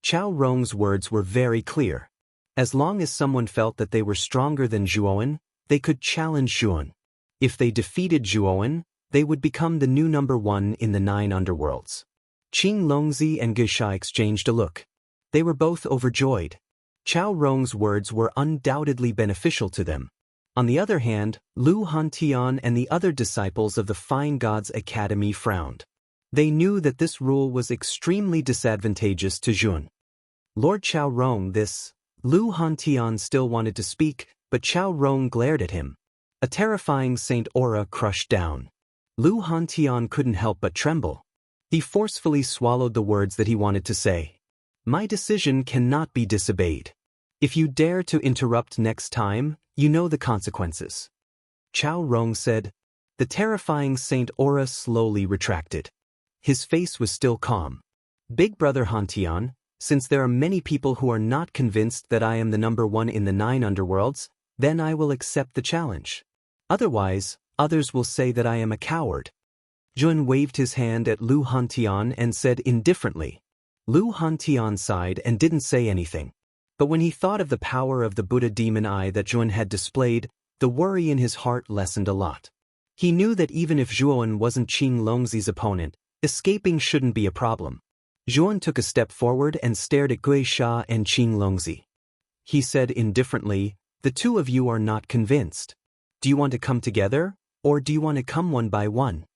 Chao Rong's words were very clear. As long as someone felt that they were stronger than Zhuan, they could challenge Zhuan. If they defeated Zhuan, they would become the new number one in the 9 underworlds. Qing Longzi and Geisha exchanged a look. They were both overjoyed. Chao Rong's words were undoubtedly beneficial to them. On the other hand, Lu Hantian and the other disciples of the Fine Gods Academy frowned. They knew that this rule was extremely disadvantageous to Zhuan. Lord Chao Rong, Lu Hantian still wanted to speak, but Chao Rong glared at him. A terrifying saint aura crushed down. Lu Hantian couldn't help but tremble. He forcefully swallowed the words that he wanted to say. My decision cannot be disobeyed. If you dare to interrupt next time, you know the consequences. Chao Rong said. The terrifying saint aura slowly retracted. His face was still calm. Big Brother Hantian, since there are many people who are not convinced that I am the number one in the 9 underworlds, then I will accept the challenge. Otherwise, others will say that I am a coward. Zhuan waved his hand at Lu Hantian and said indifferently. Lu Hantian sighed and didn't say anything. But when he thought of the power of the Buddha demon eye that Zhuan had displayed, the worry in his heart lessened a lot. He knew that even if Zhuan wasn't Qing Longzi's opponent, escaping shouldn't be a problem. Zhuan took a step forward and stared at Geisha and Qing Longzi. He said indifferently, the two of you are not convinced. Do you want to come together, or do you want to come one by one?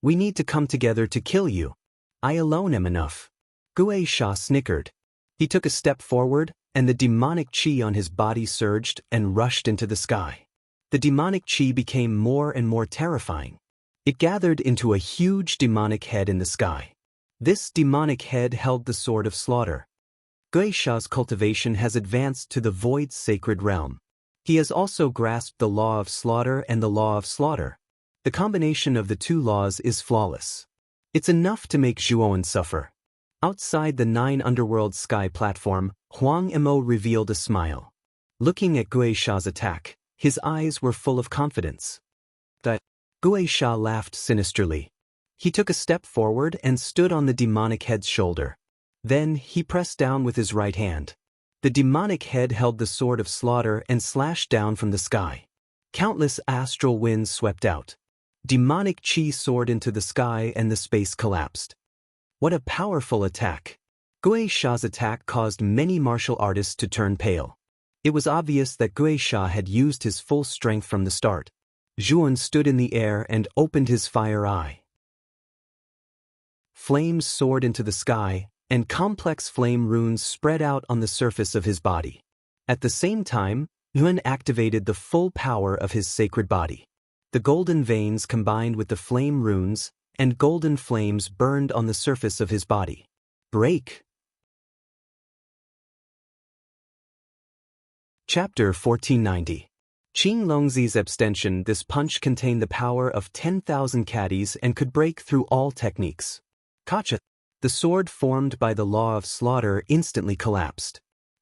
We need to come together to kill you. I alone am enough. Geisha snickered. He took a step forward, and the demonic qi on his body surged and rushed into the sky. The demonic qi became more and more terrifying. It gathered into a huge demonic head in the sky. This demonic head held the sword of slaughter. Geisha's cultivation has advanced to the void's sacred realm. He has also grasped the law of slaughter and the law of slaughter. The combination of the two laws is flawless. It's enough to make Zhuan suffer. Outside the 9 underworld sky platform, Huang Emo revealed a smile. Looking at Geisha's attack, his eyes were full of confidence. Geisha laughed sinisterly. He took a step forward and stood on the demonic head's shoulder. Then he pressed down with his right hand. The demonic head held the sword of slaughter and slashed down from the sky. Countless astral winds swept out. Demonic chi soared into the sky and the space collapsed. What a powerful attack! Gui Sha's attack caused many martial artists to turn pale. It was obvious that Gui Sha had used his full strength from the start. Zhuan stood in the air and opened his fire eye. Flames soared into the sky, and complex flame runes spread out on the surface of his body. At the same time, Yuan activated the full power of his sacred body. The golden veins combined with the flame runes, and golden flames burned on the surface of his body. Break! Chapter 1490. Qing Longzi's abstention. This punch contained the power of 10,000 caddies and could break through all techniques. Kacha! The sword formed by the law of slaughter instantly collapsed.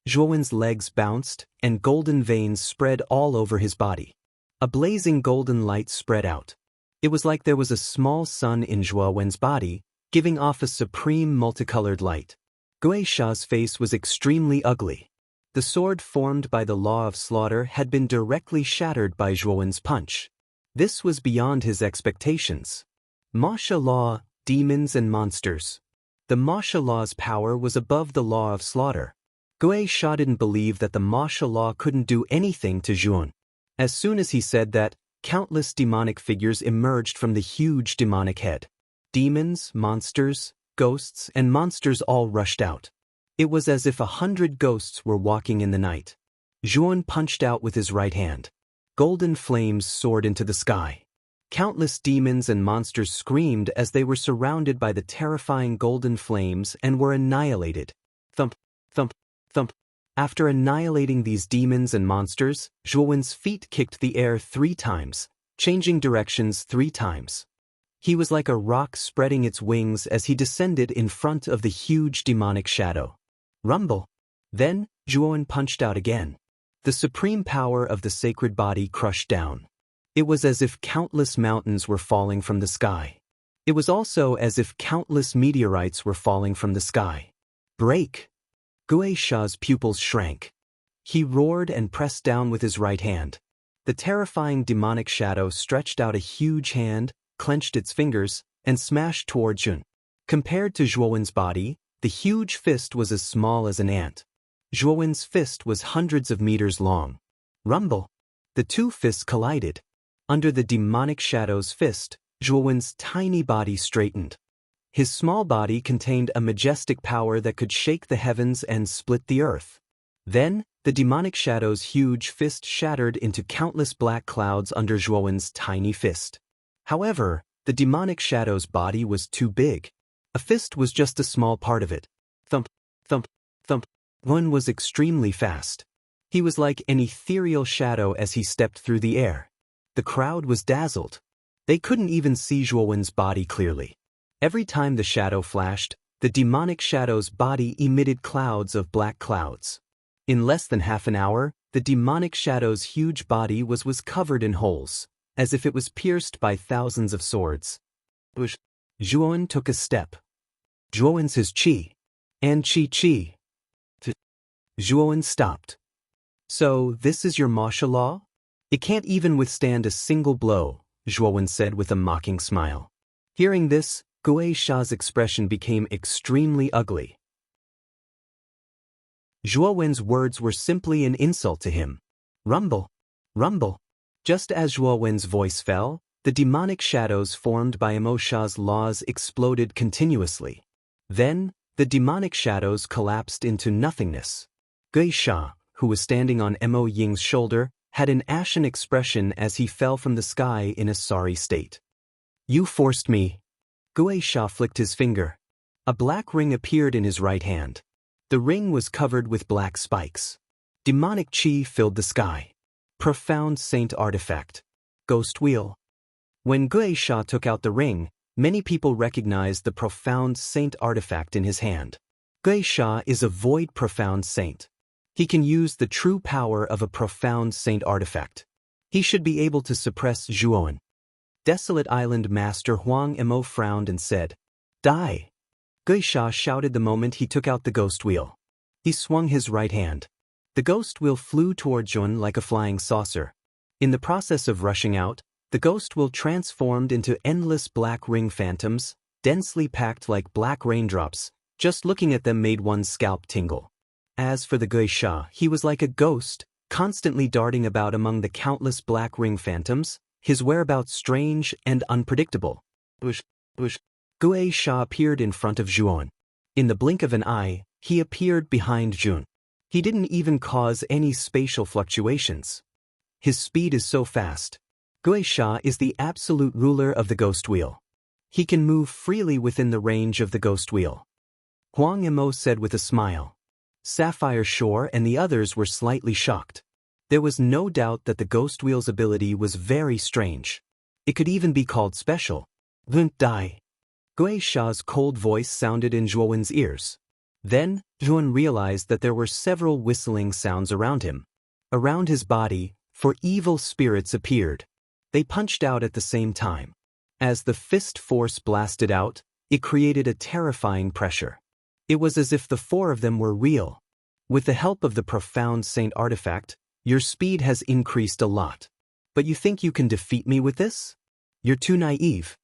Zhuowen's legs bounced, and golden veins spread all over his body. A blazing golden light spread out. It was like there was a small sun in Zhuowen's body, giving off a supreme multicolored light. Gui Sha's face was extremely ugly. The sword formed by the law of slaughter had been directly shattered by Zhuowen's punch. This was beyond his expectations. Masha law, demons and monsters. The Masha law's power was above the law of slaughter. Gui Sha didn't believe that the Masha law couldn't do anything to Zhuan. As soon as he said that, countless demonic figures emerged from the huge demonic head. Demons, monsters, ghosts, and monsters all rushed out. It was as if 100 ghosts were walking in the night. Zhuan punched out with his right hand. Golden flames soared into the sky. Countless demons and monsters screamed as they were surrounded by the terrifying golden flames and were annihilated. Thump, thump, thump. After annihilating these demons and monsters, Zhuowen's feet kicked the air 3 times, changing directions 3 times. He was like a rock spreading its wings as he descended in front of the huge demonic shadow. Rumble! Then, Zhuowen punched out again. The supreme power of the sacred body crushed down. It was as if countless mountains were falling from the sky. It was also as if countless meteorites were falling from the sky. Break! Gui Sha's pupils shrank. He roared and pressed down with his right hand. The terrifying demonic shadow stretched out a huge hand, clenched its fingers, and smashed toward Zhuan. Compared to Zhuowen's body, the huge fist was as small as an ant. Zhuowen's fist was hundreds of meters long. Rumble! The 2 fists collided. Under the demonic shadow's fist, Zhuowen's tiny body straightened. His small body contained a majestic power that could shake the heavens and split the earth. Then, the demonic shadow's huge fist shattered into countless black clouds under Zhuowen's tiny fist. However, the demonic shadow's body was too big. A fist was just a small part of it. Thump, thump, thump. Zhuowen was extremely fast. He was like an ethereal shadow as he stepped through the air. The crowd was dazzled. They couldn't even see Zhuowen's body clearly. Every time the shadow flashed, the demonic shadow's body emitted clouds of black clouds. In less than half an hour, the demonic shadow's huge body was covered in holes, as if it was pierced by thousands of swords. Zhuowen took a step. Zhuowen's his qi. And qi. Zhuowen stopped. So, this is your Masha law? It can't even withstand a single blow, Zhuowen said with a mocking smile. Hearing this, Gui Sha's expression became extremely ugly. Zhuowen's words were simply an insult to him. Rumble! Rumble! Just as Zhuowen's voice fell, the demonic shadows formed by Mo Sha's laws exploded continuously. Then, the demonic shadows collapsed into nothingness. Gui Sha, who was standing on Mo Ying's shoulder, had an ashen expression as he fell from the sky in a sorry state. You forced me. Gui Sha flicked his finger. A black ring appeared in his right hand. The ring was covered with black spikes. Demonic chi filled the sky. Profound saint artifact. Ghost wheel. When Gui Sha took out the ring, many people recognized the profound saint artifact in his hand. Gui Sha is a void profound saint. He can use the true power of a profound saint artifact. He should be able to suppress Zhuowen. Desolate Island Master Huang Mo frowned and said, Die! Gui Sha shouted the moment he took out the ghost wheel. He swung his right hand. The ghost wheel flew toward Zhuowen like a flying saucer. In the process of rushing out, the ghost will transformed into endless black ring phantoms, densely packed like black raindrops. Just looking at them made one's scalp tingle. As for the geisha, he was like a ghost, constantly darting about among the countless black ring phantoms, his whereabouts strange and unpredictable. Bush. Geisha appeared in front of Zhuan. In the blink of an eye, he appeared behind Jun. He didn't even cause any spatial fluctuations. His speed is so fast. Geisha is the absolute ruler of the ghost wheel. He can move freely within the range of the ghost wheel. Huang Imo said with a smile. Sapphire Shore and the others were slightly shocked. There was no doubt that the ghost wheel's ability was very strange. It could even be called special. Won't die. Geisha's cold voice sounded in Zhuowen's ears. Then, Zhuowen realized that there were several whistling sounds around him. Around his body, for evil spirits appeared. They punched out at the same time. As the fist force blasted out, it created a terrifying pressure. It was as if the four of them were real. With the help of the profound saint artifact, your speed has increased a lot. But you think you can defeat me with this? You're too naive.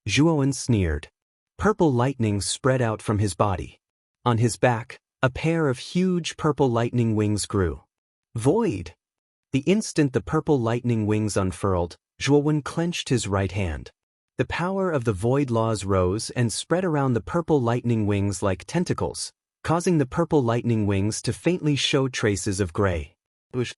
Zhuowen sneered. Purple lightning spread out from his body. On his back, a pair of huge purple lightning wings grew. Void! The instant the purple lightning wings unfurled, Zhuowen clenched his right hand. The power of the void laws rose and spread around the purple lightning wings like tentacles, causing the purple lightning wings to faintly show traces of gray. Bush.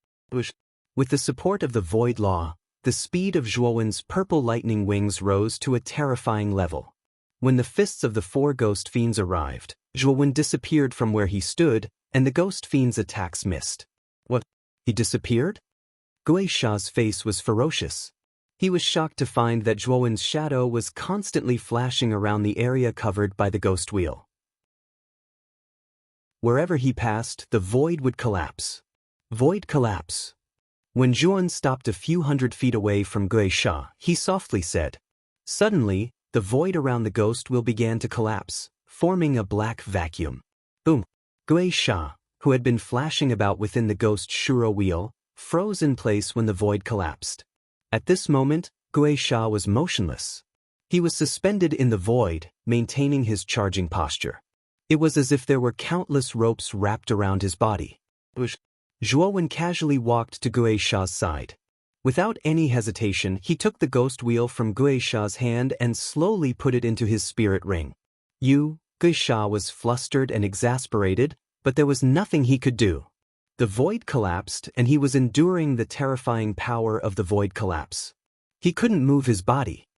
With the support of the void law, the speed of Zhuowen's purple lightning wings rose to a terrifying level. When the fists of the four ghost fiends arrived, Zhuowen disappeared from where he stood, and the ghost fiends' attacks missed. What? He disappeared? Geisha's face was ferocious. He was shocked to find that Zhuowen's shadow was constantly flashing around the area covered by the ghost wheel. Wherever he passed, the void would collapse. Void collapse. When Zhuowen stopped a few hundred feet away from Geisha, he softly said. Suddenly, the void around the ghost wheel began to collapse, forming a black vacuum. Boom! Geisha, who had been flashing about within the ghost Shuro wheel, froze in place when the void collapsed. At this moment, Geisha was motionless. He was suspended in the void, maintaining his charging posture. It was as if there were countless ropes wrapped around his body. Zhuowen casually walked to Geisha's side. Without any hesitation, he took the ghost wheel from Geisha's hand and slowly put it into his spirit ring. Geisha was flustered and exasperated, but there was nothing he could do. The void collapsed, and he was enduring the terrifying power of the void collapse. He couldn't move his body.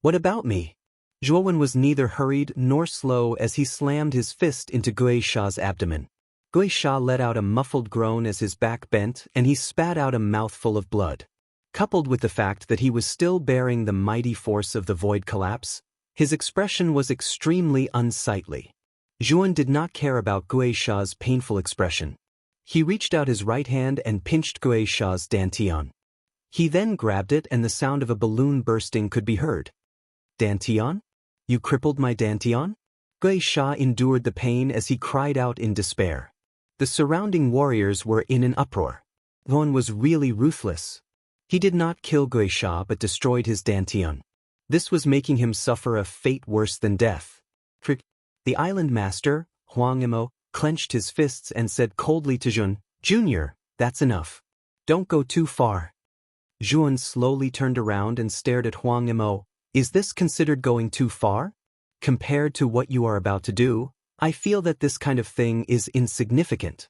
What about me? Zhuowen was neither hurried nor slow as he slammed his fist into Geisha's abdomen. Geisha let out a muffled groan as his back bent, and he spat out a mouthful of blood. Coupled with the fact that he was still bearing the mighty force of the void collapse, his expression was extremely unsightly. Zhuowen did not care about Geisha's painful expression. He reached out his right hand and pinched Geisha's dantian. He then grabbed it and the sound of a balloon bursting could be heard. Dantian? You crippled my dantian? Geisha endured the pain as he cried out in despair. The surrounding warriors were in an uproar. Zhuowen was really ruthless. He did not kill Geisha but destroyed his dantian. This was making him suffer a fate worse than death. The island master, Huang Imo, clenched his fists and said coldly to Zhuowen, Junior, that's enough. Don't go too far. Zhuowen slowly turned around and stared at Huang Imo. Is this considered going too far? Compared to what you are about to do, I feel that this kind of thing is insignificant.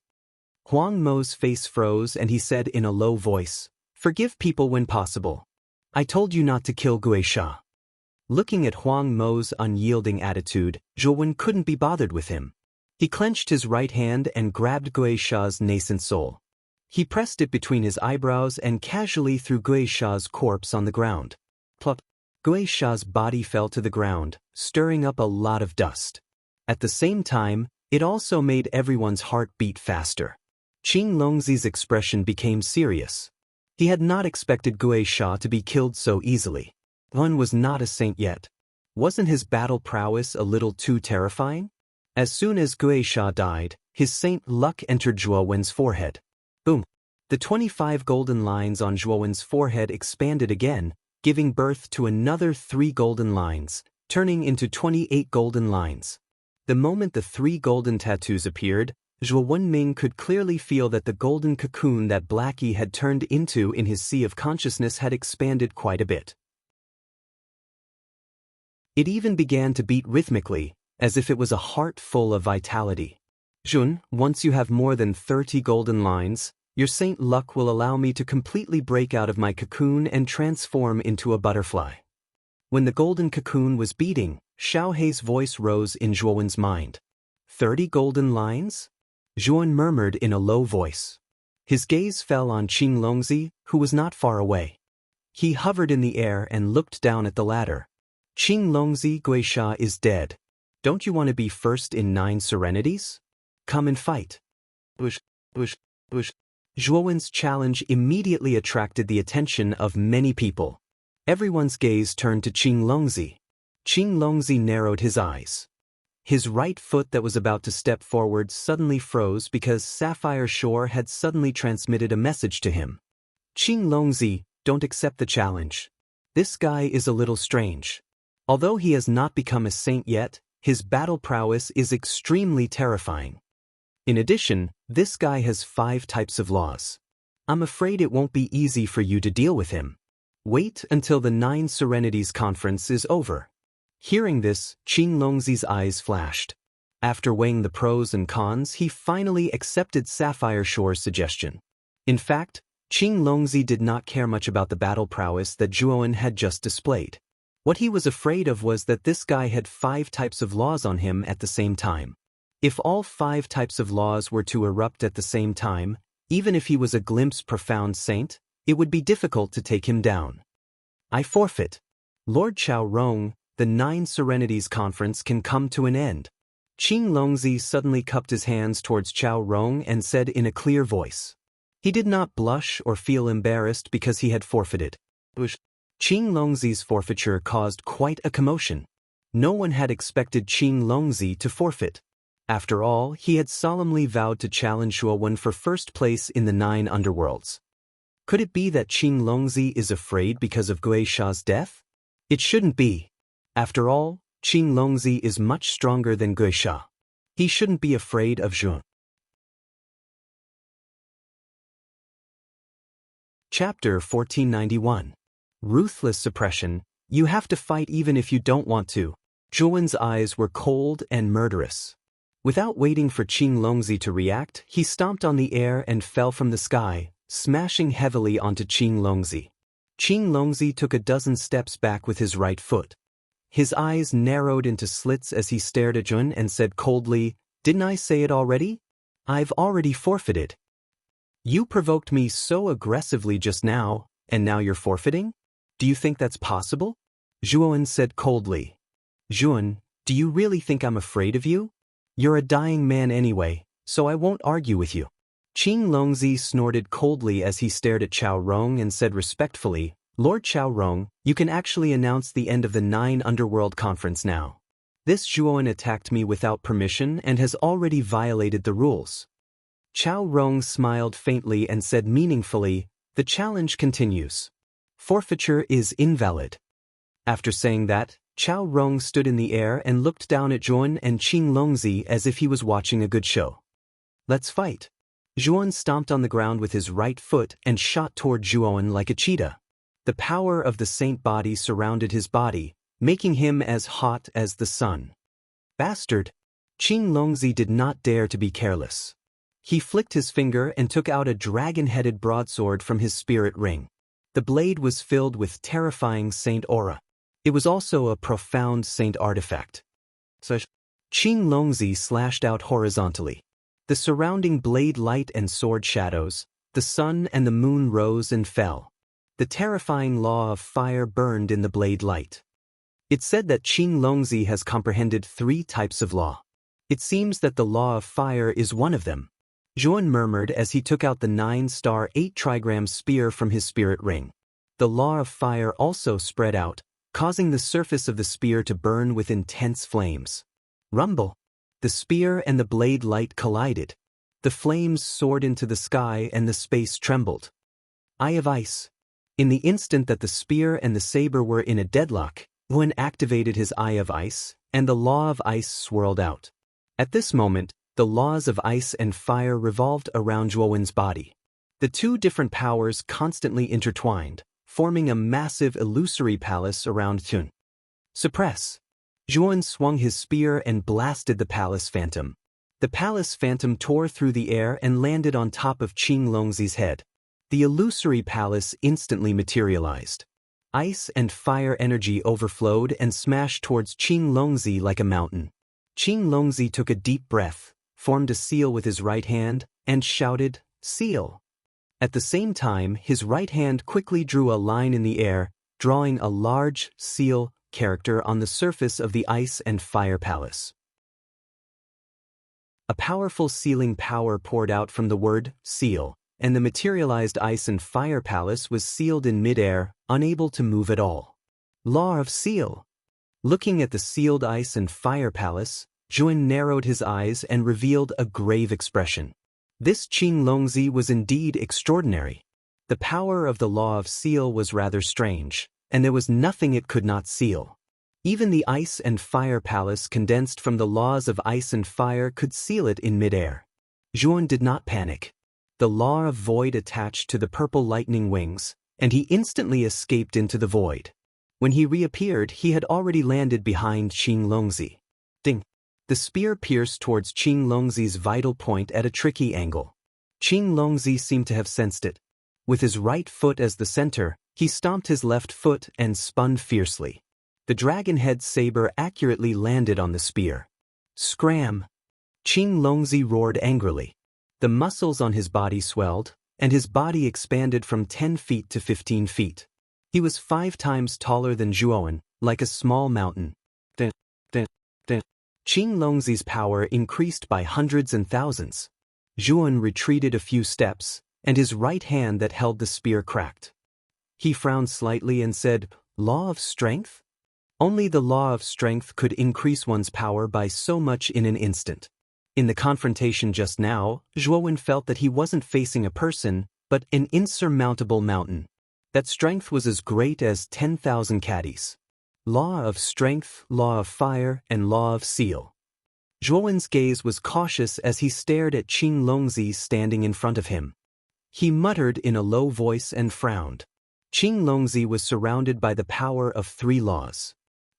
Huang Mo's face froze and he said in a low voice, Forgive people when possible. I told you not to kill Geisha. Looking at Huang Mo's unyielding attitude, Zhuowen couldn't be bothered with him. He clenched his right hand and grabbed Geisha's nascent soul. He pressed it between his eyebrows and casually threw Geisha's corpse on the ground. Plop! Geisha's body fell to the ground, stirring up a lot of dust. At the same time, it also made everyone's heart beat faster. Qing Longzi's expression became serious. He had not expected Geisha to be killed so easily. Zhuowen was not a saint yet. Wasn't his battle prowess a little too terrifying? As soon as Geisha died, his saint luck entered Zhuowen's forehead. Boom! The 25 golden lines on Zhuowen's forehead expanded again, giving birth to another 3 golden lines, turning into 28 golden lines. The moment the 3 golden tattoos appeared, Zhuo Wenming could clearly feel that the golden cocoon that Blackie had turned into in his sea of consciousness had expanded quite a bit. It even began to beat rhythmically, as if it was a heart full of vitality. Jun, once you have more than 30 golden lines, your saint luck will allow me to completely break out of my cocoon and transform into a butterfly. When the golden cocoon was beating, Xiao Hei's voice rose in Zhuowen's mind. 30 golden lines? Zhuowen murmured in a low voice. His gaze fell on Qing Longzi, who was not far away. He hovered in the air and looked down at the ladder. Qing Longzi, Guisha is dead. Don't you want to be first in 9 serenities? Come and fight. Bush. Zhuowen's challenge immediately attracted the attention of many people. Everyone's gaze turned to Qing Longzi. Qing Longzi narrowed his eyes. His right foot that was about to step forward suddenly froze because Sapphire Shore had suddenly transmitted a message to him. Qing Longzi, don't accept the challenge. This guy is a little strange. Although he has not become a saint yet, his battle prowess is extremely terrifying. In addition, this guy has 5 types of laws. I'm afraid it won't be easy for you to deal with him. Wait until the 9 Serenities conference is over. Hearing this, Qing Longzi's eyes flashed. After weighing the pros and cons, he finally accepted Sapphire Shore's suggestion. In fact, Qing Longzi did not care much about the battle prowess that Zhuowen had just displayed. What he was afraid of was that this guy had 5 types of laws on him at the same time. If all 5 types of laws were to erupt at the same time, even if he was a glimpse profound saint, it would be difficult to take him down. I forfeit. Lord Chao Rong, the 9 Serenities conference can come to an end. Qing Longzi suddenly cupped his hands towards Chao Rong and said in a clear voice. He did not blush or feel embarrassed because he had forfeited. Qing Longzi's forfeiture caused quite a commotion. No one had expected Qing Longzi to forfeit. After all, he had solemnly vowed to challenge Zhuowen for first place in the 9 underworlds. Could it be that Qing Longzi is afraid because of Guisha's death? It shouldn't be. After all, Qing Longzi is much stronger than Guisha. He shouldn't be afraid of Zhuowen. Chapter 1491. Ruthless Suppression. You have to fight even if you don't want to. Zhuowen's eyes were cold and murderous. Without waiting for Qing Longzi to react, he stomped on the air and fell from the sky, smashing heavily onto Qing Longzi. Qing Longzi took a dozen steps back with his right foot. His eyes narrowed into slits as he stared at Zhuowen and said coldly, "Didn't I say it already? I've already forfeited. You provoked me so aggressively just now, and now you're forfeiting? Do you think that's possible?" Zhuowen said coldly. "Zhuowen, do you really think I'm afraid of you? You're a dying man anyway, so I won't argue with you." Qing Longzi snorted coldly as he stared at Chao Rong and said respectfully, "Lord Chao Rong, you can actually announce the end of the 9 Underworld Conference now. This Zhuowen attacked me without permission and has already violated the rules." Chao Rong smiled faintly and said meaningfully, "The challenge continues. Forfeiture is invalid." After saying that, Chao Rong stood in the air and looked down at Zhuowen and Qing Longzi as if he was watching a good show. "Let's fight." Zhuowen stomped on the ground with his right foot and shot toward Zhuowen like a cheetah. The power of the saint body surrounded his body, making him as hot as the sun. "Bastard!" Qing Longzi did not dare to be careless. He flicked his finger and took out a dragon-headed broadsword from his spirit ring. The blade was filled with terrifying saint aura. It was also a profound saint artifact. Qing Longzi slashed out horizontally. The surrounding blade light and sword shadows, the sun and the moon rose and fell. The terrifying law of fire burned in the blade light. It said that Qing Longzi has comprehended 3 types of law. It seems that the law of fire is one of them. Zhuowen murmured as he took out the 9-star 8-trigram spear from his spirit ring. The law of fire also spread out, causing the surface of the spear to burn with intense flames. Rumble! The spear and the blade light collided. The flames soared into the sky and the space trembled. Eye of Ice. In the instant that the spear and the saber were in a deadlock, Yuan activated his Eye of Ice, and the Law of Ice swirled out. At this moment, the laws of ice and fire revolved around Zhuowen's body. The two different powers constantly intertwined, forming a massive illusory palace around Yun. Suppress. Zhuowen swung his spear and blasted the palace phantom. The palace phantom tore through the air and landed on top of Qing Longzi's head. The illusory palace instantly materialized. Ice and fire energy overflowed and smashed towards Qing Longzi like a mountain. Qing Longzi took a deep breath, formed a seal with his right hand, and shouted, "Seal!" At the same time, his right hand quickly drew a line in the air, drawing a large seal character on the surface of the ice and fire palace. A powerful sealing power poured out from the word seal, and the materialized ice and fire palace was sealed in midair, unable to move at all. Law of Seal. Looking at the sealed ice and fire palace, Zhuan narrowed his eyes and revealed a grave expression. This Qing Longzi was indeed extraordinary. The power of the Law of Seal was rather strange, and there was nothing it could not seal. Even the ice and fire palace condensed from the laws of ice and fire could seal it in midair. Zhuan did not panic. The Law of Void attached to the purple lightning wings, and he instantly escaped into the void. When he reappeared, he had already landed behind Qing Longzi. Ding! The spear pierced towards Qing Longzi's vital point at a tricky angle. Qing Longzi seemed to have sensed it. With his right foot as the center, he stomped his left foot and spun fiercely. The dragon-head saber accurately landed on the spear. Scram! Qing Longzi roared angrily. The muscles on his body swelled, and his body expanded from 10 feet to 15 feet. He was 5 times taller than Zhuowen, like a small mountain. Dun, dun, dun. Qing Longzi's power increased by hundreds and thousands. Zhuowen retreated a few steps, and his right hand that held the spear cracked. He frowned slightly and said, "Law of Strength?" Only the Law of Strength could increase one's power by so much in an instant. In the confrontation just now, Zhuowen felt that he wasn't facing a person, but an insurmountable mountain. That strength was as great as 10,000 caddies. Law of Strength, Law of Fire, and Law of Seal. Zhuowen's gaze was cautious as he stared at Qing Longzi standing in front of him. He muttered in a low voice and frowned. Qing Longzi was surrounded by the power of 3 laws.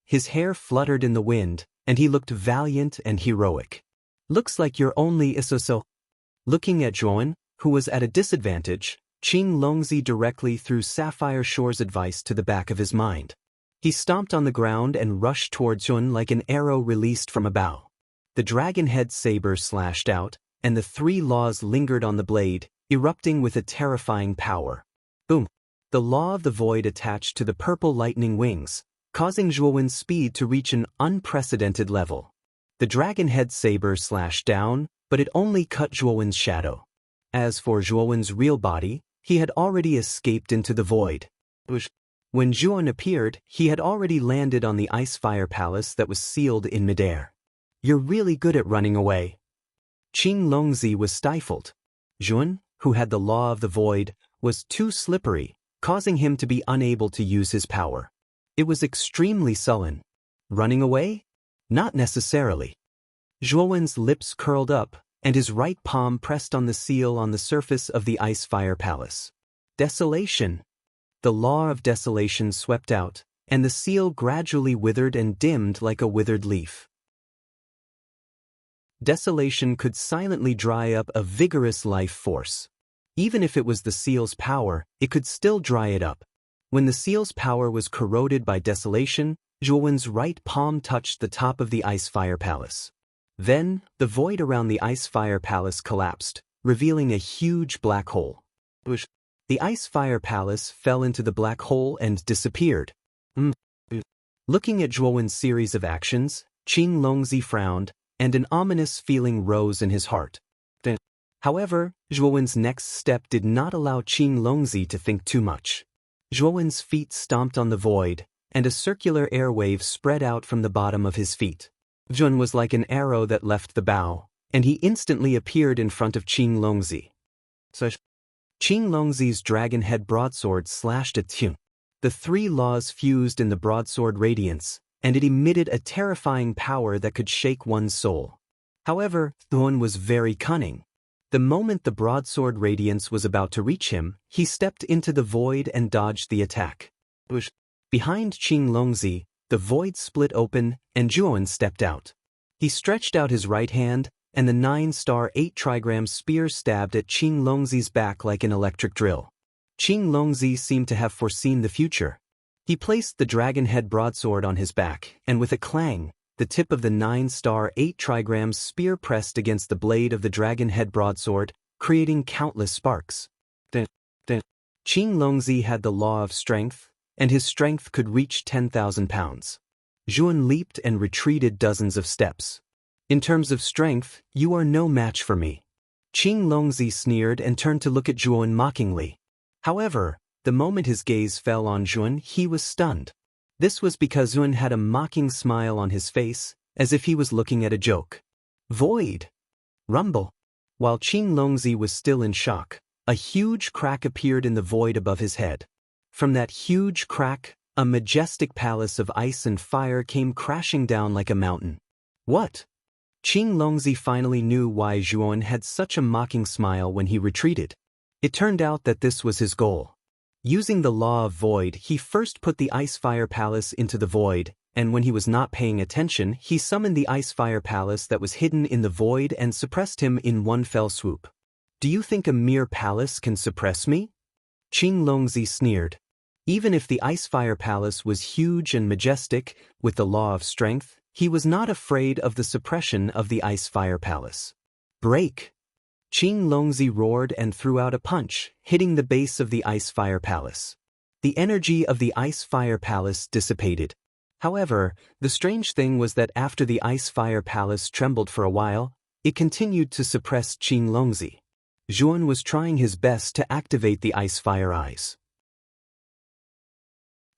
His hair fluttered in the wind, and he looked valiant and heroic. "Looks like you're only so." Looking at Zhuowen, who was at a disadvantage, Qing Longzi directly threw Sapphire Shore's advice to the back of his mind. He stomped on the ground and rushed towards Zhuowen like an arrow released from a bow. The dragon-head saber slashed out, and the 3 laws lingered on the blade, erupting with a terrifying power. Boom! The Law of the Void attached to the purple lightning wings, causing Zhuowen's speed to reach an unprecedented level. The dragon-head saber slashed down, but it only cut Zhuowen's shadow. As for Zhuowen's real body, he had already escaped into the void. When Zhuowen appeared, he had already landed on the ice-fire palace that was sealed in midair. "You're really good at running away." Qing Longzi was stifled. Zhuowen, who had the Law of the Void, was too slippery, causing him to be unable to use his power. It was extremely sullen. Running away? Not necessarily. Zhuowen's lips curled up, and his right palm pressed on the seal on the surface of the ice-fire palace. Desolation. The Law of Desolation swept out, and the seal gradually withered and dimmed like a withered leaf. Desolation could silently dry up a vigorous life force. Even if it was the seal's power, it could still dry it up. When the seal's power was corroded by desolation, Zhuowen's right palm touched the top of the ice-fire palace. Then, the void around the ice-fire palace collapsed, revealing a huge black hole. The ice-fire palace fell into the black hole and disappeared. Looking at Zhuowen's series of actions, Qing Longzi frowned, and an ominous feeling rose in his heart. However, Zhuowen's next step did not allow Qing Longzi to think too much. Zhuowen's feet stomped on the void, and a circular airwave spread out from the bottom of his feet. Zhuowen was like an arrow that left the bow, and he instantly appeared in front of Qing Longzi. Qing Longzi's dragon head broadsword slashed at Thun. The three laws fused in the broadsword radiance, and it emitted a terrifying power that could shake one's soul. However, Thun was very cunning. The moment the broadsword radiance was about to reach him, he stepped into the void and dodged the attack. Behind Qing Longzi, the void split open, and Zhuan stepped out. He stretched out his right hand, and the 9-star 8-trigram spear stabbed at Qing Longzi's back like an electric drill. Qing Longzi seemed to have foreseen the future. He placed the dragon head broadsword on his back, and with a clang, the tip of the 9-star 8-trigram spear pressed against the blade of the dragon head broadsword, creating countless sparks. Qing Longzi had the law of strength, and his strength could reach 10,000 pounds. Zhuan leaped and retreated dozens of steps. In terms of strength, you are no match for me. Qing Longzi sneered and turned to look at Zhuan mockingly. However, the moment his gaze fell on Zhuan, he was stunned. This was because Zhuan had a mocking smile on his face, as if he was looking at a joke. Void! Rumble! While Qing Longzi was still in shock, a huge crack appeared in the void above his head. From that huge crack, a majestic palace of ice and fire came crashing down like a mountain. What? Qing Longzi finally knew why Zhuan had such a mocking smile when he retreated. It turned out that this was his goal. Using the law of void, he first put the ice-fire palace into the void, and when he was not paying attention, he summoned the ice-fire palace that was hidden in the void and suppressed him in one fell swoop. Do you think a mere palace can suppress me? Qing Longzi sneered. Even if the ice-fire palace was huge and majestic, with the law of strength, he was not afraid of the suppression of the ice-fire palace. Break! Qing Longzi roared and threw out a punch, hitting the base of the ice-fire palace. The energy of the ice-fire palace dissipated. However, the strange thing was that after the ice-fire palace trembled for a while, it continued to suppress Qing Longzi. Zhuan was trying his best to activate the ice-fire eyes.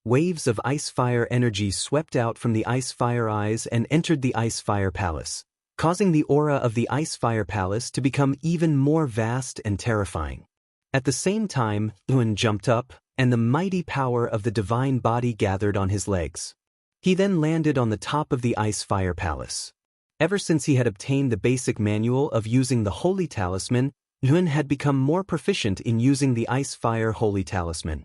Waves of ice-fire energy swept out from the ice-fire eyes and entered the ice-fire palace, causing the aura of the ice-fire palace to become even more vast and terrifying. At the same time, Zhuan jumped up, and the mighty power of the divine body gathered on his legs. He then landed on the top of the ice-fire palace. Ever since he had obtained the basic manual of using the Holy Talisman, Zhuan had become more proficient in using the ice-fire Holy Talisman.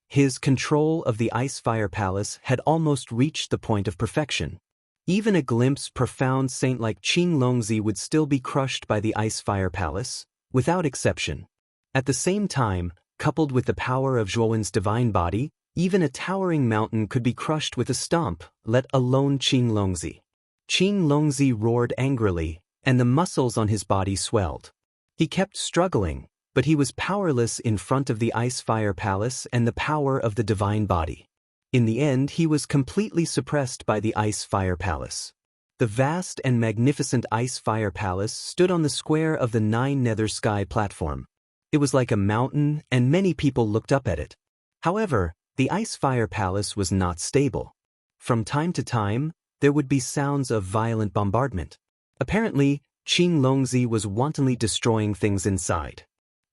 His control of the ice-fire palace had almost reached the point of perfection. Even a glimpse profound saint like Qing Longzi would still be crushed by the ice-fire palace, without exception. At the same time, coupled with the power of Zhuowen's divine body, even a towering mountain could be crushed with a stomp, let alone Qing Longzi. Qing Longzi roared angrily, and the muscles on his body swelled. He kept struggling, but he was powerless in front of the ice-fire palace and the power of the divine body. In the end, he was completely suppressed by the ice-fire palace. The vast and magnificent ice-fire palace stood on the square of the 9 nether sky platform. It was like a mountain, and many people looked up at it. However, the ice-fire palace was not stable. From time to time, there would be sounds of violent bombardment. Apparently, Qing Longzi was wantonly destroying things inside.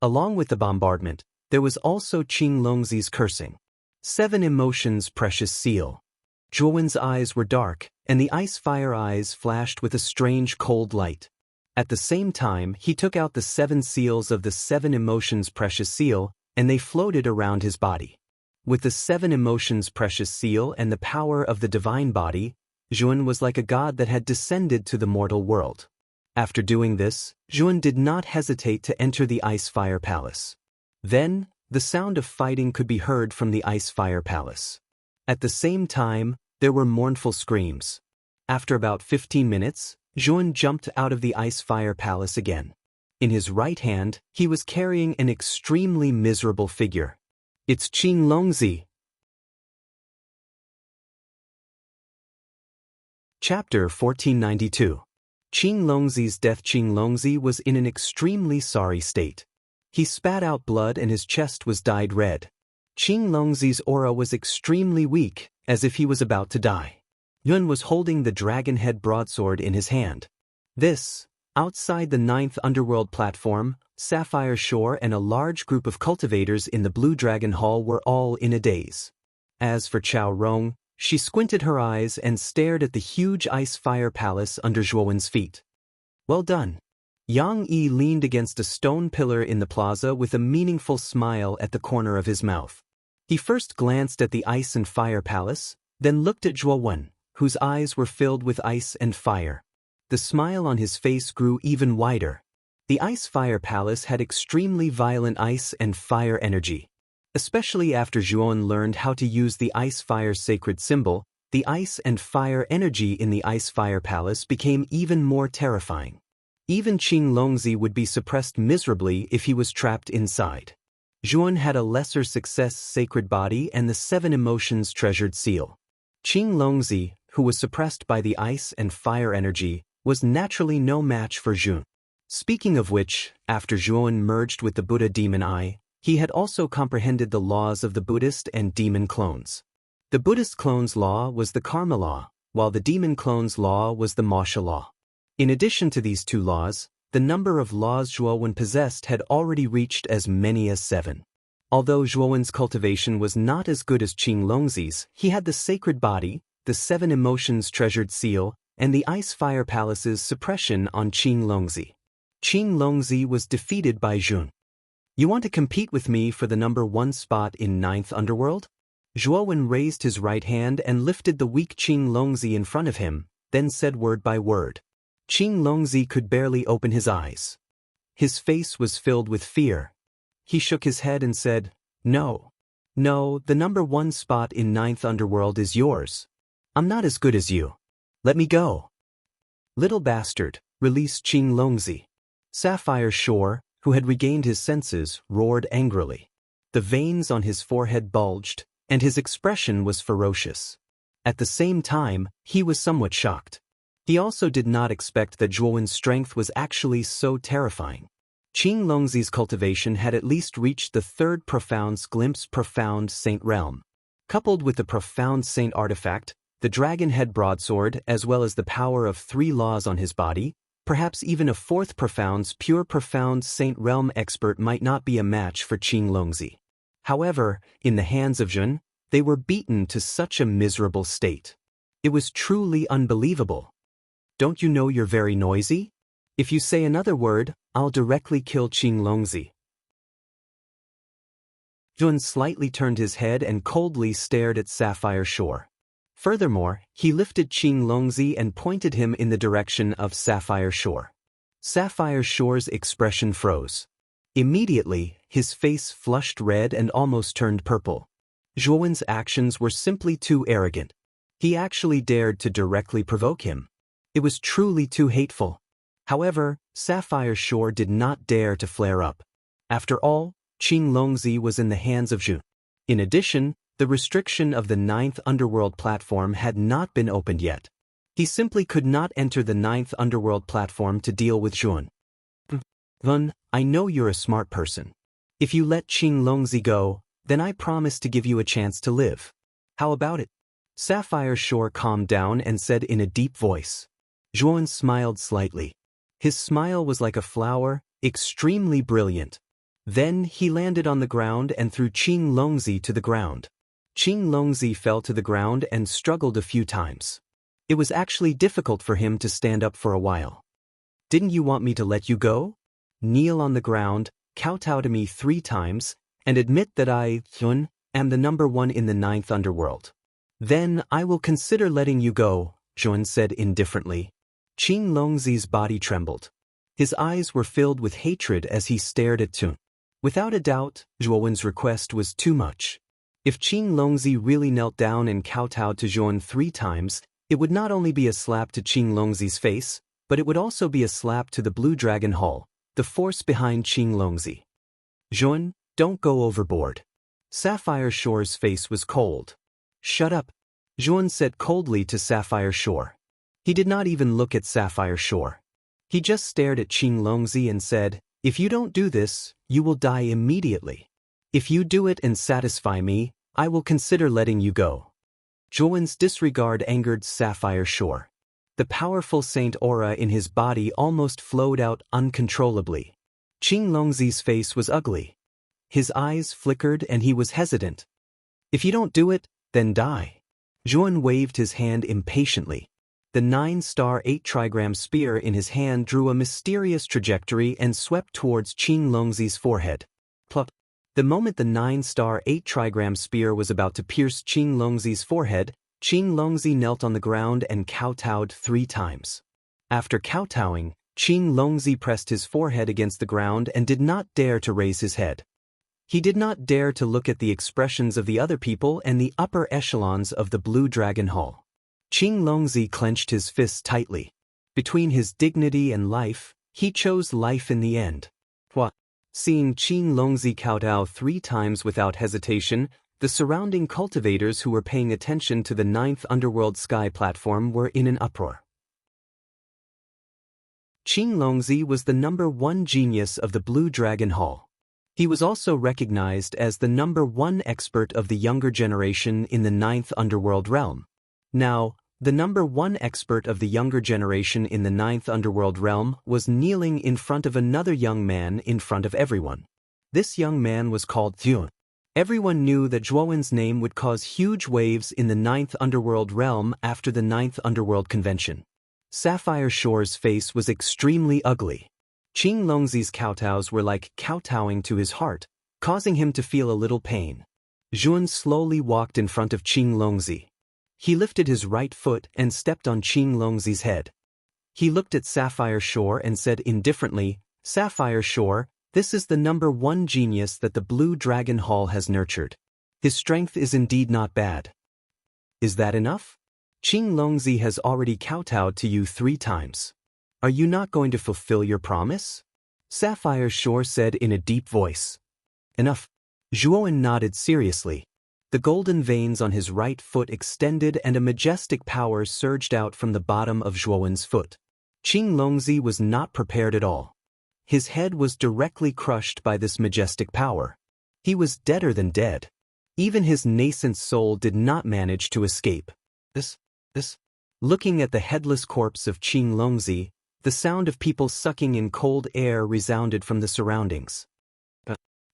Along with the bombardment, there was also Qing Longzi's cursing. 7 emotions precious seal. Zhuowen's eyes were dark, and the ice-fire eyes flashed with a strange cold light. At the same time, he took out the 7 seals of the 7 emotions precious seal, and they floated around his body. With the 7 emotions precious seal and the power of the divine body, Zhuan was like a god that had descended to the mortal world. After doing this, Zhuan did not hesitate to enter the ice-fire palace. Then, the sound of fighting could be heard from the ice-fire palace. At the same time, there were mournful screams. After about 15 minutes, Zhuan jumped out of the ice-fire palace again. In his right hand, he was carrying an extremely miserable figure. It's Qing Longzi. Chapter 1492. Qing Longzi's death. Qing Longzi was in an extremely sorry state. He spat out blood and his chest was dyed red. Qing Longzi's aura was extremely weak, as if he was about to die. Yun was holding the dragon head broadsword in his hand. This Outside the ninth underworld platform, Sapphire Shore and a large group of cultivators in the Blue Dragon Hall were all in a daze. As for Chao Rong, she squinted her eyes and stared at the huge ice fire palace under Zhuowen's feet. Well done. Yang Yi leaned against a stone pillar in the plaza with a meaningful smile at the corner of his mouth. He first glanced at the ice and fire palace, then looked at Zhuowen, whose eyes were filled with ice and fire. The smile on his face grew even wider. The ice fire palace had extremely violent ice and fire energy. Especially after Zhuowen learned how to use the ice fire sacred symbol, the ice and fire energy in the ice fire palace became even more terrifying. Even Qing Longzi would be suppressed miserably if he was trapped inside. Zhuowen had a lesser success sacred body and the 7 emotions treasured seal. Qing Longzi, who was suppressed by the ice and fire energy, was naturally no match for Zhuowen. Speaking of which, after Zhuowen merged with the Buddha demon eye, he had also comprehended the laws of the Buddhist and demon clones. The Buddhist clone's law was the karma law, while the demon clone's law was the moksha law. In addition to these 2 laws, the number of laws Zhuowen possessed had already reached as many as 7. Although Zhuowen's cultivation was not as good as Qing Longzi's, he had the sacred body, the 7 emotions treasured seal, and the ice fire palace's suppression on Qing Longzi. Qing Longzi was defeated by Zhuowen. You want to compete with me for the number 1 spot in 9th Underworld? Zhuowen raised his right hand and lifted the weak Qing Longzi in front of him, then said word by word. Qing Longzi could barely open his eyes. His face was filled with fear. He shook his head and said, No. No, the number 1 spot in 9th Underworld is yours. I'm not as good as you. Let me go. Little bastard, release Qing Longzi. Sapphire Shore, who had regained his senses, roared angrily. The veins on his forehead bulged, and his expression was ferocious. At the same time, he was somewhat shocked. He also did not expect that Zhuowen's strength was actually so terrifying. Qing Longzi's cultivation had at least reached the 3rd profound glimpse profound saint realm. Coupled with the profound saint artifact, the dragon head broadsword as well as the power of 3 laws on his body, perhaps even a 4th profound's pure profound saint realm expert might not be a match for Qing Longzi. However, in the hands of Zhuowen, they were beaten to such a miserable state. It was truly unbelievable. Don't you know you're very noisy? If you say another word, I'll directly kill Qing Longzi. Zhuowen slightly turned his head and coldly stared at Sapphire Shore. Furthermore, he lifted Qing Longzi and pointed him in the direction of Sapphire Shore. Sapphire Shore's expression froze. Immediately, his face flushed red and almost turned purple. Zhuowen's actions were simply too arrogant. He actually dared to directly provoke him. It was truly too hateful. However, Sapphire Shore did not dare to flare up. After all, Qing Longzi was in the hands of Zhuowen. In addition, the restriction of the 9th Underworld platform had not been opened yet. He simply could not enter the 9th Underworld platform to deal with Zhuowen. Zhuowen, I know you're a smart person. If you let Qing Longzi go, then I promise to give you a chance to live. How about it? Sapphire Shore calmed down and said in a deep voice. Zhuowen smiled slightly. His smile was like a flower, extremely brilliant. Then he landed on the ground and threw Qing Longzi to the ground. Qing Longzi fell to the ground and struggled a few times. It was actually difficult for him to stand up for a while. Didn't you want me to let you go? Kneel on the ground, kowtow to me 3 times, and admit that I, Zhuowen, am the number 1 in the 9th Underworld. Then I will consider letting you go, Zhuowen said indifferently. Qing Longzi's body trembled. His eyes were filled with hatred as he stared at Zhuowen. Without a doubt, Zhuowen's request was too much. If Qing Longzi really knelt down and kowtowed to Zhuowen 3 times, it would not only be a slap to Qing Longzi's face, but it would also be a slap to the Blue Dragon Hall, the force behind Qing Longzi. Zhuowen, don't go overboard. Sapphire Shore's face was cold. Shut up, Zhuowen said coldly to Sapphire Shore. He did not even look at Sapphire Shore. He just stared at Qing Longzi and said, if you don't do this, you will die immediately. If you do it and satisfy me, I will consider letting you go. Zhuowen's disregard angered Sapphire Shore. The powerful saint aura in his body almost flowed out uncontrollably. Qing Longzi's face was ugly. His eyes flickered and he was hesitant. If you don't do it, then die. Zhuan waved his hand impatiently. The 9-star 8-trigram spear in his hand drew a mysterious trajectory and swept towards Qing Longzi's forehead. Plop. The moment the 9-star 8-trigram spear was about to pierce Qing Longzi's forehead, Qing Longzi knelt on the ground and kowtowed 3 times. After kowtowing, Qing Longzi pressed his forehead against the ground and did not dare to raise his head. He did not dare to look at the expressions of the other people and the upper echelons of the Blue Dragon Hall. Qing Longzi clenched his fists tightly. Between his dignity and life, he chose life in the end. What? Seeing Qing Longzi kowtow 3 times without hesitation, the surrounding cultivators who were paying attention to the 9th Underworld Sky platform were in an uproar. Qing Longzi was the #1 genius of the Blue Dragon Hall. He was also recognized as the #1 expert of the younger generation in the 9th Underworld realm. Now, the #1 expert of the younger generation in the 9th Underworld realm was kneeling in front of another young man in front of everyone. This young man was called Zhuan. Everyone knew that Zhuan's name would cause huge waves in the 9th Underworld realm after the 9th Underworld Convention. Sapphire Shore's face was extremely ugly. Qing Longzi's kowtows were like kowtowing to his heart, causing him to feel a little pain. Zhuan slowly walked in front of Qing Longzi. He lifted his right foot and stepped on Qing Longzi's head. He looked at Sapphire Shore and said indifferently, "Sapphire Shore, this is the #1 genius that the Blue Dragon Hall has nurtured. His strength is indeed not bad. Is that enough? Qing Longzi has already kowtowed to you 3 times. Are you not going to fulfill your promise?" Sapphire Shore said in a deep voice. "Enough." Zhuan nodded seriously. The golden veins on his right foot extended and a majestic power surged out from the bottom of Zhuan's foot. Qing Longzi was not prepared at all. His head was directly crushed by this majestic power. He was deader than dead. Even his nascent soul did not manage to escape. This. Looking at the headless corpse of Qing Longzi, the sound of people sucking in cold air resounded from the surroundings.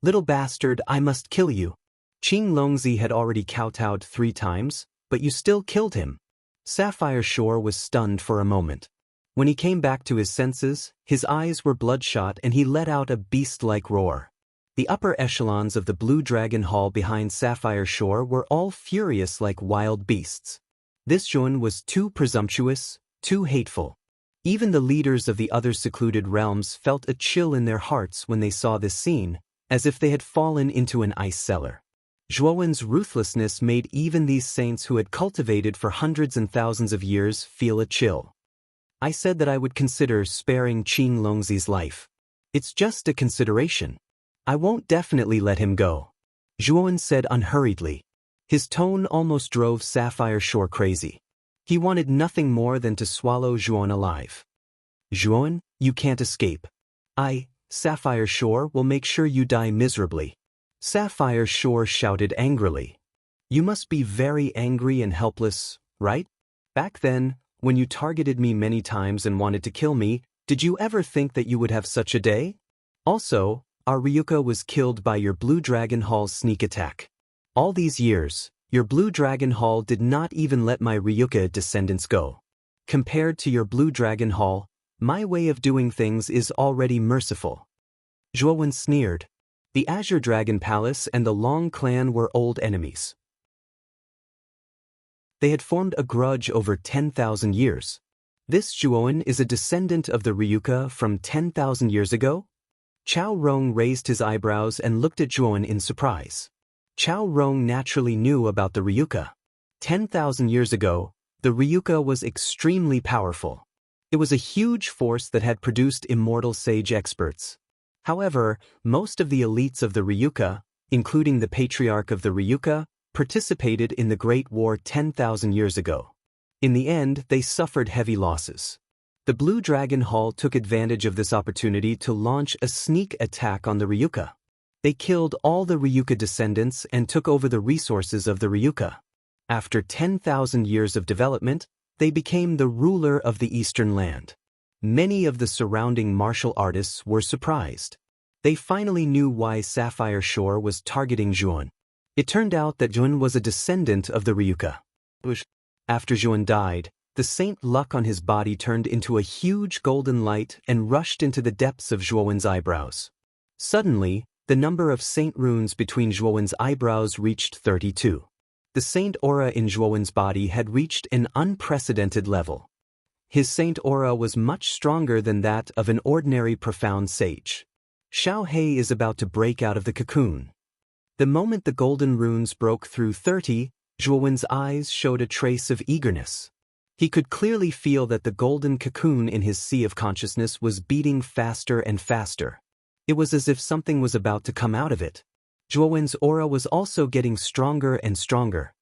"Little bastard, I must kill you. Qing Longzi had already kowtowed 3 times, but you still killed him." Sapphire Shore was stunned for a moment. When he came back to his senses, his eyes were bloodshot and he let out a beast-like roar. The upper echelons of the Blue Dragon Hall behind Sapphire Shore were all furious like wild beasts. This Zhuan was too presumptuous, too hateful. Even the leaders of the other secluded realms felt a chill in their hearts when they saw this scene, as if they had fallen into an ice cellar. Zhuan's ruthlessness made even these saints who had cultivated for hundreds and thousands of years feel a chill. "I said that I would consider sparing Qing Longzi's life. It's just a consideration. I won't definitely let him go," Zhuan said unhurriedly. His tone almost drove Sapphire Shore crazy. He wanted nothing more than to swallow Zhuan alive. "Zhuan, you can't escape. I, Sapphire Shore, will make sure you die miserably." Sapphire Shore shouted angrily. "You must be very angry and helpless, right? Back then, when you targeted me many times and wanted to kill me, did you ever think that you would have such a day? Also, our Ryuka was killed by your Blue Dragon Hall's sneak attack. All these years, your Blue Dragon Hall did not even let my Ryuka descendants go. Compared to your Blue Dragon Hall, my way of doing things is already merciful." Zhuan sneered. The Azure Dragon Palace and the Long clan were old enemies. They had formed a grudge over 10,000 years. This Zhuan is a descendant of the Ryuka from 10,000 years ago? Chao Rong raised his eyebrows and looked at Zhuan in surprise. Chao Rong naturally knew about the Ryuka. 10,000 years ago, the Ryuka was extremely powerful. It was a huge force that had produced immortal sage experts. However, most of the elites of the Ryuka, including the patriarch of the Ryuka, participated in the Great War 10,000 years ago. In the end, they suffered heavy losses. The Blue Dragon Hall took advantage of this opportunity to launch a sneak attack on the Ryuka. They killed all the Ryuka descendants and took over the resources of the Ryuka. After 10,000 years of development, they became the ruler of the eastern land. Many of the surrounding martial artists were surprised. They finally knew why Sapphire Shore was targeting Zhuan. It turned out that Zhuan was a descendant of the Ryuka. After Zhuan died, the saint luck on his body turned into a huge golden light and rushed into the depths of Zhuan's eyebrows. Suddenly, the number of saint runes between Zhuan's eyebrows reached 32. The saint aura in Zhuan's body had reached an unprecedented level. His saint aura was much stronger than that of an ordinary profound sage. Xiao He is about to break out of the cocoon. The moment the golden runes broke through 30, Zhuan's eyes showed a trace of eagerness. He could clearly feel that the golden cocoon in his sea of consciousness was beating faster and faster. It was as if something was about to come out of it. Zhuan's aura was also getting stronger and stronger.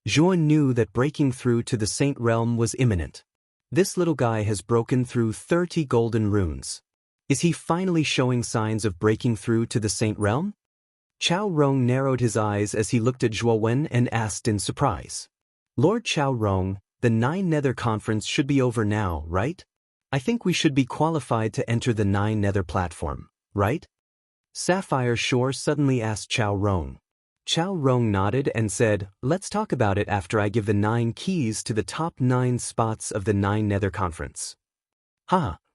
Zhuan knew that breaking through to the saint realm was imminent. This little guy has broken through 30 golden runes. Is he finally showing signs of breaking through to the saint realm? Chao Rong narrowed his eyes as he looked at Zhuo and asked in surprise. Lord Chao Rong, the Nine Nether Conference should be over now, right? I think we should be qualified to enter the Nine Nether platform, right? Sapphire Shore suddenly asked Chao Rong. Chao Rong nodded and said, let's talk about it after I give the 9 keys to the top 9 spots of the Nine Nether Conference.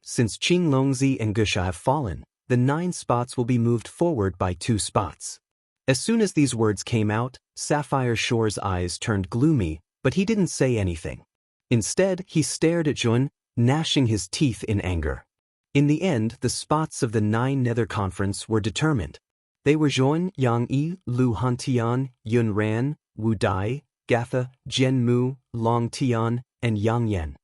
Since Qing Longzi and Gusha have fallen, the 9 spots will be moved forward by 2 spots. As soon as these words came out, Sapphire Shore's eyes turned gloomy, but he didn't say anything. Instead, he stared at Zhuan, gnashing his teeth in anger. In the end, the spots of the 9 Nether Conference were determined. They were Zhuan, Yang Yi, Lu Hantian, Yun Ran, Wu Dai, Gatha, Jian Mu, Long Tian, and Yang Yan.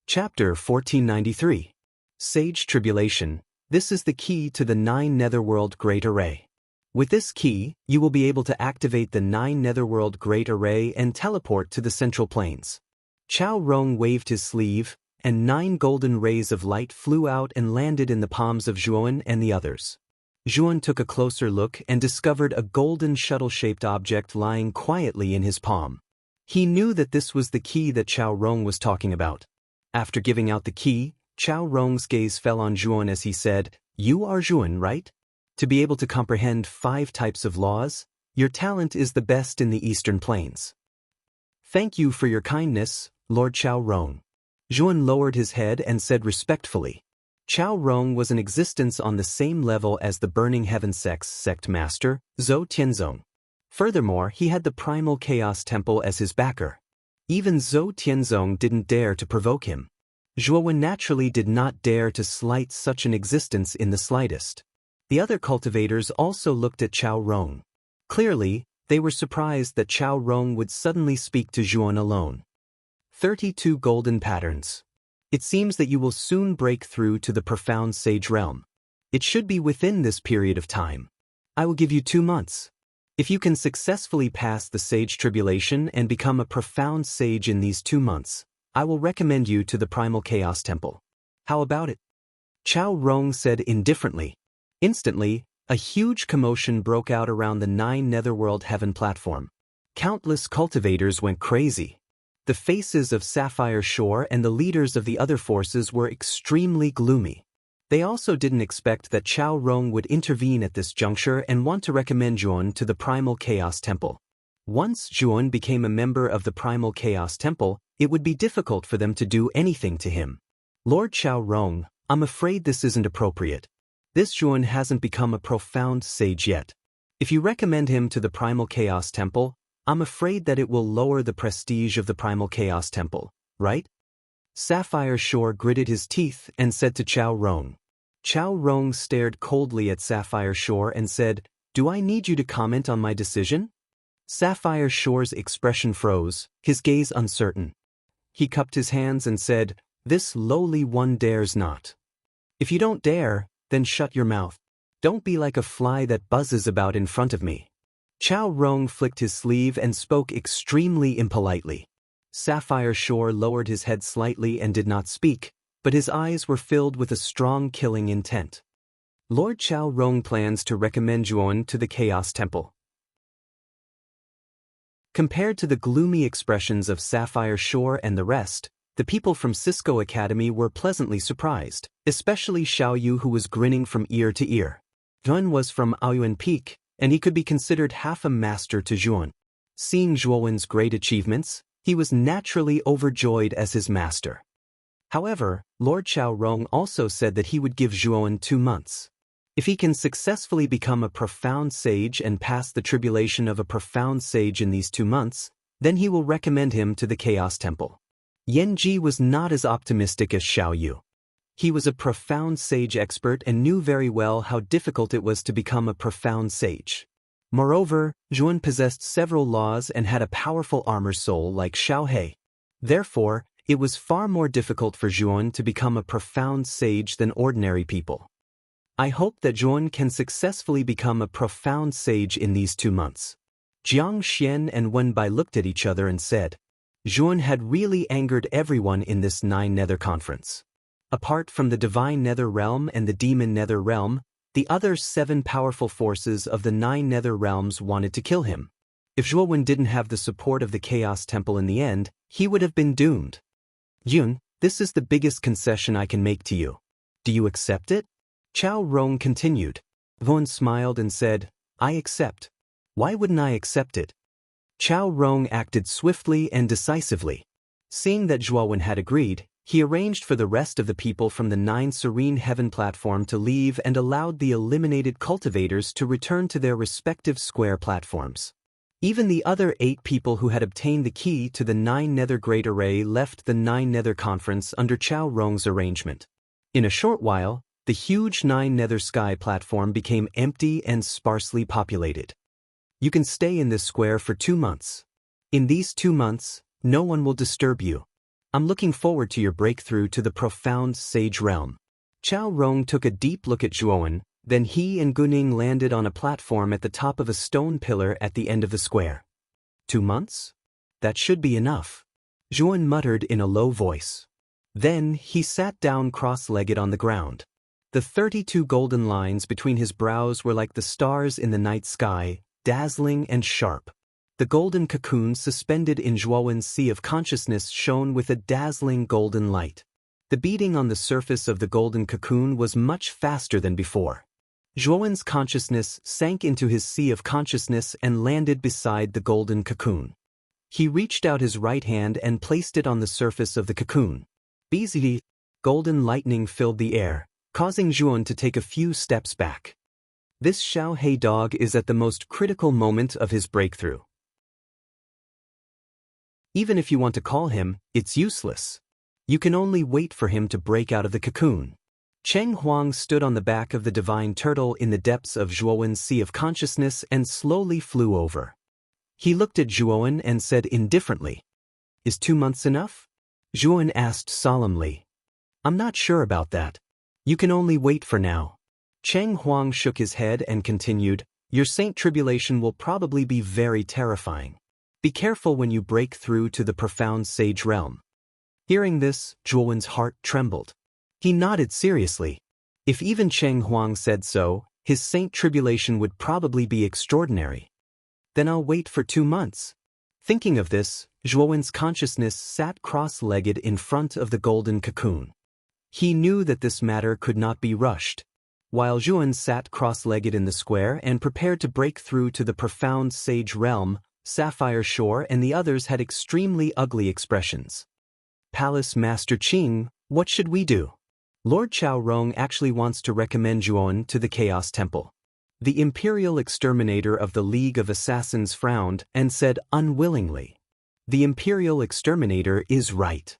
Chapter 1493. Sage Tribulation. This is the key to the 9 Netherworld Great Array. With this key, you will be able to activate the 9 Netherworld Great Array and teleport to the Central Plains. Chao Rong waved his sleeve, and 9 golden rays of light flew out and landed in the palms of Zhuan and the others. Zhuan took a closer look and discovered a golden shuttle-shaped object lying quietly in his palm. He knew that this was the key that Chao Rong was talking about. After giving out the key, Chao Rong's gaze fell on Zhuan as he said, "You are Zhuan, right? To be able to comprehend 5 types of laws, your talent is the best in the Eastern Plains. Thank you for your kindness, Lord Chao Rong." Zhuan lowered his head and said respectfully. Chao Rong was in existence on the same level as the Burning Heaven sect master, Zhou Tianzong. Furthermore, he had the Primal Chaos Temple as his backer. Even Zhou Tianzong didn't dare to provoke him. Zhuo naturally did not dare to slight such an existence in the slightest. The other cultivators also looked at Chao Rong. Clearly, they were surprised that Chao Rong would suddenly speak to Zhuan alone. 32 golden patterns. It seems that you will soon break through to the profound sage realm. It should be within this period of time. I will give you 2 months. If you can successfully pass the sage tribulation and become a profound sage in these 2 months, I will recommend you to the Primal Chaos Temple. How about it? Chao Rong said indifferently. Instantly, a huge commotion broke out around the 9 Netherworld Heaven platform. Countless cultivators went crazy. The faces of Sapphire Shore and the leaders of the other forces were extremely gloomy. They also didn't expect that Chao Rong would intervene at this juncture and want to recommend Zhuan to the Primal Chaos Temple. Once Zhuan became a member of the Primal Chaos Temple, it would be difficult for them to do anything to him. Lord Chao Rong, I'm afraid this isn't appropriate. This Zhuan hasn't become a profound sage yet. If you recommend him to the Primal Chaos Temple, I'm afraid that it will lower the prestige of the Primal Chaos Temple, right? Sapphire Shore gritted his teeth and said to Chao Rong. Chao Rong stared coldly at Sapphire Shore and said, "Do I need you to comment on my decision?" Sapphire Shore's expression froze, his gaze uncertain. He cupped his hands and said, "This lowly one dares not. If you don't dare, then shut your mouth. Don't be like a fly that buzzes about in front of me." Chao Rong flicked his sleeve and spoke extremely impolitely. Sapphire Shore lowered his head slightly and did not speak, but his eyes were filled with a strong killing intent. Lord Chao Rong plans to recommend Zhuan to the Chaos Temple. Compared to the gloomy expressions of Sapphire Shore and the rest, the people from Cisco Academy were pleasantly surprised, especially Xiao Yu, who was grinning from ear to ear. Zhuan was from Aoyuan Peak, and he could be considered half a master to Zhuan. Seeing Zhuowen's great achievements, he was naturally overjoyed as his master. However, Lord Xiaorong also said that he would give Zhuowen 2 months. If he can successfully become a profound sage and pass the tribulation of a profound sage in these 2 months, then he will recommend him to the Chaos Temple. Yan Ji was not as optimistic as Xiao Yu. He was a profound sage expert and knew very well how difficult it was to become a profound sage. Moreover, Zhuan possessed several laws and had a powerful armor soul like Xiao He. Therefore, it was far more difficult for Zhuan to become a profound sage than ordinary people. I hope that Zhuan can successfully become a profound sage in these 2 months. Jiang Xian and Wenbai looked at each other and said, Zhuan had really angered everyone in this 9 Nether conference. Apart from the Divine Nether Realm and the Demon Nether Realm, the other 7 powerful forces of the 9 Nether Realms wanted to kill him. If Zhuowen didn't have the support of the Chaos Temple in the end, he would have been doomed. Yun, this is the biggest concession I can make to you. Do you accept it? Chao Rong continued. Zhuowen smiled and said, I accept. Why wouldn't I accept it? Chao Rong acted swiftly and decisively. Seeing that Zhuowen had agreed, he arranged for the rest of the people from the 9 Serene Heaven platform to leave and allowed the eliminated cultivators to return to their respective square platforms. Even the other 8 people who had obtained the key to the 9 Nether Great Array left the 9 Nether Conference under Chao Rong's arrangement. In a short while, the huge 9 Nether Sky platform became empty and sparsely populated. You can stay in this square for 2 months. In these 2 months, no one will disturb you. I'm looking forward to your breakthrough to the profound sage realm. Chao Rong took a deep look at Zhuowen, then he and Guning landed on a platform at the top of a stone pillar at the end of the square. 2 months? That should be enough. Zhuowen muttered in a low voice. Then he sat down cross-legged on the ground. The 32 golden lines between his brows were like the stars in the night sky, dazzling and sharp. The golden cocoon suspended in Zhuowen's sea of consciousness shone with a dazzling golden light. The beating on the surface of the golden cocoon was much faster than before. Zhuowen's consciousness sank into his sea of consciousness and landed beside the golden cocoon. He reached out his right hand and placed it on the surface of the cocoon. Beezy, golden lightning filled the air, causing Zhuowen to take a few steps back. This Xiao He dog is at the most critical moment of his breakthrough. Even if you want to call him, it's useless. You can only wait for him to break out of the cocoon. Cheng Huang stood on the back of the divine turtle in the depths of Zhuowen's sea of consciousness and slowly flew over. He looked at Zhuowen and said indifferently, Is 2 months enough? Zhuowen asked solemnly. I'm not sure about that. You can only wait for now. Cheng Huang shook his head and continued, Your Saint Tribulation will probably be very terrifying. Be careful when you break through to the profound sage realm. Hearing this, Zhuowen's heart trembled. He nodded seriously. If even Cheng Huang said so, his Saint Tribulation would probably be extraordinary. Then I'll wait for 2 months. Thinking of this, Zhuowen's consciousness sat cross-legged in front of the golden cocoon. He knew that this matter could not be rushed. While Zhuowen sat cross-legged in the square and prepared to break through to the profound sage realm, Sapphire Shore and the others had extremely ugly expressions. Palace Master Qing, what should we do? Lord Xiaorong actually wants to recommend Zhuowen to the Chaos Temple. The Imperial Exterminator of the League of Assassins frowned and said unwillingly. The Imperial Exterminator is right.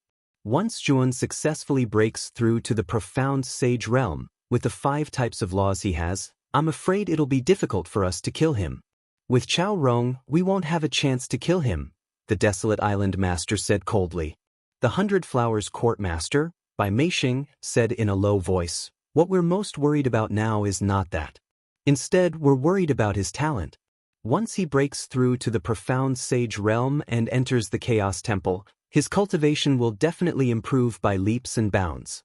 Once Zhuowen successfully breaks through to the profound sage realm, with the 5 types of laws he has, I'm afraid it'll be difficult for us to kill him. With Chao Rong, we won't have a chance to kill him, the Desolate Island Master said coldly. The 100 Flowers Court Master, by Meishing, said in a low voice, What we're most worried about now is not that. Instead, we're worried about his talent. Once he breaks through to the profound sage realm and enters the Chaos Temple, his cultivation will definitely improve by leaps and bounds.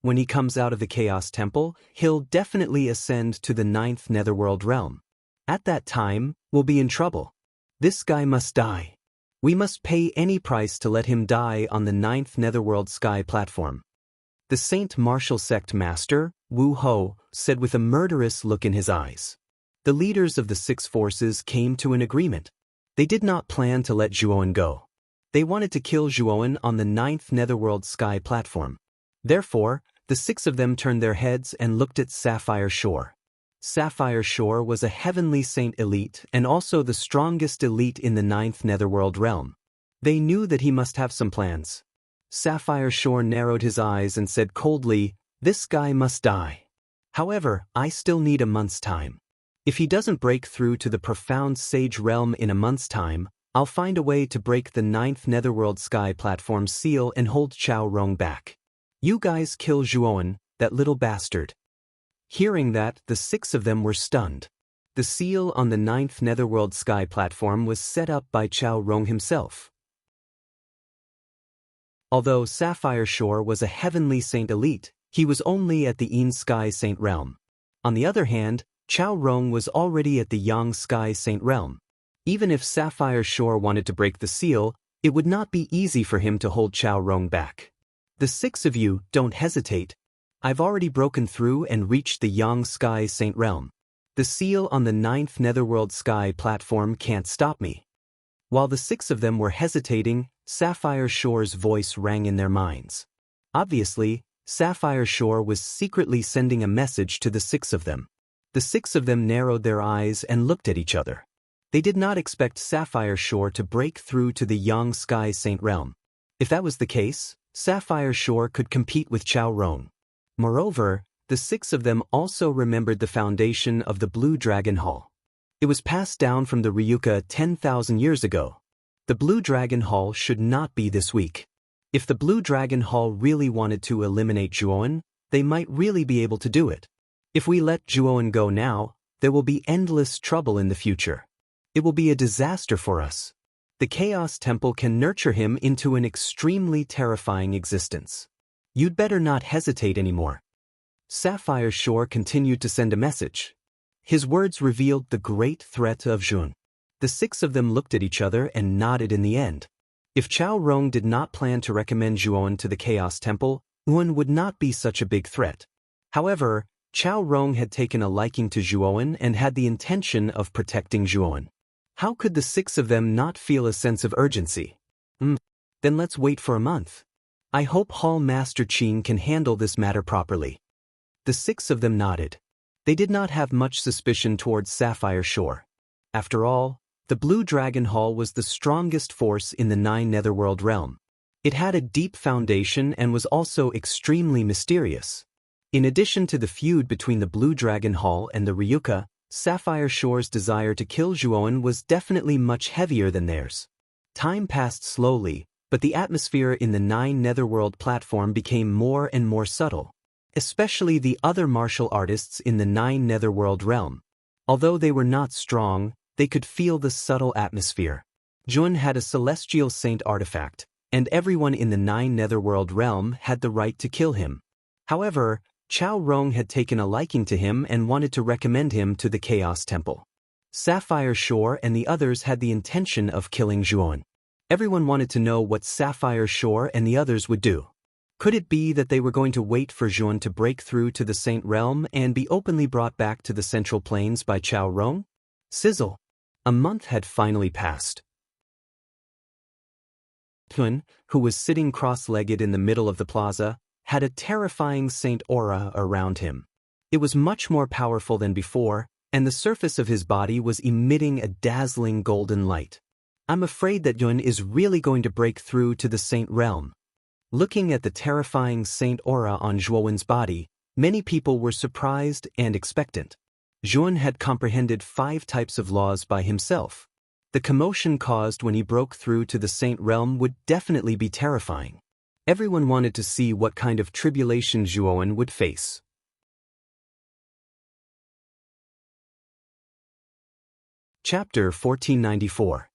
When he comes out of the Chaos Temple, he'll definitely ascend to the 9th Netherworld realm. At that time, we'll be in trouble. This guy must die. We must pay any price to let him die on the 9th Netherworld Sky platform. The Saint Martial Sect Master, Wu Ho, said with a murderous look in his eyes. The leaders of the 6 forces came to an agreement. They did not plan to let Zhuowen go. They wanted to kill Zhuowen on the 9th Netherworld Sky platform. Therefore, the 6 of them turned their heads and looked at Sapphire Shore. Sapphire Shore was a heavenly saint elite and also the strongest elite in the 9th Netherworld realm. They knew that he must have some plans. Sapphire Shore narrowed his eyes and said coldly, "This guy must die. However, I still need a month's time. If he doesn't break through to the profound sage realm in a month's time, I'll find a way to break the 9th Netherworld Sky platform seal and hold Chao Rong back. You guys kill Zhuowen, that little bastard." Hearing that, the 6 of them were stunned. The seal on the 9th Netherworld Sky platform was set up by Chao Rong himself. Although Sapphire Shore was a heavenly saint elite, he was only at the Yin Sky Saint realm. On the other hand, Chao Rong was already at the Yang Sky Saint realm. Even if Sapphire Shore wanted to break the seal, it would not be easy for him to hold Chao Rong back. "The 6 of you, don't hesitate. I've already broken through and reached the Yang Sky Saint realm. The seal on the 9th Netherworld Sky platform can't stop me." While the 6 of them were hesitating, Sapphire Shore's voice rang in their minds. Obviously, Sapphire Shore was secretly sending a message to the 6 of them. The 6 of them narrowed their eyes and looked at each other. They did not expect Sapphire Shore to break through to the Yang Sky Saint realm. If that was the case, Sapphire Shore could compete with Chao Rong. Moreover, the 6 of them also remembered the foundation of the Blue Dragon Hall. It was passed down from the Ryuka 10,000 years ago. The Blue Dragon Hall should not be this weak. If the Blue Dragon Hall really wanted to eliminate Zhuowen, they might really be able to do it. If we let Zhuowen go now, there will be endless trouble in the future. It will be a disaster for us. The Chaos Temple can nurture him into an extremely terrifying existence. You'd better not hesitate anymore. Sapphire Shore continued to send a message. His words revealed the great threat of Zhuowen. The 6 of them looked at each other and nodded in the end. If Chao Rong did not plan to recommend Zhuowen to the Chaos Temple, Zhuowen would not be such a big threat. However, Chao Rong had taken a liking to Zhuowen and had the intention of protecting Zhuowen. How could the 6 of them not feel a sense of urgency? Then let's wait for a month. I hope Hall Master Qing can handle this matter properly. The 6 of them nodded. They did not have much suspicion towards Sapphire Shore. After all, the Blue Dragon Hall was the strongest force in the 9 Netherworld realm. It had a deep foundation and was also extremely mysterious. In addition to the feud between the Blue Dragon Hall and the Ryuka, Sapphire Shore's desire to kill Zhuowen was definitely much heavier than theirs. Time passed slowly, but the atmosphere in the 9 Netherworld platform became more and more subtle. Especially the other martial artists in the 9 Netherworld realm. Although they were not strong, they could feel the subtle atmosphere. Zhuowen had a celestial saint artifact, and everyone in the 9 Netherworld realm had the right to kill him. However, Chao Rong had taken a liking to him and wanted to recommend him to the Chaos Temple. Sapphire Shore and the others had the intention of killing Zhuowen. Everyone wanted to know what Sapphire Shore and the others would do. Could it be that they were going to wait for Zhuowen to break through to the Saint Realm and be openly brought back to the Central Plains by Chao Rong? Sizzle. A month had finally passed. Zhuowen, who was sitting cross-legged in the middle of the plaza, had a terrifying saint aura around him. It was much more powerful than before, and the surface of his body was emitting a dazzling golden light. I'm afraid that Zhuowen is really going to break through to the Saint Realm. Looking at the terrifying saint aura on Zhuowen's body, many people were surprised and expectant. Zhuowen had comprehended 5 types of laws by himself. The commotion caused when he broke through to the Saint Realm would definitely be terrifying. Everyone wanted to see what kind of tribulation Zhuowen would face. Chapter 1494.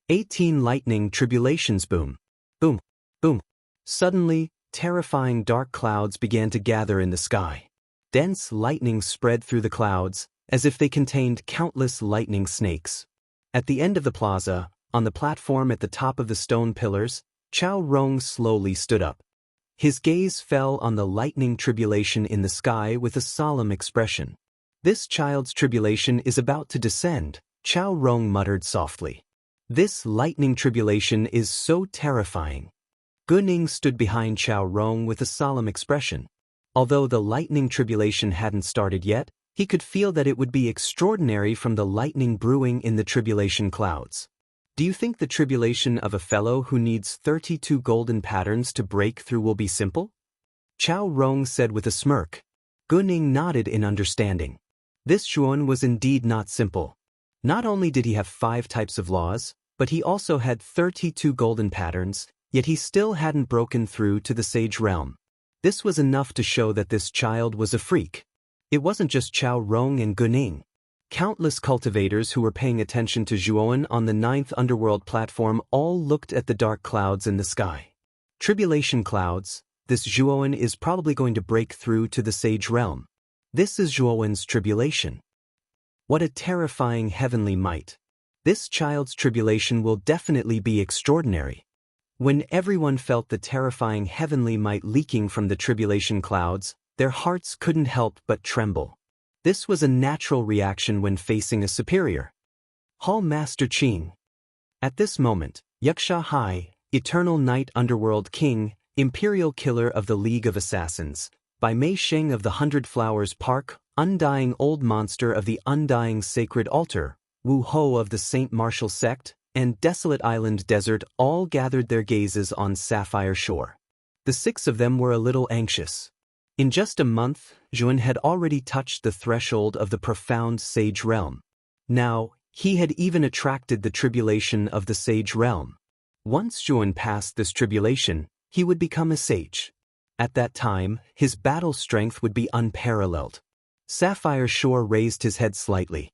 18 Lightning Tribulations. Boom. Boom. Boom. Suddenly, terrifying dark clouds began to gather in the sky. Dense lightning spread through the clouds, as if they contained countless lightning snakes. At the end of the plaza, on the platform at the top of the stone pillars, Chao Rong slowly stood up. His gaze fell on the lightning tribulation in the sky with a solemn expression. "This child's tribulation is about to descend," Chao Rong muttered softly. "This lightning tribulation is so terrifying." Guning stood behind Chao Rong with a solemn expression. Although the lightning tribulation hadn't started yet, he could feel that it would be extraordinary from the lightning brewing in the tribulation clouds. "Do you think the tribulation of a fellow who needs 32 golden patterns to break through will be simple?" Chao Rong said with a smirk. Guning nodded in understanding. This Zhuan was indeed not simple. Not only did he have 5 types of laws, but he also had 32 golden patterns, yet he still hadn't broken through to the sage realm. This was enough to show that this child was a freak. It wasn't just Chao Rong and Guning. Countless cultivators who were paying attention to Zhuan on the 9th underworld platform all looked at the dark clouds in the sky. Tribulation clouds, this Zhuan is probably going to break through to the sage realm. This is Zhuan's tribulation. What a terrifying heavenly might. This child's tribulation will definitely be extraordinary. When everyone felt the terrifying heavenly might leaking from the tribulation clouds, their hearts couldn't help but tremble. This was a natural reaction when facing a superior. Hall Master Qing. At this moment, Yaksha Hai, Eternal Night Underworld King, Imperial Killer of the League of Assassins, by Mei Sheng of the 100 Flowers Park, Undying Old Monster of the Undying Sacred Altar, Wu Ho of the Saint Martial Sect, and Desolate Island Desert all gathered their gazes on Sapphire Shore. The 6 of them were a little anxious. In just a month, Zhuan had already touched the threshold of the profound sage realm. Now, he had even attracted the tribulation of the sage realm. Once Zhuan passed this tribulation, he would become a sage. At that time, his battle strength would be unparalleled. Sapphire Shore raised his head slightly.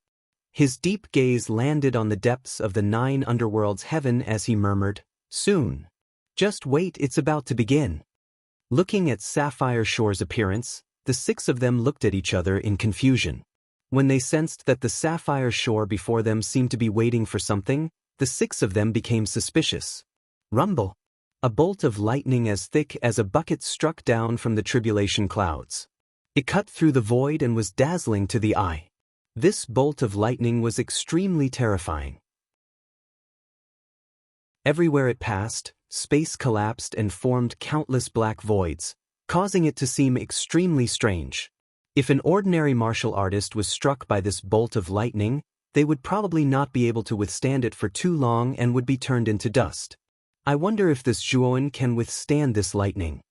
His deep gaze landed on the depths of the 9 underworlds heaven as he murmured, "Soon. Just wait, it's about to begin." Looking at Sapphire Shore's appearance, the 6 of them looked at each other in confusion. When they sensed that the Sapphire Shore before them seemed to be waiting for something, the 6 of them became suspicious. Rumble! A bolt of lightning as thick as a bucket struck down from the tribulation clouds. It cut through the void and was dazzling to the eye. This bolt of lightning was extremely terrifying. Everywhere it passed, space collapsed and formed countless black voids, causing it to seem extremely strange. If an ordinary martial artist was struck by this bolt of lightning, they would probably not be able to withstand it for too long and would be turned into dust. I wonder if this Zhuan can withstand this lightning.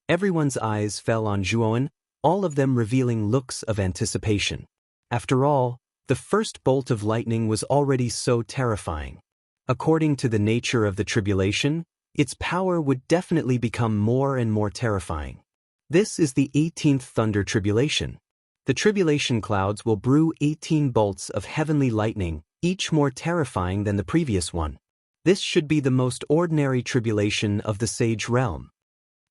Everyone's eyes fell on Zhuan, all of them revealing looks of anticipation. After all, the first bolt of lightning was already so terrifying. According to the nature of the tribulation, its power would definitely become more and more terrifying. This is the 18th Thunder Tribulation. The tribulation clouds will brew 18 bolts of heavenly lightning, each more terrifying than the previous one. This should be the most ordinary tribulation of the sage realm.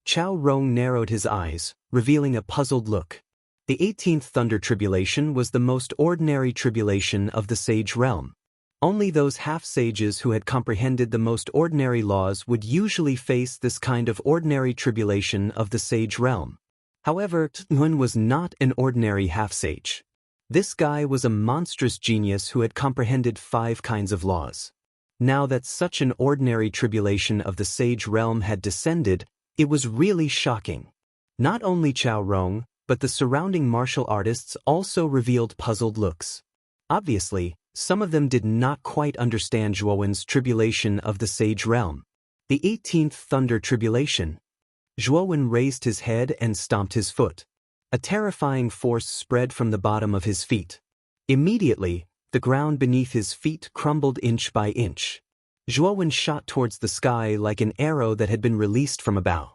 Chao Rong narrowed his eyes, revealing a puzzled look. The 18th Thunder Tribulation was the most ordinary tribulation of the sage realm. Only those half-sages who had comprehended the most ordinary laws would usually face this kind of ordinary tribulation of the sage realm. However, Zhuan was not an ordinary half-sage. This guy was a monstrous genius who had comprehended 5 kinds of laws. Now that such an ordinary tribulation of the sage realm had descended, it was really shocking. Not only Chao Rong, but the surrounding martial artists also revealed puzzled looks. Obviously, some of them did not quite understand Zhuan's tribulation of the sage realm. The 18th Thunder Tribulation. Zhuan raised his head and stomped his foot. A terrifying force spread from the bottom of his feet. Immediately, the ground beneath his feet crumbled inch by inch. Zhuan shot towards the sky like an arrow that had been released from a bow.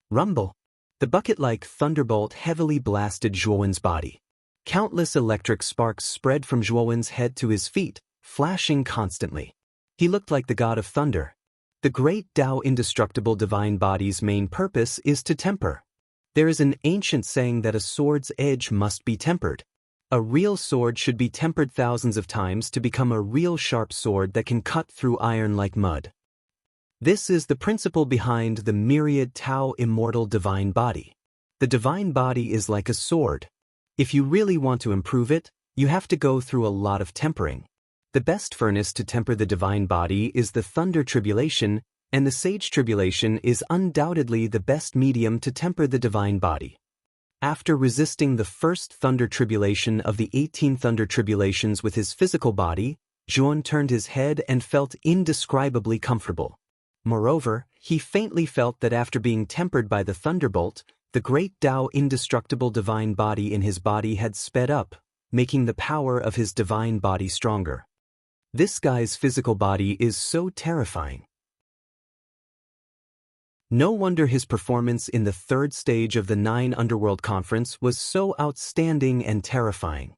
Rumble! The bucket-like thunderbolt heavily blasted Zhuan's body. Countless electric sparks spread from Zhuan's head to his feet, flashing constantly. He looked like the god of thunder. The great Tao indestructible divine body's main purpose is to temper. There is an ancient saying that a sword's edge must be tempered. A real sword should be tempered thousands of times to become a real sharp sword that can cut through iron like mud. This is the principle behind the myriad Tao immortal divine body. The divine body is like a sword. If you really want to improve it, you have to go through a lot of tempering. The best furnace to temper the divine body is the thunder tribulation, and the sage tribulation is undoubtedly the best medium to temper the divine body. After resisting the first thunder tribulation of the 18 thunder tribulations with his physical body, Zhuan turned his head and felt indescribably comfortable. Moreover, he faintly felt that after being tempered by the thunderbolt, the great Tao indestructible divine body in his body had sped up, making the power of his divine body stronger. This guy's physical body is so terrifying. No wonder his performance in the third stage of the 9 Underworld Conference was so outstanding and terrifying.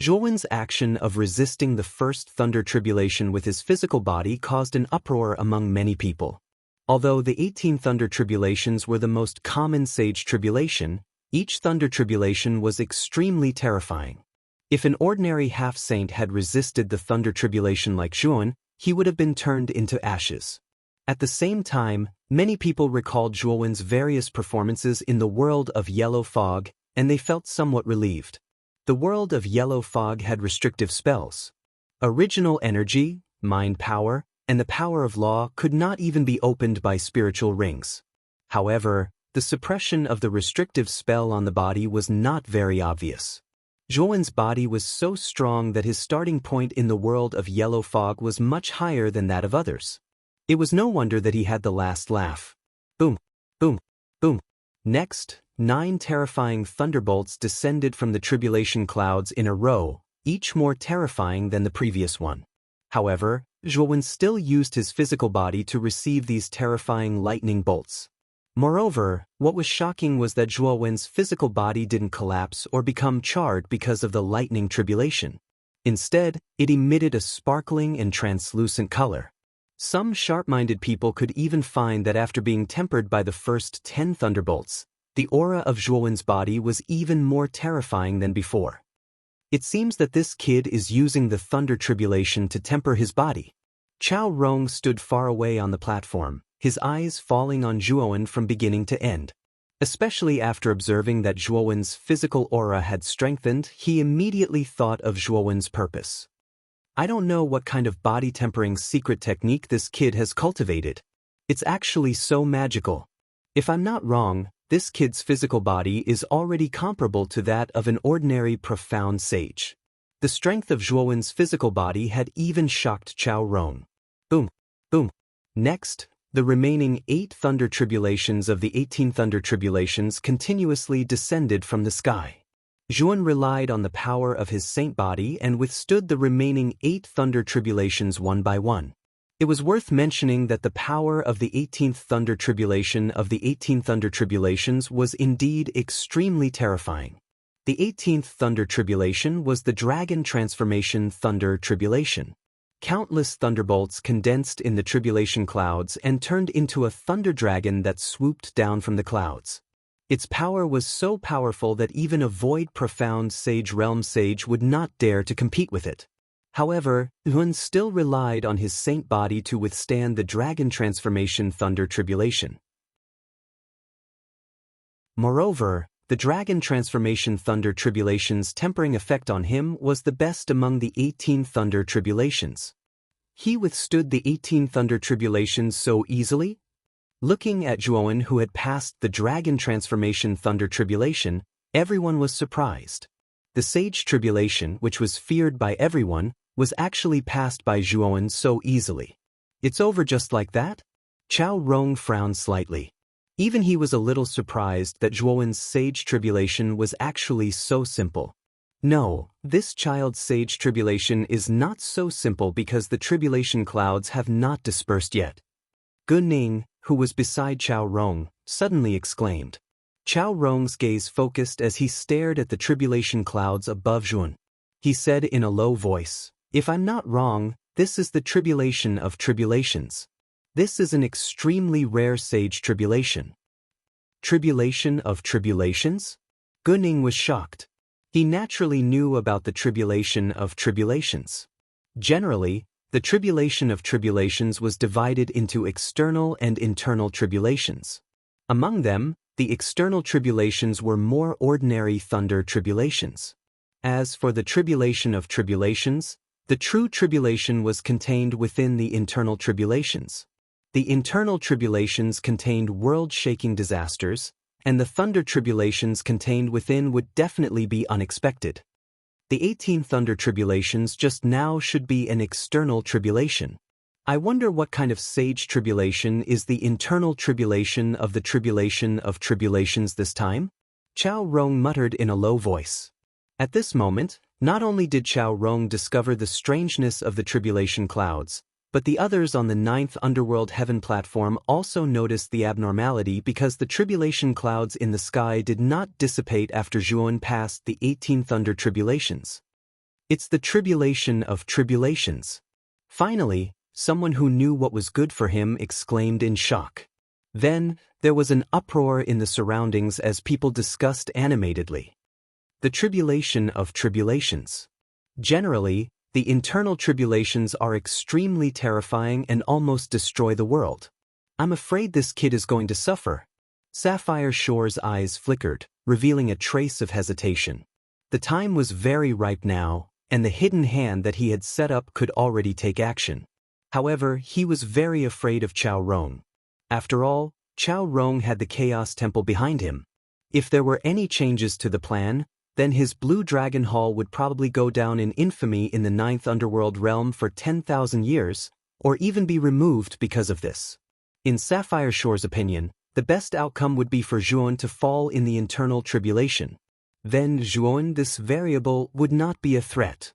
Zhuowen's action of resisting the first thunder tribulation with his physical body caused an uproar among many people. Although the 18 thunder tribulations were the most common sage tribulation, each thunder tribulation was extremely terrifying. If an ordinary half-saint had resisted the thunder tribulation like Zhuowen, he would have been turned into ashes. At the same time, many people recalled Zhuowen's various performances in the world of yellow fog, and they felt somewhat relieved. The world of yellow fog had restrictive spells. Original energy, mind power, and the power of law could not even be opened by spiritual rings. However, the suppression of the restrictive spell on the body was not very obvious. Zhuowen's body was so strong that his starting point in the world of yellow fog was much higher than that of others. It was no wonder that he had the last laugh. Boom, boom, boom. Next, 9 terrifying thunderbolts descended from the tribulation clouds in a row, each more terrifying than the previous one. However, Zhuowen still used his physical body to receive these terrifying lightning bolts. Moreover, what was shocking was that Zhuowen's physical body didn't collapse or become charred because of the lightning tribulation. Instead, it emitted a sparkling and translucent color. Some sharp-minded people could even find that after being tempered by the first 10 thunderbolts, the aura of Zhuowen's body was even more terrifying than before. It seems that this kid is using the thunder tribulation to temper his body. Chao Rong stood far away on the platform, his eyes falling on Zhuowen from beginning to end. Especially after observing that Zhuowen's physical aura had strengthened, he immediately thought of Zhuowen's purpose. I don't know what kind of body tempering secret technique this kid has cultivated. It's actually so magical. If I'm not wrong, this kid's physical body is already comparable to that of an ordinary profound sage. The strength of Zhuowen's physical body had even shocked Chao Rong. Boom, boom. Next, the remaining 8 thunder tribulations of the 18 thunder tribulations continuously descended from the sky. Zhuowen relied on the power of his saint body and withstood the remaining 8 thunder tribulations one by one. It was worth mentioning that the power of the 18th thunder tribulation of the 18 thunder tribulations was indeed extremely terrifying. The 18th thunder tribulation was the dragon transformation thunder tribulation. Countless thunderbolts condensed in the tribulation clouds and turned into a thunder dragon that swooped down from the clouds. Its power was so powerful that even a void profound sage realm sage would not dare to compete with it. However, Zhuowen still relied on his saint body to withstand the dragon transformation thunder tribulation. Moreover, the dragon transformation thunder tribulation's tempering effect on him was the best among the 18 thunder tribulations. He withstood the 18 thunder tribulations so easily? Looking at Zhuowen, who had passed the dragon transformation thunder tribulation, everyone was surprised. The sage tribulation, which was feared by everyone, was actually passed by Zhuowen so easily. It's over just like that? Chao Rong frowned slightly. Even he was a little surprised that Zhuowen's sage tribulation was actually so simple. No, this child's sage tribulation is not so simple because the tribulation clouds have not dispersed yet. Ning, who was beside Chao Rong, suddenly exclaimed. Chao Rong's gaze focused as he stared at the tribulation clouds above Zhuowen. He said in a low voice, "If I'm not wrong, this is the tribulation of tribulations. This is an extremely rare sage tribulation." Tribulation of tribulations? Ning was shocked. He naturally knew about the tribulation of tribulations. Generally, the tribulation of tribulations was divided into external and internal tribulations. Among them, the external tribulations were more ordinary thunder tribulations. As for the tribulation of tribulations, the true tribulation was contained within the internal tribulations. The internal tribulations contained world-shaking disasters, and the thunder tribulations contained within would definitely be unexpected. The 18 thunder tribulations just now should be an external tribulation. I wonder what kind of sage tribulation is the internal tribulation of the tribulation of tribulations this time? Chao Rong muttered in a low voice. At this moment, not only did Chao Rong discover the strangeness of the tribulation clouds, but the others on the 9th Underworld Heaven platform also noticed the abnormality because the tribulation clouds in the sky did not dissipate after Zhuan passed the 18 thunder tribulations. It's the tribulation of tribulations. Finally, someone who knew what was good for him exclaimed in shock. Then, there was an uproar in the surroundings as people discussed animatedly. The tribulation of tribulations. Generally, the internal tribulations are extremely terrifying and almost destroy the world. I'm afraid this kid is going to suffer. Sapphire Shore's eyes flickered, revealing a trace of hesitation. The time was very ripe now, and the hidden hand that he had set up could already take action. However, he was very afraid of Chao Rong. After all, Chao Rong had the Chaos Temple behind him. If there were any changes to the plan, then his Blue Dragon Hall would probably go down in infamy in the 9th Underworld realm for 10,000 years, or even be removed because of this. In Sapphire Shore's opinion, the best outcome would be for Zhuan to fall in the internal tribulation. Then Zhuan, this variable, would not be a threat.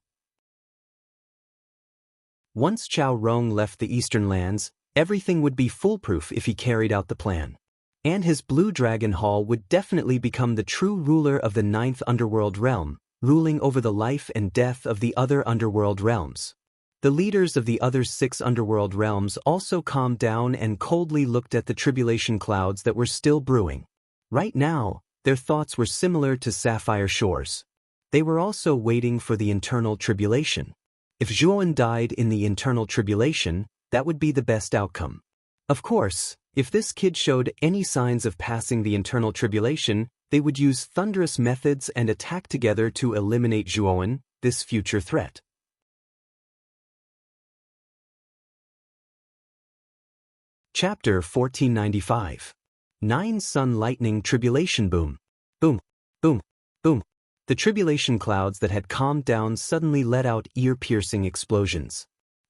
Once Chao Rong left the Eastern lands, everything would be foolproof if he carried out the plan. And his Blue Dragon Hall would definitely become the true ruler of the 9th Underworld realm, ruling over the life and death of the other underworld realms. The leaders of the other 6 underworld realms also calmed down and coldly looked at the tribulation clouds that were still brewing. Right now, their thoughts were similar to Sapphire Shore's. They were also waiting for the internal tribulation. If Zhuan died in the internal tribulation, that would be the best outcome. Of course, if this kid showed any signs of passing the internal tribulation, they would use thunderous methods and attack together to eliminate Zhuan, this future threat. Chapter 1495. 9 Sun Lightning Tribulation Boom. Boom, boom, boom. The tribulation clouds that had calmed down suddenly let out ear-piercing explosions.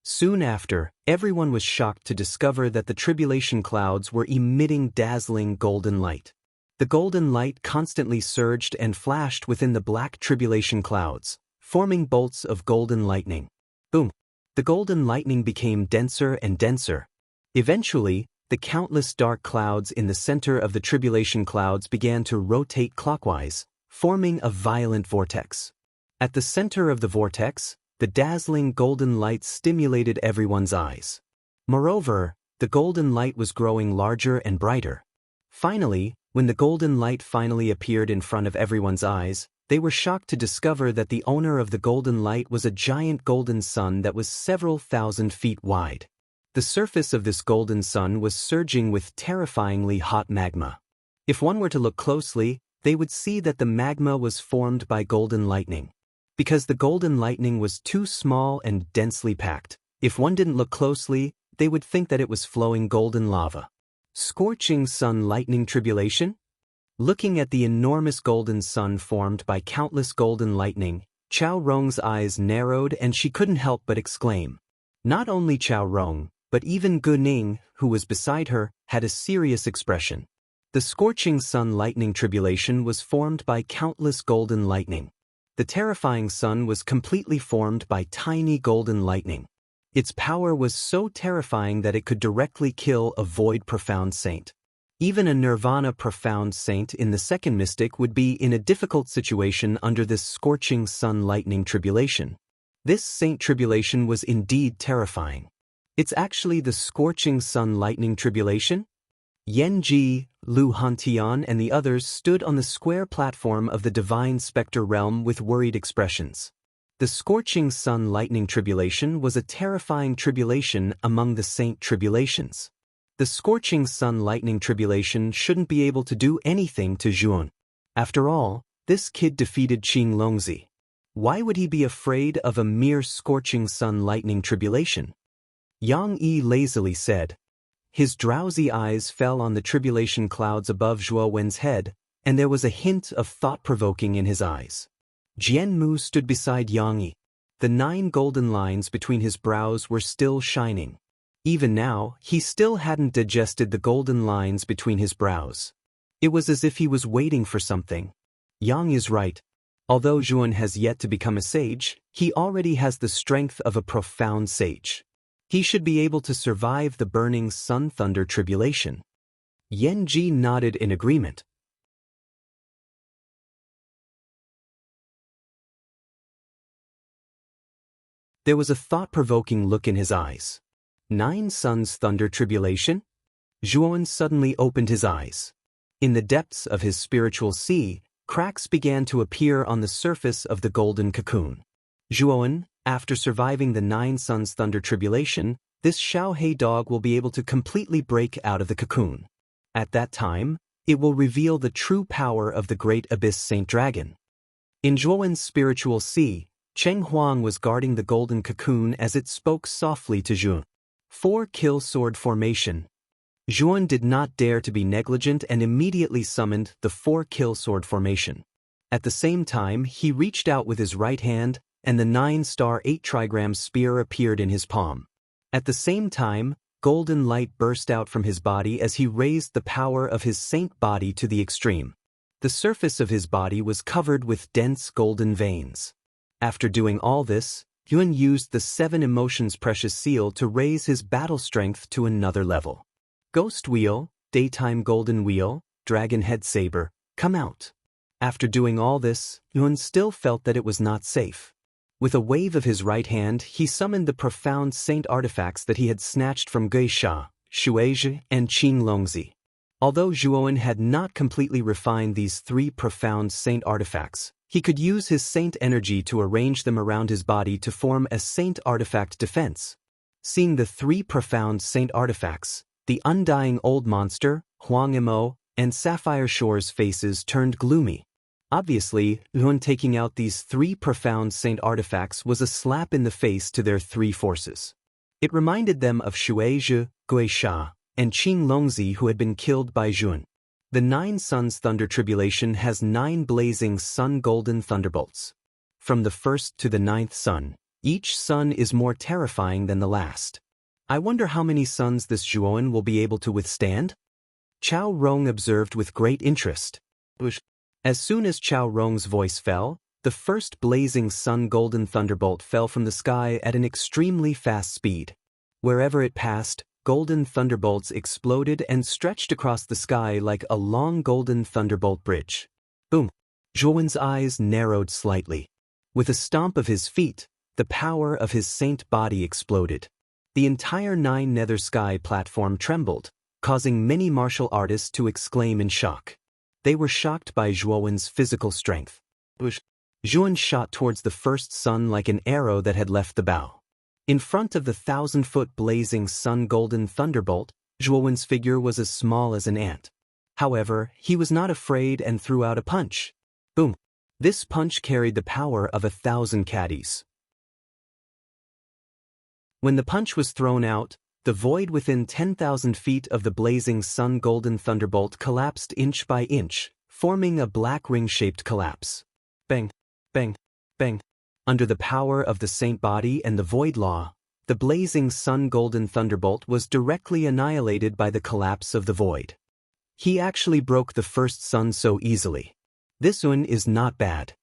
Soon after, everyone was shocked to discover that the tribulation clouds were emitting dazzling golden light. The golden light constantly surged and flashed within the black tribulation clouds, forming bolts of golden lightning. Boom! The golden lightning became denser and denser. Eventually, the countless dark clouds in the center of the tribulation clouds began to rotate clockwise, forming a violent vortex. At the center of the vortex, the dazzling golden light stimulated everyone's eyes. Moreover, the golden light was growing larger and brighter. Finally, when the golden light finally appeared in front of everyone's eyes, they were shocked to discover that the owner of the golden light was a giant golden sun that was several thousand feet wide. The surface of this golden sun was surging with terrifyingly hot magma. If one were to look closely, they would see that the magma was formed by golden lightning. Because the golden lightning was too small and densely packed, if one didn't look closely, they would think that it was flowing golden lava. Scorching sun lightning tribulation? Looking at the enormous golden sun formed by countless golden lightning, Chao Rong's eyes narrowed and she couldn't help but exclaim. Not only Chao Rong, but even Gu Ning, who was beside her, had a serious expression. The scorching sun lightning tribulation was formed by countless golden lightning. The terrifying sun was completely formed by tiny golden lightning. Its power was so terrifying that it could directly kill a void profound saint. Even a nirvana profound saint in the second mystic would be in a difficult situation under this scorching sun lightning tribulation. This saint tribulation was indeed terrifying. It's actually the scorching sun lightning tribulation? Yenji, Lu Hantian and the others stood on the square platform of the divine specter realm with worried expressions. The scorching sun lightning tribulation was a terrifying tribulation among the saint tribulations. The scorching sun lightning tribulation shouldn't be able to do anything to Zhuan. After all, this kid defeated Qing Longzi. Why would he be afraid of a mere scorching sun lightning tribulation? Yang Yi lazily said. His drowsy eyes fell on the tribulation clouds above Zhuo Wen's head, and there was a hint of thought-provoking in his eyes. Jian Mu stood beside Yang Yi. The 9 golden lines between his brows were still shining. Even now, he still hadn't digested the golden lines between his brows. It was as if he was waiting for something. Yang is right. Although Zhuan has yet to become a sage, he already has the strength of a profound sage. He should be able to survive the burning sun thunder tribulation. Yenji nodded in agreement. There was a thought-provoking look in his eyes. 9 suns thunder tribulation? Zhuan suddenly opened his eyes. In the depths of his spiritual sea, cracks began to appear on the surface of the golden cocoon. Zhuan, after surviving the 9 suns thunder tribulation, this Xiaohei dog will be able to completely break out of the cocoon. At that time, it will reveal the true power of the great abyss saint dragon. In Zhuan's spiritual sea, Cheng Huang was guarding the golden cocoon as it spoke softly to Zhuan. 4 kill sword formation. Zhuan did not dare to be negligent and immediately summoned the 4 kill sword formation. At the same time, he reached out with his right hand, and the 9-star 8-trigram spear appeared in his palm. At the same time, golden light burst out from his body as he raised the power of his saint body to the extreme. The surface of his body was covered with dense golden veins. After doing all this, Yuan used the 7 emotions precious seal to raise his battle strength to another level. Ghost Wheel, Daytime Golden Wheel, Dragon Head Saber, come out. After doing all this, Yuan still felt that it was not safe. With a wave of his right hand, he summoned the profound saint artifacts that he had snatched from Geisha, Shuizhi, and Qing Longzi. Although Zhuowen had not completely refined these 3 profound saint artifacts, he could use his saint energy to arrange them around his body to form a saint artifact defense. Seeing the 3 profound saint artifacts, the undying old monster, Huang Imo, and Sapphire Shore's faces turned gloomy. Obviously, Yuan taking out these 3 profound saint artifacts was a slap in the face to their 3 forces. It reminded them of Shuizhi, Guisha, and Qing Longzi who had been killed by Zhuan. The 9 suns thunder tribulation has 9 blazing sun golden thunderbolts. From the 1st to the 9th sun, each sun is more terrifying than the last. I wonder how many suns this Zhuowen will be able to withstand? Chao Rong observed with great interest. As soon as Chao Rong's voice fell, the first blazing sun golden thunderbolt fell from the sky at an extremely fast speed. Wherever it passed, golden thunderbolts exploded and stretched across the sky like a long golden thunderbolt bridge. Boom! Zhuowen's eyes narrowed slightly. With a stomp of his feet, the power of his saint body exploded. The entire 9 nether sky platform trembled, causing many martial artists to exclaim in shock. They were shocked by Zhuowen's physical strength. Zhuowen shot towards the first sun like an arrow that had left the bow. In front of the 1,000-foot blazing sun golden thunderbolt, Zhuowen's figure was as small as an ant. However, he was not afraid and threw out a punch. Boom! This punch carried the power of 1,000 caddies. When the punch was thrown out, the void within 10,000 feet of the blazing sun golden thunderbolt collapsed inch by inch, forming a black ring-shaped collapse. Bang! Bang! Bang! Under the power of the saint body and the void law, the blazing sun golden thunderbolt was directly annihilated by the collapse of the void. He actually broke the first sun so easily. This one is not bad.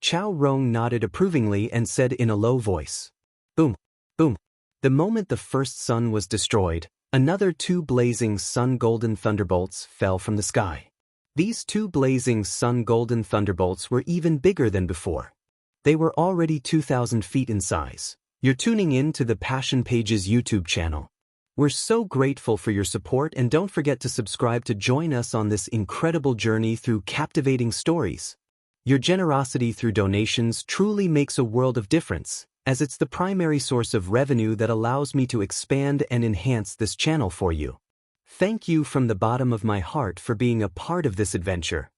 Chao Rong nodded approvingly and said in a low voice. Boom! Boom! The moment the first sun was destroyed, another 2 blazing sun golden thunderbolts fell from the sky. These 2 blazing sun golden thunderbolts were even bigger than before. They were already 2,000 feet in size. You're tuning in to the Passion Pages YouTube channel. We're so grateful for your support, and don't forget to subscribe to join us on this incredible journey through captivating stories. Your generosity through donations truly makes a world of difference, as it's the primary source of revenue that allows me to expand and enhance this channel for you. Thank you from the bottom of my heart for being a part of this adventure.